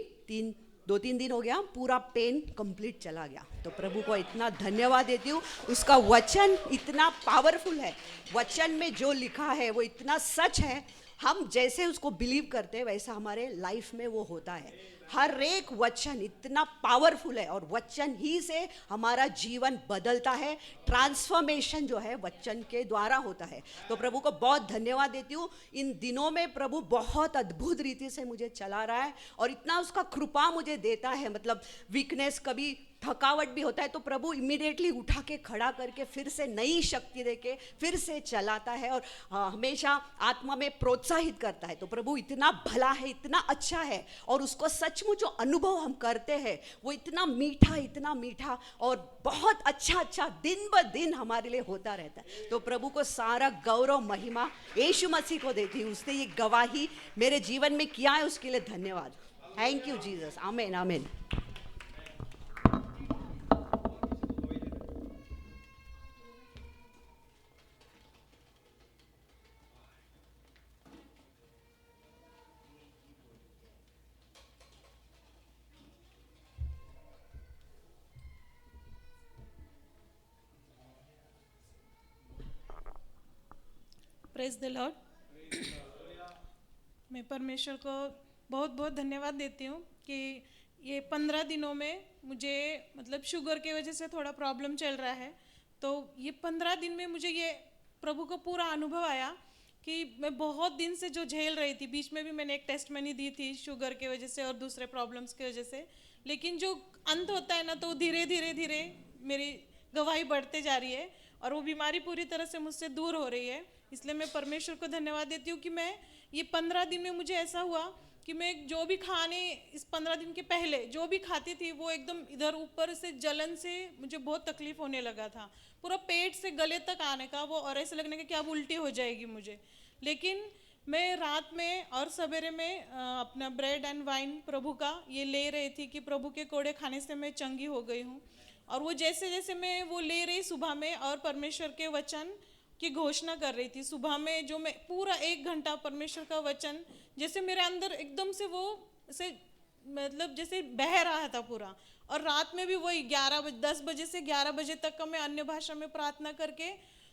2-3 दिन हो गया, पूरा पेन कंप्लीट चला गया। तो प्रभु को इतना धन्यवाद देती हूँ, उसका वचन इतना पावरफुल है, वचन में जो लिखा है वो इतना सच है। हम जैसे उसको बिलीव करते हैं वैसा हमारे लाइफ में वो होता है। हर एक वचन इतना पावरफुल है और वचन ही से हमारा जीवन बदलता है। ट्रांसफॉर्मेशन जो है वचन के द्वारा होता है। तो प्रभु को बहुत धन्यवाद देती हूँ। इन दिनों में प्रभु बहुत अद्भुत रीति से मुझे चला रहा है और इतना उसका कृपा मुझे देता है। मतलब वीकनेस, कभी थकावट भी होता है तो प्रभु इमीडिएटली उठा के खड़ा करके फिर से नई शक्ति देके फिर से चलाता है और हमेशा आत्मा में प्रोत्साहित करता है। तो प्रभु इतना भला है, इतना अच्छा है, और उसको सचमुच जो अनुभव हम करते हैं वो इतना मीठा और बहुत अच्छा दिन ब दिन हमारे लिए होता रहता है। तो प्रभु को सारा गौरव महिमा यीशु मसीह को देती हूँ। उसने ये गवाही मेरे जीवन में किया है, उसके लिए धन्यवाद। Thank you Jesus. आमीन आमीन। Praise the Lord. मैं परमेश्वर को बहुत बहुत धन्यवाद देती हूँ कि ये 15 दिनों में मुझे मतलब शुगर की वजह से थोड़ा प्रॉब्लम चल रहा है। तो ये 15 दिन में मुझे ये प्रभु को पूरा अनुभव आया कि मैं बहुत दिन से जो झेल रही थी, बीच में भी मैंने एक टेस्टमनी दी थी शुगर की वजह से और दूसरे प्रॉब्लम्स की वजह से, लेकिन जो अंत होता है ना तो धीरे धीरे मेरी गवाही बढ़ते जा रही है और वो बीमारी पूरी तरह से मुझसे दूर हो रही है। इसलिए मैं परमेश्वर को धन्यवाद देती हूँ कि मैं ये 15 दिन में मुझे ऐसा हुआ कि मैं जो भी खाने इस 15 दिन के पहले जो भी खाती थी वो एकदम इधर ऊपर से जलन से मुझे बहुत तकलीफ होने लगा था, पूरा पेट से गले तक आने का वो, और ऐसे लगने का कि अब उल्टी हो जाएगी मुझे। लेकिन मैं रात में और सवेरे में अपना ब्रेड एंड वाइन प्रभु का ये ले रही थी कि प्रभु के कोड़े खाने से मैं चंगी हो गई हूँ। और वो जैसे जैसे मैं वो ले रही सुबह में और परमेश्वर के वचन की घोषणा कर रही थी, सुबह में जो मैं पूरा 1 घंटा परमेश्वर का वचन जैसे मेरे अंदर एकदम से वो से मतलब जैसे बह रहा था पूरा। और रात में भी वही 10 बजे से 11 बजे तक का मैं अन्य भाषा में प्रार्थना करके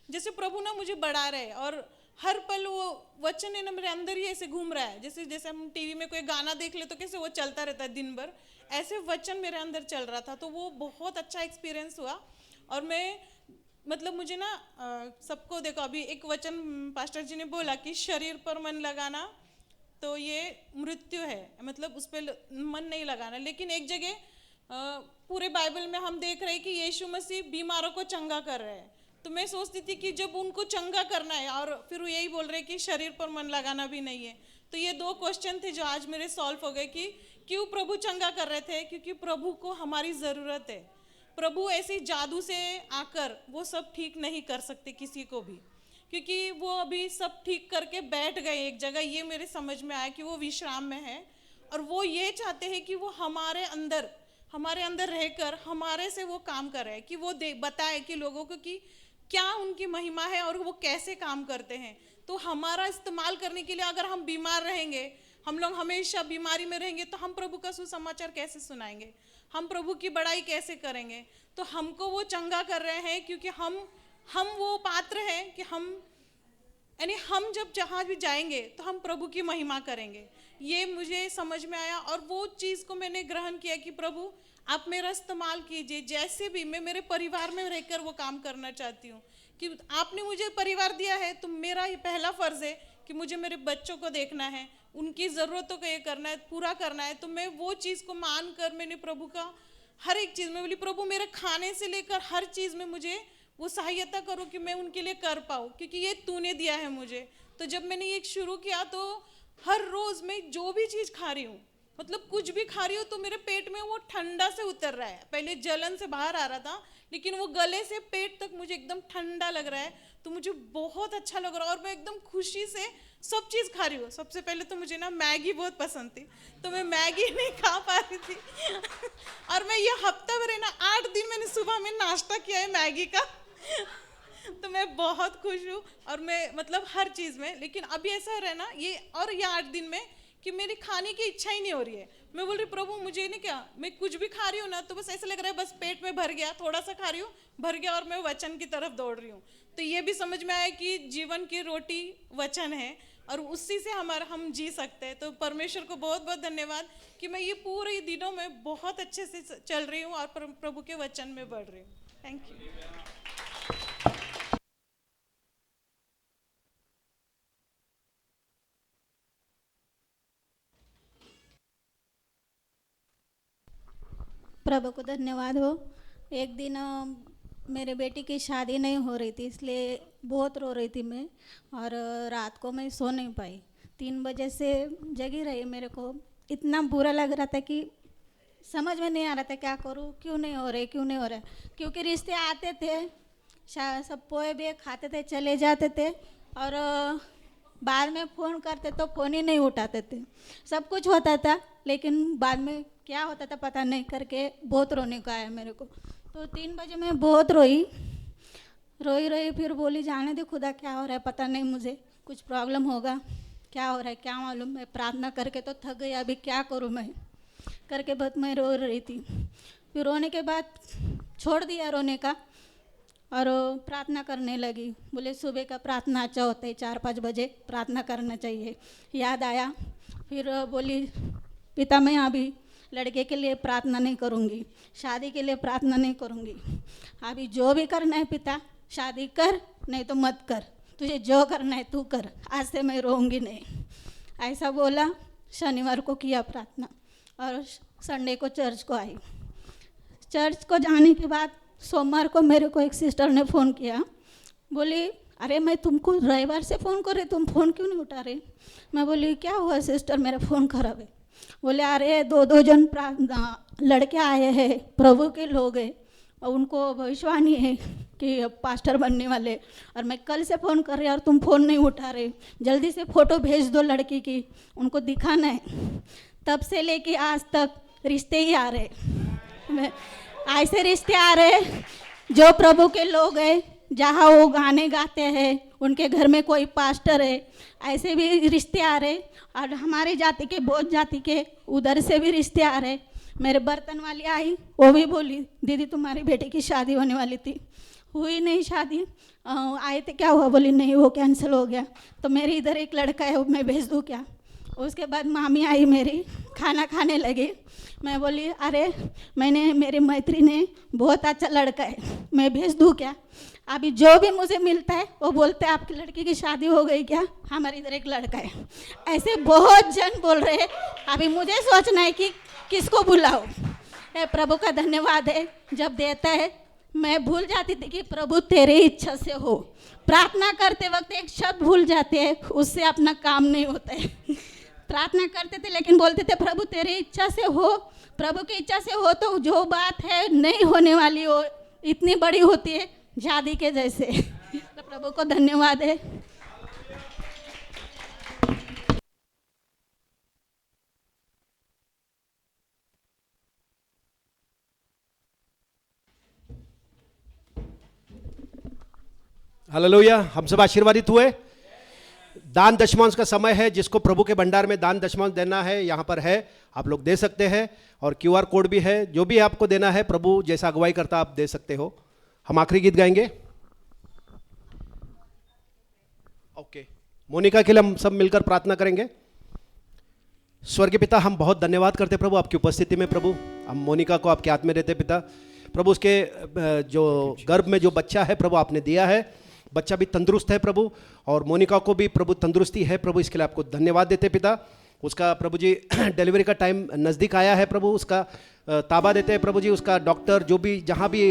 जैसे प्रभु ना मुझे बढ़ा रहे, और हर पल वो वचन है ना मेरे अंदर ही ऐसे घूम रहा है। जैसे हम टीवी में कोई गाना देख ले तो कैसे वो चलता रहता है दिन भर, ऐसे वचन मेरे अंदर चल रहा था। तो वो बहुत अच्छा एक्सपीरियंस हुआ। और मैं मतलब मुझे ना सबको देखो, अभी एक वचन पास्टर जी ने बोला कि शरीर पर मन लगाना तो ये मृत्यु है, मतलब उस पर मन नहीं लगाना। लेकिन एक जगह पूरे बाइबल में हम देख रहे हैं कि यीशु मसीह बीमारों को चंगा कर रहे हैं। तो मैं सोचती थी कि जब उनको चंगा करना है और फिर वो यही बोल रहे हैं कि शरीर पर मन लगाना भी नहीं है, तो ये 2 क्वेश्चन थे जो आज मेरे सॉल्व हो गए कि क्यों प्रभु चंगा कर रहे थे। क्योंकि प्रभु को हमारी ज़रूरत है। प्रभु ऐसे जादू से आकर वो सब ठीक नहीं कर सकते किसी को भी, क्योंकि वो अभी सब ठीक करके बैठ गए एक जगह। ये मेरे समझ में आया कि वो विश्राम में है और वो ये चाहते हैं कि वो हमारे अंदर रहकर हमारे से वो काम कर रहे हैं, कि वो बताए कि लोगों को कि क्या उनकी महिमा है और वो कैसे काम करते हैं। तो हमारा इस्तेमाल करने के लिए अगर हम बीमार रहेंगे, हम लोग हमेशा बीमारी में रहेंगे, तो हम प्रभु का सुसमाचार कैसे सुनाएंगे, हम प्रभु की बड़ाई कैसे करेंगे। तो हमको वो चंगा कर रहे हैं क्योंकि हम वो पात्र हैं कि हम जब जहाँ भी जाएंगे तो हम प्रभु की महिमा करेंगे। ये मुझे समझ में आया और वो चीज़ को मैंने ग्रहण किया कि प्रभु आप मेरा इस्तेमाल कीजिए। जैसे भी मैं मेरे परिवार में रहकर वो काम करना चाहती हूँ कि आपने मुझे परिवार दिया है, तो मेरा ये पहला फ़र्ज़ है कि मुझे मेरे बच्चों को देखना है, उनकी ज़रूरतों को ये करना है, पूरा करना है। तो मैं वो चीज़ को मान कर मैंने प्रभु का हर एक चीज़ में बोली, प्रभु मेरे खाने से लेकर हर चीज़ में मुझे वो सहायता करो कि मैं उनके लिए कर पाऊँ, क्योंकि ये तूने दिया है मुझे। तो जब मैंने ये शुरू किया तो हर रोज़ मैं जो भी चीज़ खा रही हूँ, मतलब कुछ भी खा रही हूँ, तो मेरे पेट में वो ठंडा से उतर रहा है। पहले जलन से बाहर आ रहा था, लेकिन वो गले से पेट तक मुझे एकदम ठंडा लग रहा है, तो मुझे बहुत अच्छा लग रहा है और मैं एकदम खुशी से सब चीज़ खा रही हूँ। सबसे पहले तो मुझे ना मैगी बहुत पसंद थी, तो मैं मैगी नहीं खा पा रही थी और मैं ये हफ्ता भर है ना 8 दिन मैंने सुबह में नाश्ता किया है मैगी का तो मैं बहुत खुश हूँ और मैं मतलब हर चीज़ में। लेकिन अभी ऐसा हो रहा है ना ये 8 दिन में कि मेरी खाने की इच्छा ही नहीं हो रही है। मैं बोल रही प्रभु मुझे नहीं, क्या मैं कुछ भी खा रही हूँ ना तो बस ऐसा लग रहा है बस पेट में भर गया, थोड़ा सा खा रही हूँ भर गया और मैं वचन की तरफ दौड़ रही हूँ। तो ये भी समझ में आया कि जीवन की रोटी वचन है और उसी से हम जी सकते हैं। तो परमेश्वर को बहुत बहुत धन्यवाद कि मैं ये पूरे दिनों में बहुत अच्छे से चल रही हूँ और प्रभु के वचन में बढ़ रही हूँ। Thank you. प्रभु को धन्यवाद हो। एक दिन मेरे बेटी की शादी नहीं हो रही थी, इसलिए बहुत रो रही थी मैं और रात को मैं सो नहीं पाई। 3 बजे से जगी रही। मेरे को इतना बुरा लग रहा था कि समझ में नहीं आ रहा था क्या करूँ, क्यों नहीं हो रहे क्योंकि रिश्ते आते थे, सब पोए भी खाते थे चले जाते थे और बाद में फ़ोन करते तो फ़ोन ही नहीं उठाते थे। सब कुछ होता था लेकिन बाद में क्या होता था पता नहीं करके बहुत रोने को आया मेरे को। तो 3 बजे मैं बहुत रोई, फिर बोली जाने दे खुदा, क्या हो रहा है पता नहीं, मुझे कुछ प्रॉब्लम होगा, क्या हो रहा है क्या मालूम। मैं प्रार्थना करके तो थक गई, अभी क्या करूँ मैं करके बहुत मैं रो रही थी। फिर रोने के बाद छोड़ दिया रोने का और प्रार्थना करने लगी। बोले सुबह का प्रार्थना अच्छा होता है, 4-5 बजे प्रार्थना करना चाहिए। याद आया, फिर बोली पिता मैं अभी लड़के के लिए प्रार्थना नहीं करूँगी, शादी के लिए प्रार्थना नहीं करूँगी, अभी जो भी करना है पिता शादी कर नहीं तो मत कर, तुझे जो करना है तू कर, आज से मैं रोऊंगी नहीं। ऐसा बोला। शनिवार को किया प्रार्थना और संडे को चर्च को आई। चर्च को जाने के बाद सोमवार को मेरे को एक सिस्टर ने फ़ोन किया, बोली अरे मैं तुमको रविवार से फ़ोन कर रही, तुम फ़ोन क्यों नहीं उठा रहे। मैं बोली क्या हुआ सिस्टर, मेरा फ़ोन खराब है। बोले अरे 2 जन लड़के आए हैं, प्रभु के लोग हैं और उनको भविष्यवाणी है कि पास्टर बनने वाले, और मैं कल से फ़ोन कर रही और तुम फ़ोन नहीं उठा रहे, जल्दी से फ़ोटो भेज दो लड़की की, उनको दिखाना है। तब से लेके आज तक रिश्ते ही आ रहे, ऐसे रिश्ते आ रहे जो प्रभु के लोग हैं, जहाँ वो गाने गाते हैं, उनके घर में कोई पास्टर है, ऐसे भी रिश्ते आ रहे। और हमारे जाति के, बौद्ध जाति के, उधर से भी रिश्ते आ रहे। मेरे बर्तन वाली आई, वो भी बोली दीदी तुम्हारी बेटी की शादी होने वाली थी, हुई नहीं शादी, आए थे क्या हुआ, बोली नहीं वो कैंसिल हो गया। तो मेरे इधर एक लड़का है, वो मैं भेज दूँ क्या। उसके बाद मामी आई मेरी, खाना खाने लगी। मैं बोली अरे मेरी मैत्री ने बहुत अच्छा लड़का है, मैं भेज दूँ क्या। अभी जो भी मुझे मिलता है वो बोलते हैं आपकी लड़की की शादी हो गई क्या, हमारे इधर एक लड़का है। ऐसे बहुत जन बोल रहे हैं। अभी मुझे सोचना है कि किसको बुलाओ। प्रभु का धन्यवाद है, जब देता है। मैं भूल जाती थी कि प्रभु तेरे इच्छा से हो। प्रार्थना करते वक्त एक शब्द भूल जाते हैं, उससे अपना काम नहीं होता है। प्रार्थना करते थे लेकिन बोलते थे प्रभु तेरी इच्छा से हो। प्रभु की इच्छा से हो तो जो बात है नहीं होने वाली हो इतनी बड़ी होती है, शादी के जैसे। तो प्रभु को धन्यवाद है। हालेलुया। हम सब आशीर्वादित हुए। दान दशमांश का समय है, जिसको प्रभु के भंडार में दान दशमांश देना है यहाँ पर है, आप लोग दे सकते हैं। और QR कोड भी है, जो भी आपको देना है प्रभु जैसा अगुवाई करता आप दे सकते हो। हम आखिरी गीत गाएंगे। ओके, मोनिका के लिए हम सब मिलकर प्रार्थना करेंगे। स्वर्गीय पिता, हम बहुत धन्यवाद करते प्रभु आपकी उपस्थिति में। प्रभु हम मोनिका को आपके हाथ में देते पिता। प्रभु उसके जो गर्भ में जो बच्चा है प्रभु आपने दिया है, बच्चा भी तंदुरुस्त है प्रभु, और मोनिका को भी प्रभु तंदुरुस्ती है प्रभु, इसके लिए आपको धन्यवाद देते पिता। उसका प्रभु जी डिलीवरी का टाइम नज़दीक आया है प्रभु, उसका ताबा देते हैं प्रभु जी, उसका डॉक्टर जो भी जहाँ भी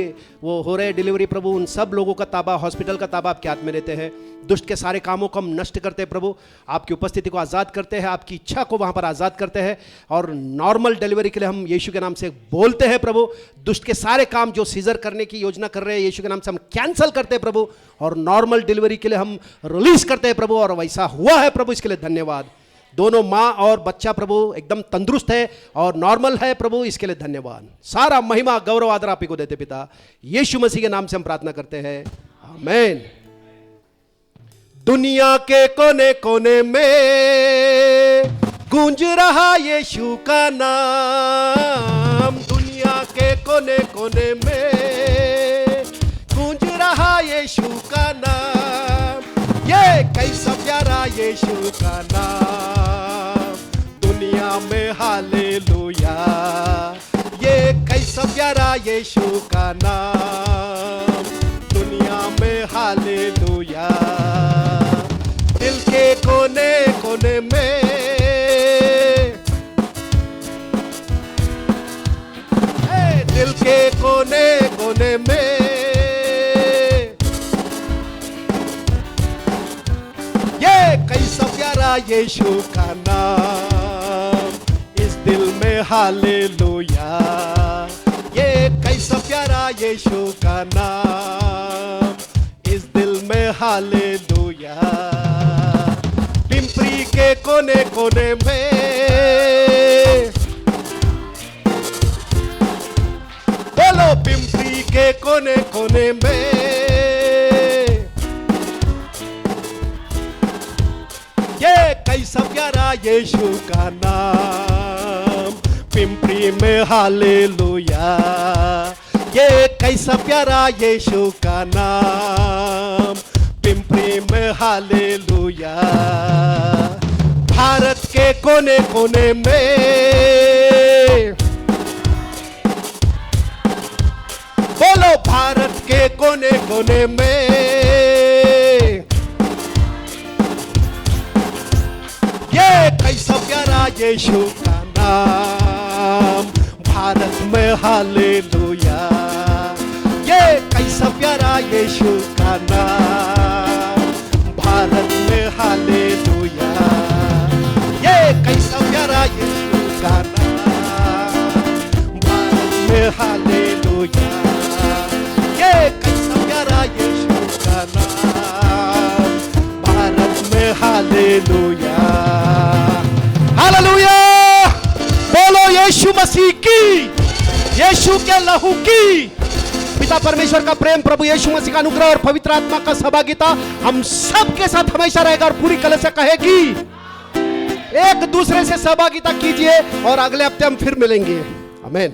वो हो रहे डिलीवरी प्रभु, उन सब लोगों का ताबा, हॉस्पिटल का ताबा आपके हाथ में देते हैं। दुष्ट के सारे कामों को हम नष्ट करते हैं प्रभु, आपकी उपस्थिति को आज़ाद करते हैं, आपकी इच्छा को वहाँ पर आज़ाद करते हैं, और नॉर्मल डिलीवरी के लिए हम यीशु के नाम से बोलते हैं प्रभु। दुष्ट के सारे काम जो सीजर करने की योजना कर रहे हैं यीशु के नाम से हम कैंसिल करते हैं प्रभु, और नॉर्मल डिलीवरी के लिए हम रिलीज करते हैं प्रभु, और वैसा हुआ है प्रभु, इसके लिए धन्यवाद। दोनों माँ और बच्चा प्रभु एकदम तंदुरुस्त है और नॉर्मल है प्रभु, इसके लिए धन्यवाद। सारा महिमा गौरव आदर आप ही को देते पिता, यीशु मसीह के नाम से हम प्रार्थना करते हैं, आमीन। दुनिया के कोने कोने में गूंज रहा यीशु का नाम, दुनिया के कोने कोने में गूंज रहा यीशु का नाम, ये कैसा प्यारा यीशु का नाम, दुनिया में हालेलुया, ये कैसा प्यारा यीशु का नाम, दुनिया में हालेलुया। दिल के कोने कोने में, दिल के कोने कोने में, ये कैसा प्यारा यीशु का नाम, इस दिल में हालेलुया, ये कैसा प्यारा यीशु का नाम, इस दिल में हालेलुया। पिंपरी के कोने कोने में, बोलो पिंपरी के कोने कोने में, ये कैसा प्यारा यीशु का नाम, पिंपरी में हालेलुया, ये कैसा प्यारा यीशु का नाम, पिंपरी में हालेलुया। भारत के कोने कोने में, बोलो भारत के कोने कोने में, ये कैसा प्यारा यीशु का नाम, भारत में हालेलुया, ये कैसा प्यारा यीशु का नाम, भारत में हालेलुया, ये कैसा प्यारा यीशु का नाम, भारत में हालेलुया, ये कैसा प्यारा यीशु का नाम, भारत में हालेलुया, हालेलुया। बोलो यीशु मसीह की, यीशु के लहू की, पिता परमेश्वर का प्रेम, प्रभु यीशु मसीह का अनुग्रह और पवित्र आत्मा का सहभागिता हम सब के साथ हमेशा रहेगा। और पूरी कलीसिया कहेगी एक दूसरे से सहभागिता कीजिए, और अगले हफ्ते हम फिर मिलेंगे, आमीन।